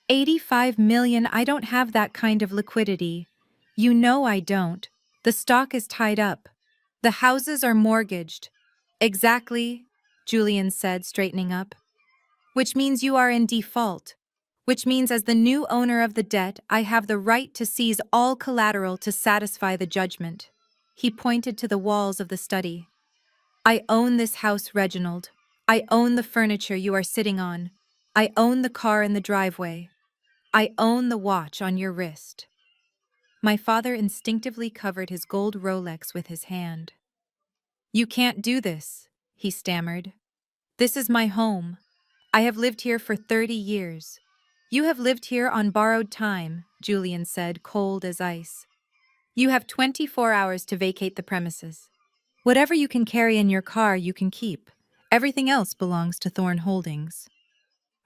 Speaker 1: 85 million, I don't have that kind of liquidity. You know I don't. The stock is tied up. The houses are mortgaged. Exactly, Julian said, straightening up. Which means you are in default. Which means as the new owner of the debt, I have the right to seize all collateral to satisfy the judgment. He pointed to the walls of the study. "I own this house, Reginald. I own the furniture you are sitting on. I own the car in the driveway. I own the watch on your wrist." My father instinctively covered his gold Rolex with his hand. "You can't do this," he stammered. "This is my home. I have lived here for 30 years. You have lived here on borrowed time," Julian said, cold as ice. "You have 24 hours to vacate the premises. Whatever you can carry in your car, you can keep. Everything else belongs to Thorn Holdings."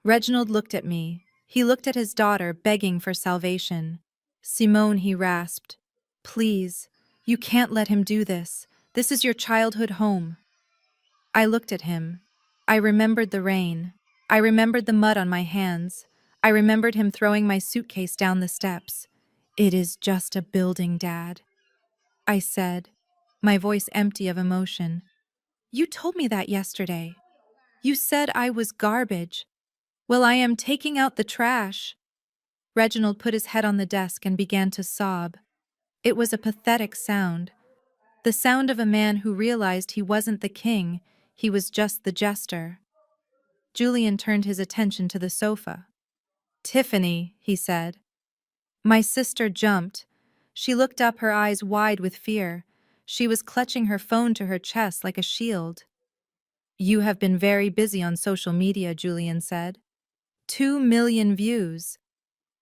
Speaker 1: Reginald looked at me. He looked at his daughter, begging for salvation. "Simone," he rasped. "Please, you can't let him do this. This is your childhood home." I looked at him. I remembered the rain. I remembered the mud on my hands. I remembered him throwing my suitcase down the steps. "It is just a building, Dad," I said, my voice empty of emotion. "You told me that yesterday. You said I was garbage. Well, I am taking out the trash." Reginald put his head on the desk and began to sob. It was a pathetic sound. The sound of a man who realized he wasn't the king, he was just the jester. Julian turned his attention to the sofa. "Tiffany," he said. My sister jumped. She looked up, her eyes wide with fear. She was clutching her phone to her chest like a shield. "You have been very busy on social media," Julian said. 2 million views.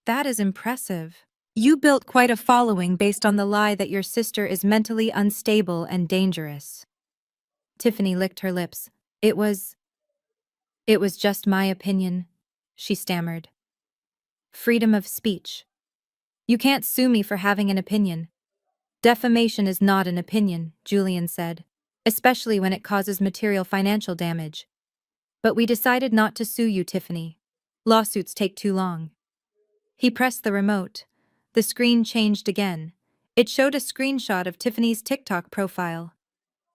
Speaker 1: That is impressive. You built quite a following based on the lie that your sister is mentally unstable and dangerous." Tiffany licked her lips. It was just my opinion," she stammered. "Freedom of speech. You can't sue me for having an opinion." "Defamation is not an opinion," Julian said, "especially when it causes material financial damage. But we decided not to sue you, Tiffany. Lawsuits take too long." He pressed the remote. The screen changed again. It showed a screenshot of Tiffany's TikTok profile.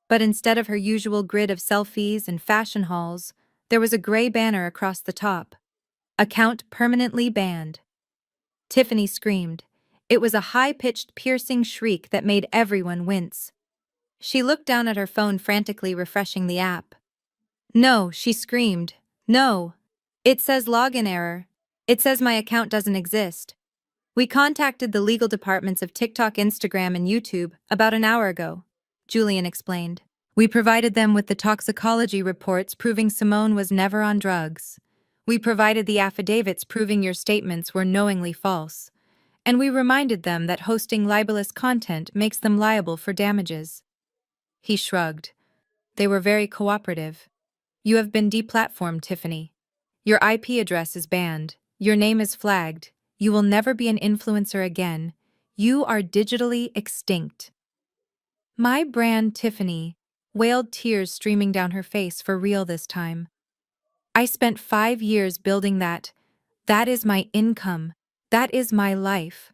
Speaker 1: But instead of her usual grid of selfies and fashion hauls, there was a gray banner across the top. "Account permanently banned." Tiffany screamed. It was a high-pitched, piercing shriek that made everyone wince. She looked down at her phone, frantically refreshing the app. "No," she screamed. "No. It says login error. It says my account doesn't exist." We contacted the legal departments of TikTok, Instagram, and YouTube about an hour ago, Julian explained. We provided them with the toxicology reports proving Simone was never on drugs. We provided the affidavits proving your statements were knowingly false. And we reminded them that hosting libelous content makes them liable for damages. He shrugged. They were very cooperative. You have been deplatformed, Tiffany. Your IP address is banned. Your name is flagged. You will never be an influencer again. You are digitally extinct. My brand, Tiffany, wailed, tears streaming down her face, for real this time. I spent 5 years building that. That is my income. That is my life.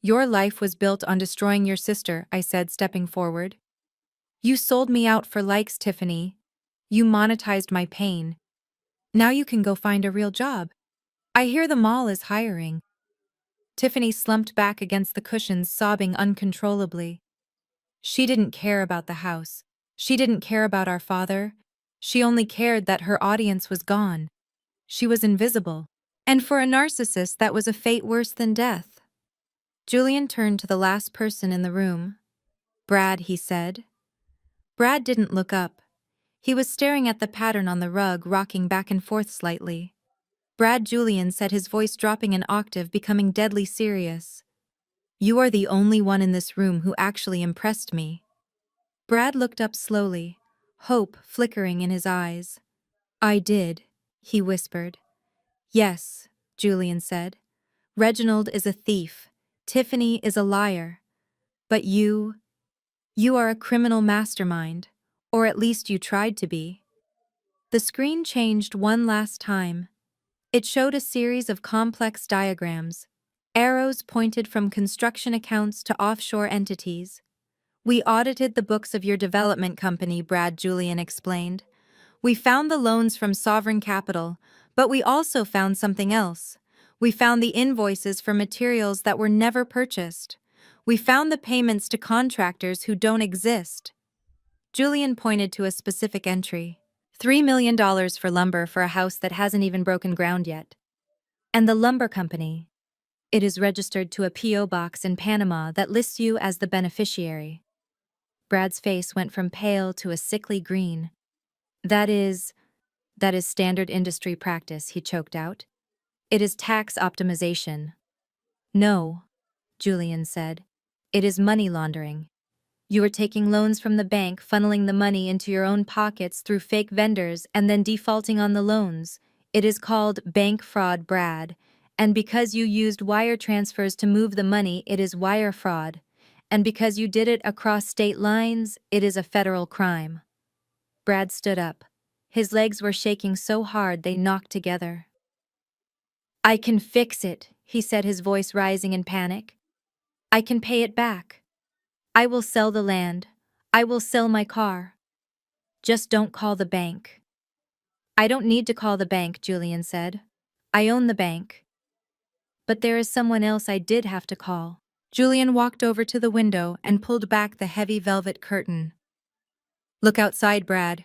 Speaker 1: Your life was built on destroying your sister, I said, stepping forward. You sold me out for likes, Tiffany. You monetized my pain. Now you can go find a real job. I hear the mall is hiring. Tiffany slumped back against the cushions, sobbing uncontrollably. She didn't care about the house. She didn't care about our father. She only cared that her audience was gone. She was invisible. And for a narcissist, that was a fate worse than death. Julian turned to the last person in the room. Brad, he said. Brad didn't look up. He was staring at the pattern on the rug, rocking back and forth slightly. Brad, Julian said, his voice dropping an octave, becoming deadly serious. You are the only one in this room who actually impressed me. Brad looked up slowly, hope flickering in his eyes. I did, he whispered. Yes, Julian said. Reginald is a thief. Tiffany is a liar. But you are a criminal mastermind, or at least you tried to be. The screen changed one last time. It showed a series of complex diagrams. Arrows pointed from construction accounts to offshore entities. We audited the books of your development company, Brad, Julian explained. We found the loans from Sovereign Capital, but we also found something else. We found the invoices for materials that were never purchased. We found the payments to contractors who don't exist. Julian pointed to a specific entry. $3 million for lumber for a house that hasn't even broken ground yet. And the lumber company. It is registered to a P.O. box in Panama that lists you as the beneficiary. Brad's face went from pale to a sickly green. That is standard industry practice, he choked out. It is tax optimization. No, Julian said. It is money laundering. You are taking loans from the bank, funneling the money into your own pockets through fake vendors, and then defaulting on the loans. It is called bank fraud, Brad. And because you used wire transfers to move the money, it is wire fraud. And because you did it across state lines, it is a federal crime. Brad stood up. His legs were shaking so hard they knocked together. I can fix it, he said, his voice rising in panic. I can pay it back. I will sell the land. I will sell my car. Just don't call the bank. I don't need to call the bank, Julian said. I own the bank. But there is someone else I did have to call. Julian walked over to the window and pulled back the heavy velvet curtain. Look outside, Brad.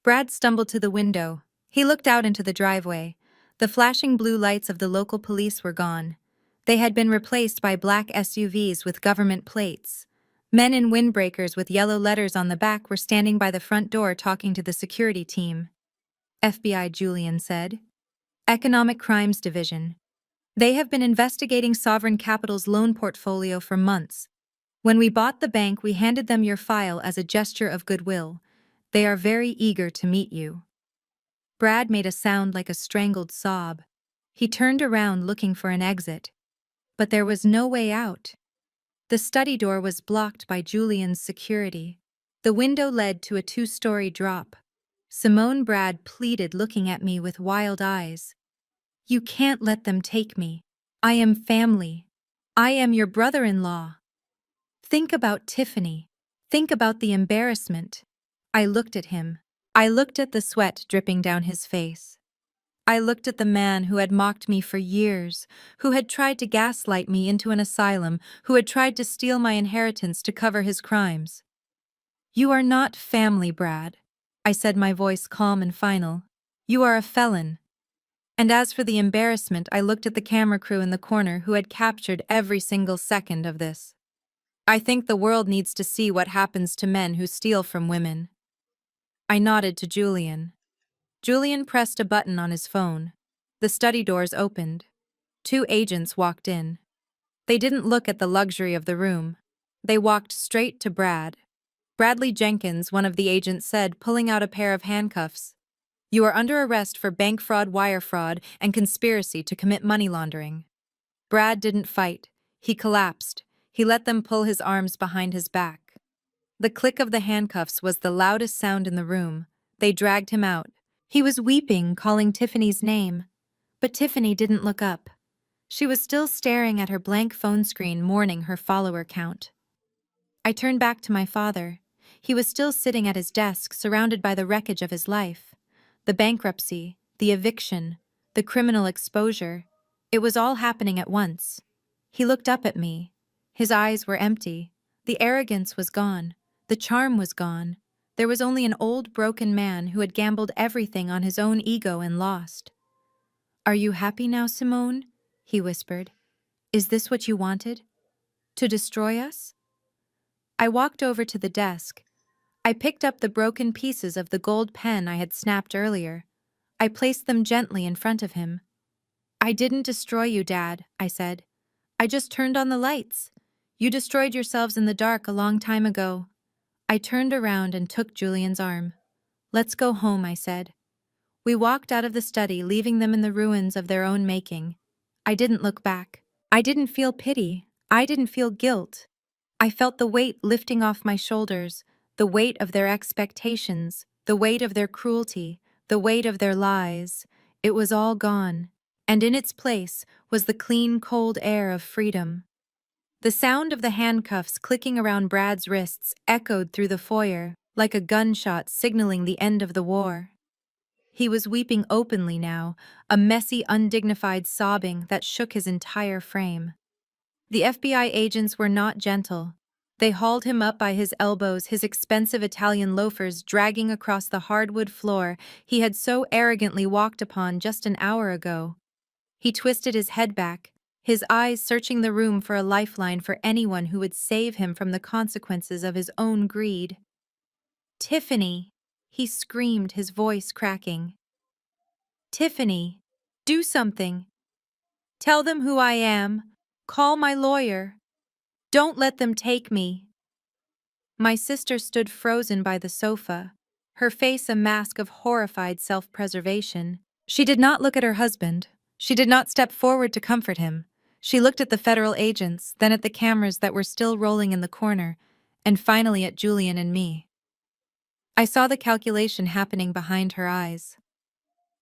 Speaker 1: Brad stumbled to the window. He looked out into the driveway. The flashing blue lights of the local police were gone. They had been replaced by black SUVs with government plates. Men in windbreakers with yellow letters on the back were standing by the front door talking to the security team. FBI, Julian said. Economic Crimes Division. They have been investigating Sovereign Capital's loan portfolio for months. When we bought the bank, we handed them your file as a gesture of goodwill. They are very eager to meet you. Brad made a sound like a strangled sob. He turned around looking for an exit. But there was no way out. The study door was blocked by Julian's security. The window led to a 2-story drop. Simone, Brad pleaded, looking at me with wild eyes. You can't let them take me. I am family. I am your brother-in-law. Think about Tiffany. Think about the embarrassment. I looked at him. I looked at the sweat dripping down his face. I looked at the man who had mocked me for years, who had tried to gaslight me into an asylum, who had tried to steal my inheritance to cover his crimes. You are not family, Brad, I said, my voice calm and final. You are a felon. And as for the embarrassment, I looked at the camera crew in the corner who had captured every single second of this. I think the world needs to see what happens to men who steal from women. I nodded to Julian. Julian pressed a button on his phone. The study doors opened. Two agents walked in. They didn't look at the luxury of the room. They walked straight to Brad. Bradley Jenkins, one of the agents said, pulling out a pair of handcuffs. You are under arrest for bank fraud, wire fraud, and conspiracy to commit money laundering. Brad didn't fight. He collapsed. He let them pull his arms behind his back. The click of the handcuffs was the loudest sound in the room. They dragged him out. He was weeping, calling Tiffany's name. But Tiffany didn't look up. She was still staring at her blank phone screen, mourning her follower count. I turned back to my father. He was still sitting at his desk, surrounded by the wreckage of his life. The bankruptcy, the eviction, the criminal exposure. It was all happening at once. He looked up at me. His eyes were empty. The arrogance was gone. The charm was gone. There was only an old, broken man who had gambled everything on his own ego and lost. "Are you happy now, Simone?" he whispered. "Is this what you wanted? To destroy us?" I walked over to the desk. I picked up the broken pieces of the gold pen I had snapped earlier. I placed them gently in front of him. "I didn't destroy you, Dad," I said. "I just turned on the lights. You destroyed yourselves in the dark a long time ago." I turned around and took Julian's arm. "Let's go home," I said. We walked out of the study, leaving them in the ruins of their own making. I didn't look back. I didn't feel pity. I didn't feel guilt. I felt the weight lifting off my shoulders, the weight of their expectations, the weight of their cruelty, the weight of their lies. It was all gone, and in its place was the clean, cold air of freedom. The sound of the handcuffs clicking around Brad's wrists echoed through the foyer, like a gunshot signaling the end of the war. He was weeping openly now, a messy, undignified sobbing that shook his entire frame. The FBI agents were not gentle. They hauled him up by his elbows, his expensive Italian loafers dragging across the hardwood floor he had so arrogantly walked upon just an hour ago. He twisted his head back, his eyes searching the room for a lifeline for anyone who would save him from the consequences of his own greed. "Tiffany!" he screamed, his voice cracking. "Tiffany, do something. Tell them who I am. Call my lawyer. Don't let them take me." My sister stood frozen by the sofa, her face a mask of horrified self-preservation. She did not look at her husband. She did not step forward to comfort him. She looked at the federal agents, then at the cameras that were still rolling in the corner, and finally at Julian and me. I saw the calculation happening behind her eyes.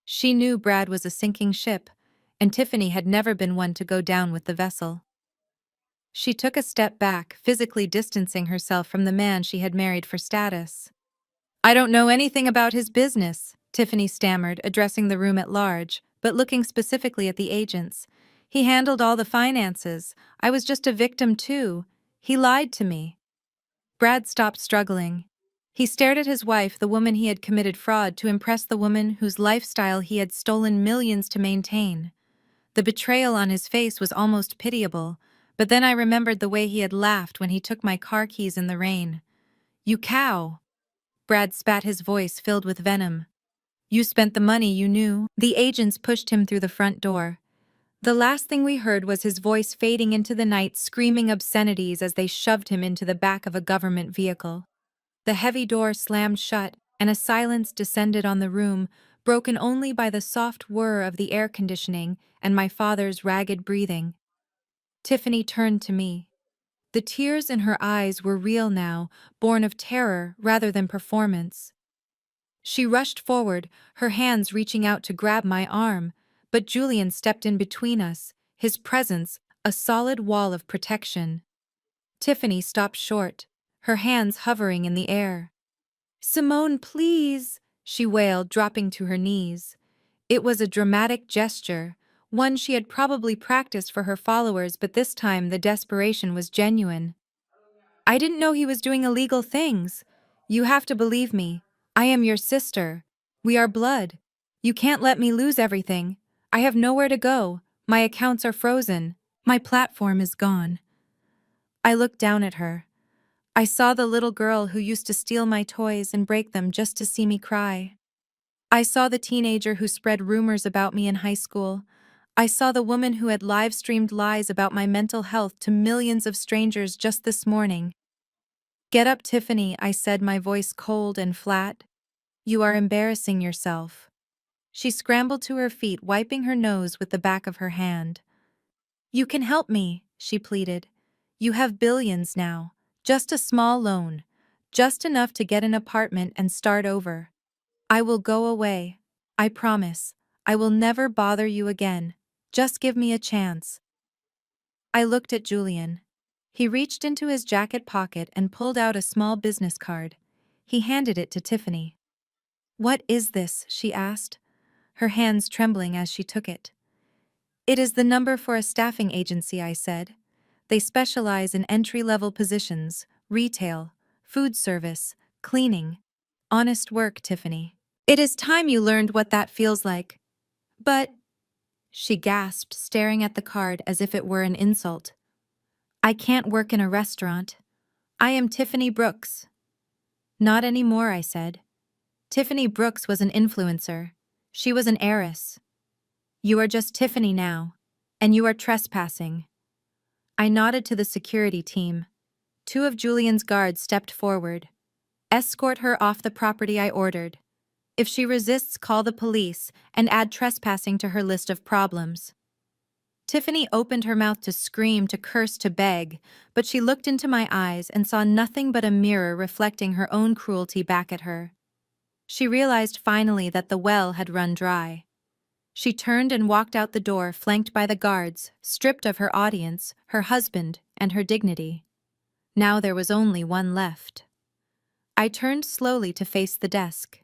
Speaker 1: She knew Brad was a sinking ship, and Tiffany had never been one to go down with the vessel. She took a step back, physically distancing herself from the man she had married for status. "I don't know anything about his business," Tiffany stammered, addressing the room at large, but looking specifically at the agents. "He handled all the finances. I was just a victim too. He lied to me." Brad stopped struggling. He stared at his wife, the woman he had committed fraud to impress the woman whose lifestyle he had stolen millions to maintain. The betrayal on his face was almost pitiable, but then I remembered the way he had laughed when he took my car keys in the rain. "You cow!" Brad spat, his voice filled with venom. "You spent the money you knew." The agents pushed him through the front door. The last thing we heard was his voice fading into the night, screaming obscenities as they shoved him into the back of a government vehicle. The heavy door slammed shut, and a silence descended on the room, broken only by the soft whir of the air conditioning and my father's ragged breathing. Tiffany turned to me. The tears in her eyes were real now, born of terror rather than performance. She rushed forward, her hands reaching out to grab my arm, but Julian stepped in between us, his presence a solid wall of protection. Tiffany stopped short, her hands hovering in the air. "Simone, please," she wailed, dropping to her knees. It was a dramatic gesture, one she had probably practiced for her followers, but this time the desperation was genuine. "I didn't know he was doing illegal things. You have to believe me. I am your sister. We are blood. You can't let me lose everything. I have nowhere to go. My accounts are frozen. My platform is gone. I looked down at her. I saw the little girl who used to steal my toys and break them just to see me cry. I saw the teenager who spread rumors about me in high school. I saw the woman who had live-streamed lies about my mental health to millions of strangers just this morning. "Get up, Tiffany," I said, my voice cold and flat. "You are embarrassing yourself." She scrambled to her feet, wiping her nose with the back of her hand. "You can help me," she pleaded. "You have billions now. Just a small loan. Just enough to get an apartment and start over. I will go away. I promise. I will never bother you again. Just give me a chance." I looked at Julian. He reached into his jacket pocket and pulled out a small business card. He handed it to Tiffany. "What is this?" she asked, her hands trembling as she took it. "It is the number for a staffing agency," I said. "They specialize in entry-level positions, retail, food service, cleaning. Honest work, Tiffany. It is time you learned what that feels like." "But," she gasped, staring at the card as if it were an insult. "I can't work in a restaurant. I am Tiffany Brooks." "Not anymore," I said. "Tiffany Brooks was an influencer. She was an heiress. You are just Tiffany now, and you are trespassing." I nodded to the security team. Two of Julian's guards stepped forward. "Escort her off the property," I ordered. "If she resists, call the police and add trespassing to her list of problems." Tiffany opened her mouth to scream, to curse, to beg, but she looked into my eyes and saw nothing but a mirror reflecting her own cruelty back at her. She realized finally that the well had run dry. She turned and walked out the door, flanked by the guards, stripped of her audience, her husband, and her dignity. Now there was only one left. I turned slowly to face the desk.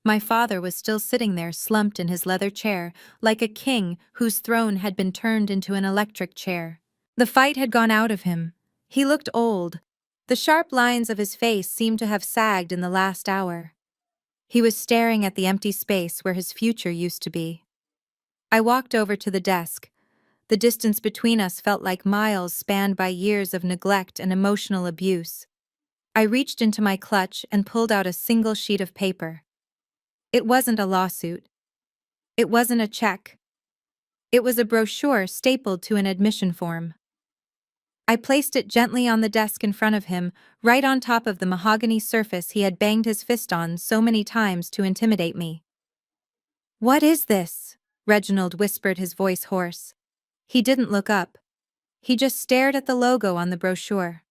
Speaker 1: My father was still sitting there, slumped in his leather chair, like a king whose throne had been turned into an electric chair. The fight had gone out of him. He looked old. The sharp lines of his face seemed to have sagged in the last hour. He was staring at the empty space where his future used to be. I walked over to the desk. The distance between us felt like miles spanned by years of neglect and emotional abuse. I reached into my clutch and pulled out a single sheet of paper. It wasn't a lawsuit. It wasn't a check. It was a brochure stapled to an admission form. I placed it gently on the desk in front of him, right on top of the mahogany surface he had banged his fist on so many times to intimidate me. "What is this?" Reginald whispered, his voice hoarse. He didn't look up. He just stared at the logo on the brochure.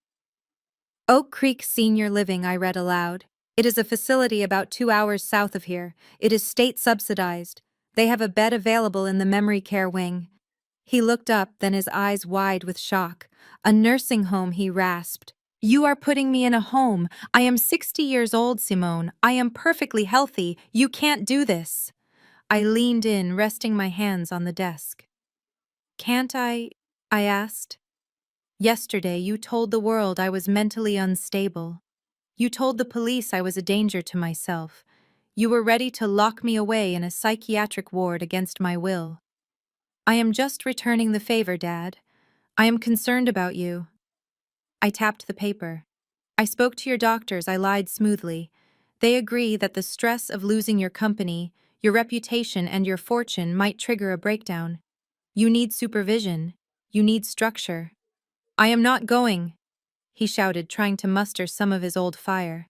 Speaker 1: "Oak Creek Senior Living," I read aloud. "It is a facility about 2 hours south of here. It is state-subsidized. They have a bed available in the memory care wing." He looked up, then his eyes wide with shock. "A nursing home," he rasped. "You are putting me in a home. I am 60 years old, Simone. I am perfectly healthy. You can't do this." I leaned in, resting my hands on the desk. "Can't I asked. "Yesterday you told the world I was mentally unstable. You told the police I was a danger to myself. You were ready to lock me away in a psychiatric ward against my will. I am just returning the favor, Dad. I am concerned about you." I tapped the paper. "I spoke to your doctors," I lied smoothly. "They agree that the stress of losing your company, your reputation, and your fortune might trigger a breakdown. You need supervision. You need structure." "I am not going," he shouted, trying to muster some of his old fire.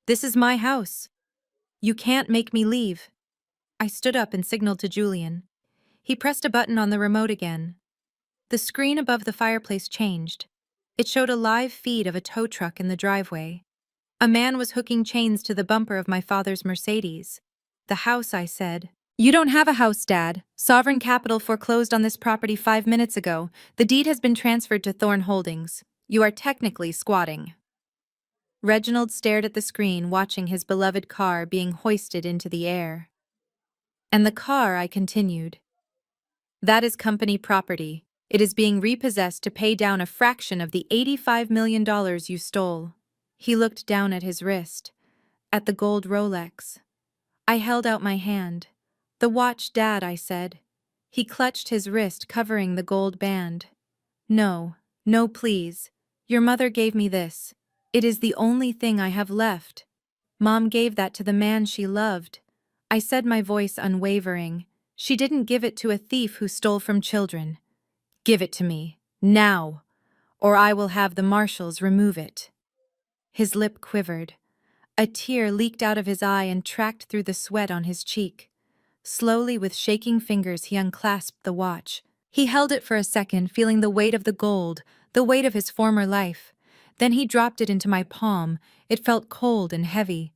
Speaker 1: "This is my house. You can't make me leave." I stood up and signaled to Julian. He pressed a button on the remote again. The screen above the fireplace changed. It showed a live feed of a tow truck in the driveway. A man was hooking chains to the bumper of my father's Mercedes. "The house," I said. "You don't have a house, Dad. Sovereign Capital foreclosed on this property 5 minutes ago. The deed has been transferred to Thorn Holdings. You are technically squatting." Reginald stared at the screen, watching his beloved car being hoisted into the air. "And the car," I continued. "That is company property. It is being repossessed to pay down a fraction of the $85 million you stole." He looked down at his wrist, at the gold Rolex. I held out my hand. "The watch, Dad," I said. He clutched his wrist, covering the gold band. No, no, please. Your mother gave me this. It is the only thing I have left. Mom gave that to the man she loved. I said, my voice unwavering. She didn't give it to a thief who stole from children. Give it to me, now, or I will have the marshals remove it. His lip quivered. A tear leaked out of his eye and tracked through the sweat on his cheek. Slowly, with shaking fingers, he unclasped the watch. He held it for a second, feeling the weight of the gold, the weight of his former life. Then he dropped it into my palm. It felt cold and heavy.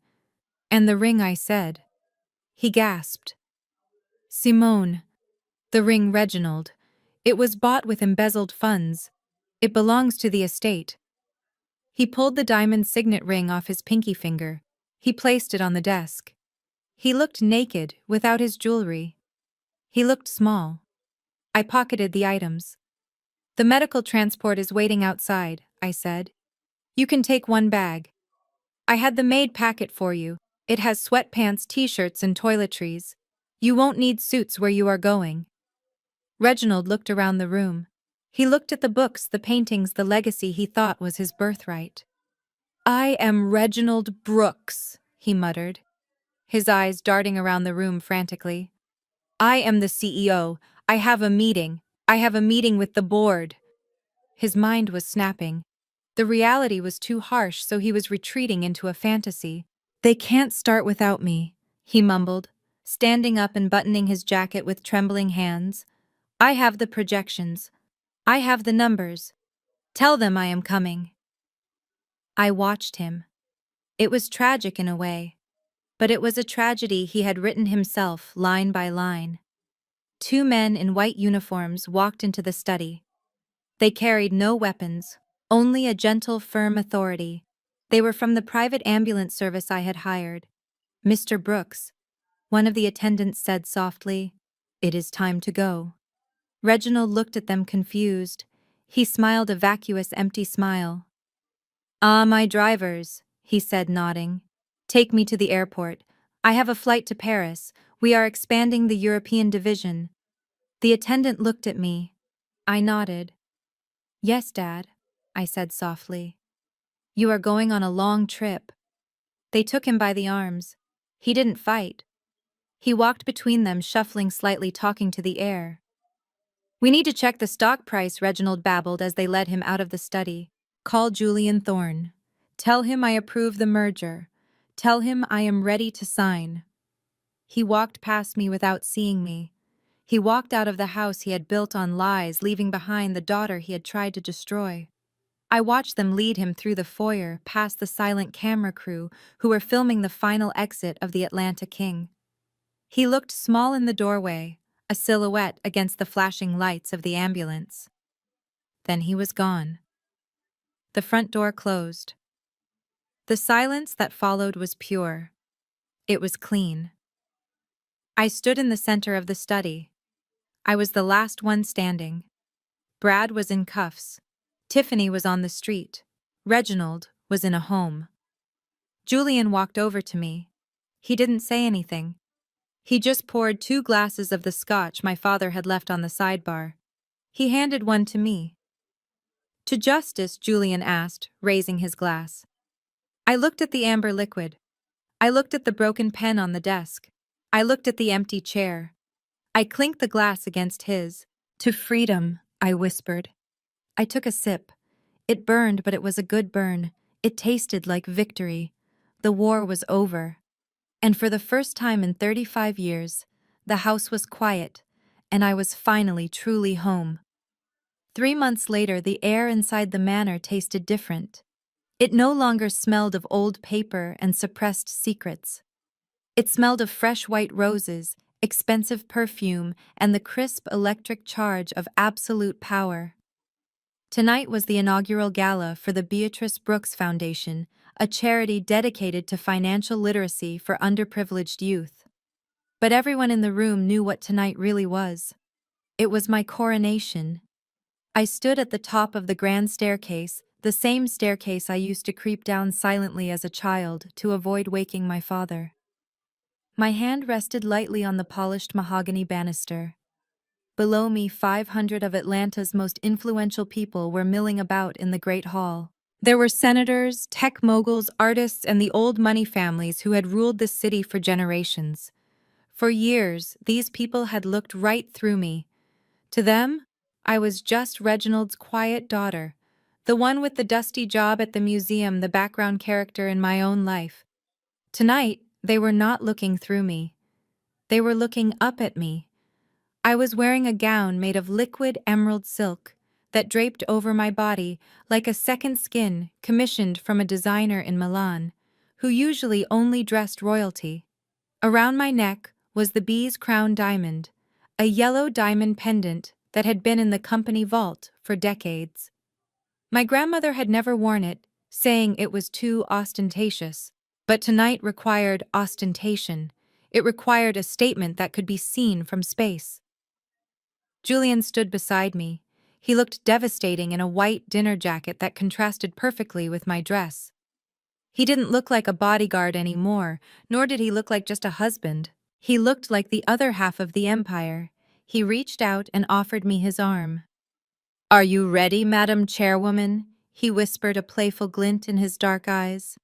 Speaker 1: And the ring, I said. He gasped. Simone. The ring, Reginald. It was bought with embezzled funds. It belongs to the estate. He pulled the diamond signet ring off his pinky finger. He placed it on the desk. He looked naked, without his jewelry. He looked small. I pocketed the items. The medical transport is waiting outside, I said. You can take one bag. I had the maid pack it for you. It has sweatpants, t-shirts, and toiletries. You won't need suits where you are going. Reginald looked around the room. He looked at the books, the paintings, the legacy he thought was his birthright. I am Reginald Brooks, he muttered, his eyes darting around the room frantically. I am the CEO. I have a meeting. I have a meeting with the board. His mind was snapping. The reality was too harsh, so he was retreating into a fantasy. They can't start without me, he mumbled, standing up and buttoning his jacket with trembling hands. I have the projections. I have the numbers. Tell them I am coming. I watched him. It was tragic in a way, but it was a tragedy he had written himself, line by line. Two men in white uniforms walked into the study. They carried no weapons, only a gentle, firm authority. They were from the private ambulance service I had hired. Mr. Brooks, one of the attendants said softly, "It is time to go." Reginald looked at them confused. He smiled a vacuous, empty smile. "Ah, my drivers," he said, nodding. "Take me to the airport. I have a flight to Paris. We are expanding the European division." The attendant looked at me. I nodded. "Yes, Dad," I said softly. "You are going on a long trip." They took him by the arms. He didn't fight. He walked between them, shuffling slightly, talking to the air. "We need to check the stock price," Reginald babbled as they led him out of the study. "Call Julian Thorne. Tell him I approve the merger. Tell him I am ready to sign." He walked past me without seeing me. He walked out of the house he had built on lies, leaving behind the daughter he had tried to destroy. I watched them lead him through the foyer, past the silent camera crew who were filming the final exit of the Atlanta King. He looked small in the doorway, a silhouette against the flashing lights of the ambulance. Then he was gone. The front door closed. The silence that followed was pure. It was clean. I stood in the center of the study. I was the last one standing. Brad was in cuffs. Tiffany was on the street. Reginald was in a home. Julian walked over to me. He didn't say anything. He just poured 2 glasses of the scotch my father had left on the sidebar. He handed one to me. "To justice?" Julian asked, raising his glass. I looked at the amber liquid. I looked at the broken pen on the desk. I looked at the empty chair. I clinked the glass against his. "To freedom," I whispered. I took a sip. It burned, but it was a good burn. It tasted like victory. The war was over. And for the first time in 35 years, the house was quiet, and I was finally truly home. 3 months later, the air inside the manor tasted different. It no longer smelled of old paper and suppressed secrets. It smelled of fresh white roses, expensive perfume, and the crisp electric charge of absolute power. Tonight was the inaugural gala for the Beatrice Brooks Foundation, a charity dedicated to financial literacy for underprivileged youth. But everyone in the room knew what tonight really was. It was my coronation. I stood at the top of the grand staircase, the same staircase I used to creep down silently as a child to avoid waking my father. My hand rested lightly on the polished mahogany banister. Below me, 500 of Atlanta's most influential people were milling about in the Great Hall. There were senators, tech moguls, artists, and the old money families who had ruled this city for generations. For years, these people had looked right through me. To them, I was just Reginald's quiet daughter, the one with the dusty job at the museum, the background character in my own life. Tonight, they were not looking through me. They were looking up at me. I was wearing a gown made of liquid emerald silk that draped over my body like a second skin commissioned from a designer in Milan, who usually only dressed royalty. Around my neck was the bee's crown diamond, a yellow diamond pendant that had been in the company vault for decades. My grandmother had never worn it, saying it was too ostentatious, but tonight required ostentation. It required a statement that could be seen from space. Julian stood beside me. He looked devastating in a white dinner jacket that contrasted perfectly with my dress. He didn't look like a bodyguard anymore, nor did he look like just a husband. He looked like the other half of the empire. He reached out and offered me his arm. "Are you ready, Madam Chairwoman?" he whispered, a playful glint in his dark eyes.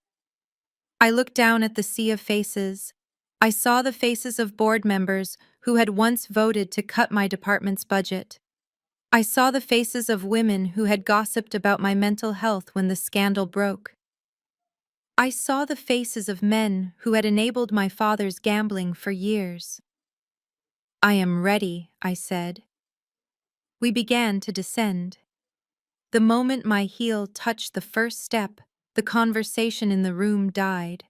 Speaker 1: I looked down at the sea of faces. I saw the faces of board members who had once voted to cut my department's budget. I saw the faces of women who had gossiped about my mental health when the scandal broke. I saw the faces of men who had enabled my father's gambling for years. "I am ready," I said. We began to descend. The moment my heel touched the first step, the conversation in the room died.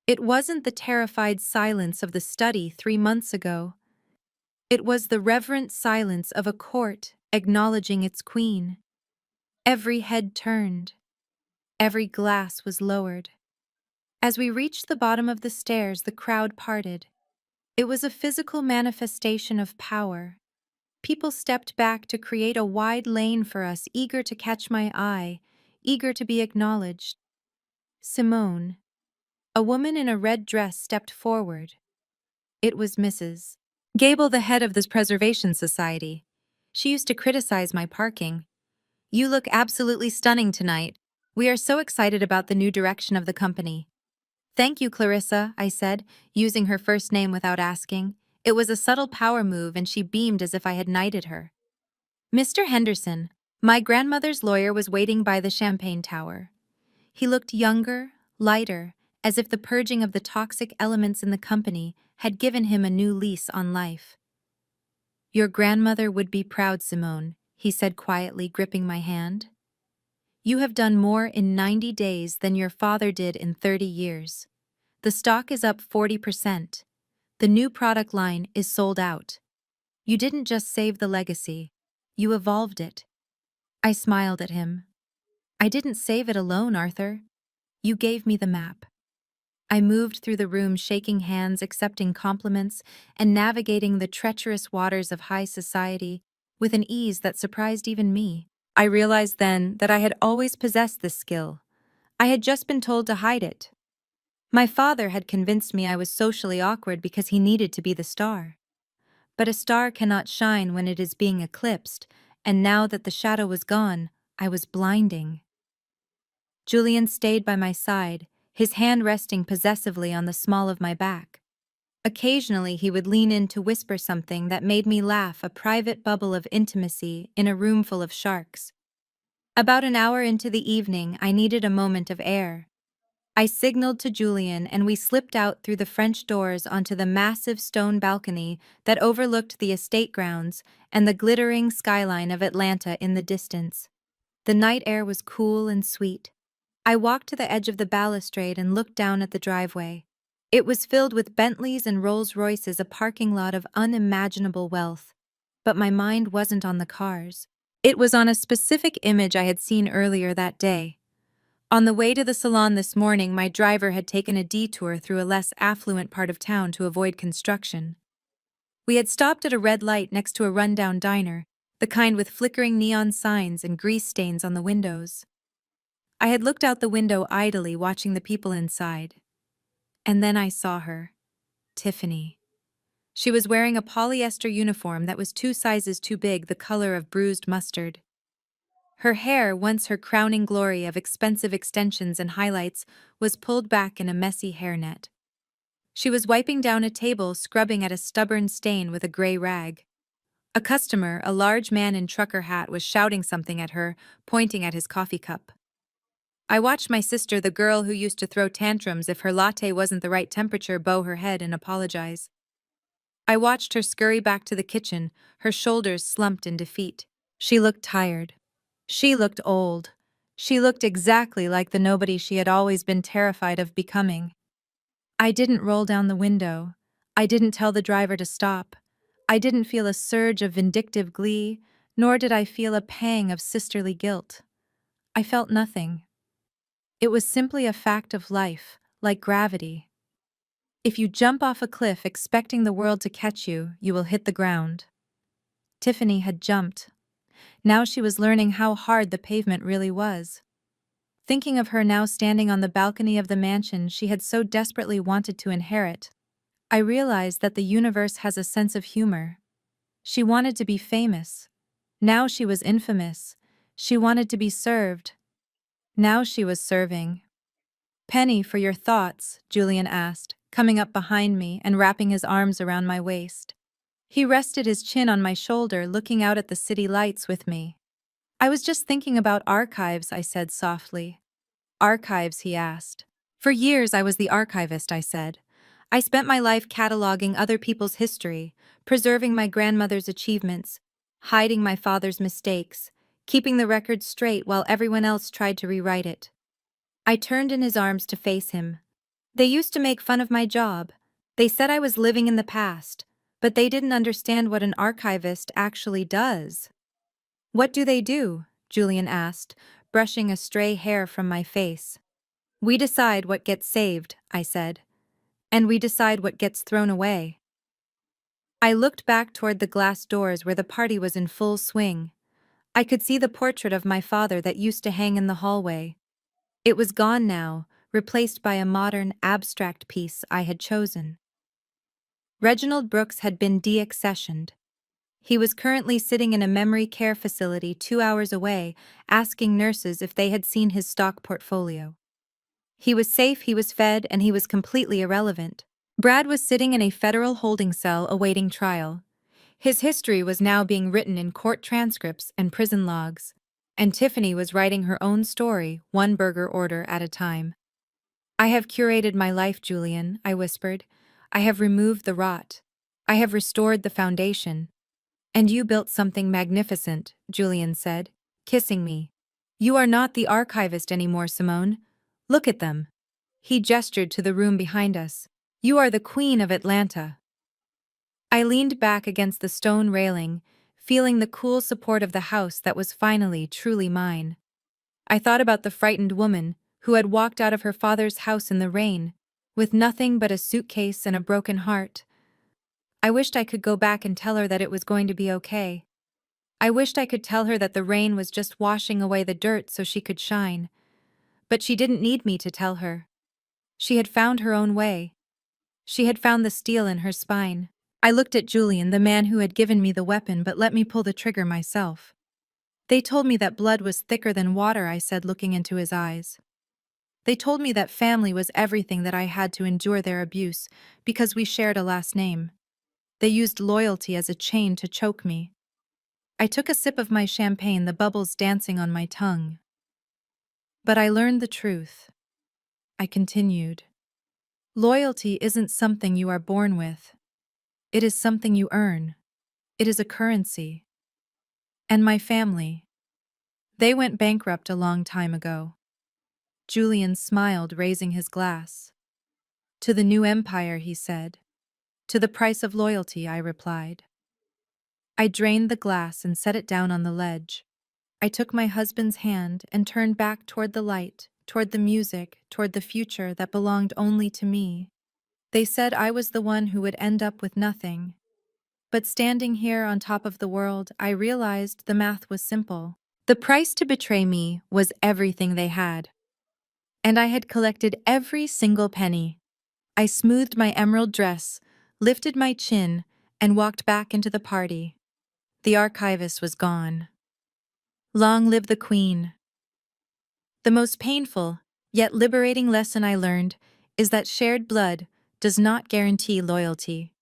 Speaker 1: It wasn't the terrified silence of the study 3 months ago. It was the reverent silence of a court acknowledging its queen. Every head turned. Every glass was lowered. As we reached the bottom of the stairs, the crowd parted. It was a physical manifestation of power. People stepped back to create a wide lane for us, eager to catch my eye, eager to be acknowledged. Simone, a woman in a red dress, stepped forward. It was Mrs. Gable, the head of this preservation society. She used to criticize my parking. "You look absolutely stunning tonight. We are so excited about the new direction of the company." "Thank you, Clarissa," I said, using her first name without asking. It was a subtle power move, and she beamed as if I had knighted her. Mr. Henderson, my grandmother's lawyer, was waiting by the champagne tower. He looked younger, lighter, as if the purging of the toxic elements in the company had given him a new lease on life. "Your grandmother would be proud, Simone," he said quietly, gripping my hand. "You have done more in 90 days than your father did in 30 years. The stock is up 40%. The new product line is sold out. You didn't just save the legacy, you evolved it." I smiled at him. "I didn't save it alone, Arthur. You gave me the map." I moved through the room, shaking hands, accepting compliments, and navigating the treacherous waters of high society with an ease that surprised even me. I realized then that I had always possessed this skill. I had just been told to hide it. My father had convinced me I was socially awkward because he needed to be the star. But a star cannot shine when it is being eclipsed, and now that the shadow was gone, I was blinding. Julian stayed by my side, his hand resting possessively on the small of my back. Occasionally he would lean in to whisper something that made me laugh, a private bubble of intimacy in a room full of sharks. About an hour into the evening, I needed a moment of air. I signaled to Julian, and we slipped out through the French doors onto the massive stone balcony that overlooked the estate grounds and the glittering skyline of Atlanta in the distance. The night air was cool and sweet. I walked to the edge of the balustrade and looked down at the driveway. It was filled with Bentleys and Rolls-Royces, a parking lot of unimaginable wealth. But my mind wasn't on the cars. It was on a specific image I had seen earlier that day. On the way to the salon this morning, my driver had taken a detour through a less affluent part of town to avoid construction. We had stopped at a red light next to a rundown diner, the kind with flickering neon signs and grease stains on the windows. I had looked out the window idly, watching the people inside. And then I saw her, Tiffany. She was wearing a polyester uniform that was 2 sizes too big, the color of bruised mustard. Her hair, once her crowning glory of expensive extensions and highlights, was pulled back in a messy hairnet. She was wiping down a table, scrubbing at a stubborn stain with a gray rag. A customer, a large man in trucker hat, was shouting something at her, pointing at his coffee cup. I watched my sister, the girl who used to throw tantrums if her latte wasn't the right temperature, bow her head and apologize. I watched her scurry back to the kitchen, her shoulders slumped in defeat. She looked tired. She looked old. She looked exactly like the nobody she had always been terrified of becoming. I didn't roll down the window. I didn't tell the driver to stop. I didn't feel a surge of vindictive glee, nor did I feel a pang of sisterly guilt. I felt nothing. It was simply a fact of life, like gravity. If you jump off a cliff expecting the world to catch you, you will hit the ground. Tiffany had jumped. Now she was learning how hard the pavement really was. Thinking of her now standing on the balcony of the mansion she had so desperately wanted to inherit, I realized that the universe has a sense of humor. She wanted to be famous. Now she was infamous. She wanted to be served. Now she was serving. "Penny, for your thoughts," Julian asked, coming up behind me and wrapping his arms around my waist. He rested his chin on my shoulder, looking out at the city lights with me. "I was just thinking about archives," I said softly. "Archives?" he asked. "For years I was the archivist," I said. "I spent my life cataloging other people's history, preserving my grandmother's achievements, hiding my father's mistakes, keeping the record straight while everyone else tried to rewrite it." I turned in his arms to face him. "They used to make fun of my job. They said I was living in the past, but they didn't understand what an archivist actually does." "What do they do?" Julian asked, brushing a stray hair from my face. "We decide what gets saved," I said. "And we decide what gets thrown away." I looked back toward the glass doors where the party was in full swing. I could see the portrait of my father that used to hang in the hallway. It was gone now, replaced by a modern, abstract piece I had chosen. Reginald Brooks had been deaccessioned. He was currently sitting in a memory care facility 2 hours away, asking nurses if they had seen his stock portfolio. He was safe, he was fed, and he was completely irrelevant. Brad was sitting in a federal holding cell awaiting trial. His history was now being written in court transcripts and prison logs, and Tiffany was writing her own story, one burger order at a time. "I have curated my life, Julian," I whispered. "I have removed the rot. I have restored the foundation." "And you built something magnificent," Julian said, kissing me. "You are not the archivist anymore, Simone. Look at them." He gestured to the room behind us. "You are the Queen of Atlanta." I leaned back against the stone railing, feeling the cool support of the house that was finally truly mine. I thought about the frightened woman who had walked out of her father's house in the rain, with nothing but a suitcase and a broken heart. I wished I could go back and tell her that it was going to be okay. I wished I could tell her that the rain was just washing away the dirt so she could shine. But she didn't need me to tell her. She had found her own way. She had found the steel in her spine. I looked at Julian, the man who had given me the weapon but let me pull the trigger myself. "They told me that blood was thicker than water," I said, looking into his eyes. "They told me that family was everything, that I had to endure their abuse because we shared a last name. They used loyalty as a chain to choke me." I took a sip of my champagne, the bubbles dancing on my tongue. "But I learned the truth." I continued. "Loyalty isn't something you are born with. It is something you earn. It is a currency. And my family, they went bankrupt a long time ago." Julian smiled, raising his glass. "To the new empire," he said. "To the price of loyalty," I replied. I drained the glass and set it down on the ledge. I took my husband's hand and turned back toward the light, toward the music, toward the future that belonged only to me. They said I was the one who would end up with nothing. But standing here on top of the world, I realized the math was simple. The price to betray me was everything they had. And I had collected every single penny. I smoothed my emerald dress, lifted my chin, and walked back into the party. The archivist was gone. Long live the Queen. The most painful, yet liberating lesson I learned is that shared blood does not guarantee loyalty.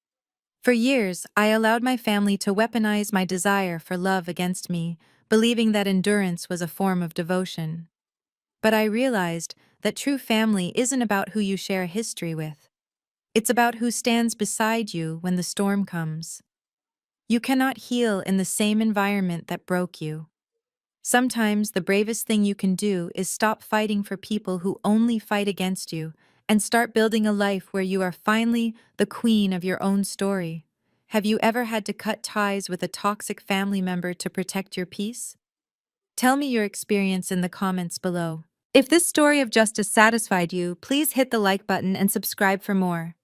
Speaker 1: For years, I allowed my family to weaponize my desire for love against me, believing that endurance was a form of devotion. But I realized that true family isn't about who you share history with. It's about who stands beside you when the storm comes. You cannot heal in the same environment that broke you. Sometimes the bravest thing you can do is stop fighting for people who only fight against you and start building a life where you are finally the queen of your own story. Have you ever had to cut ties with a toxic family member to protect your peace? Tell me your experience in the comments below. If this story of justice satisfied you, please hit the like button and subscribe for more.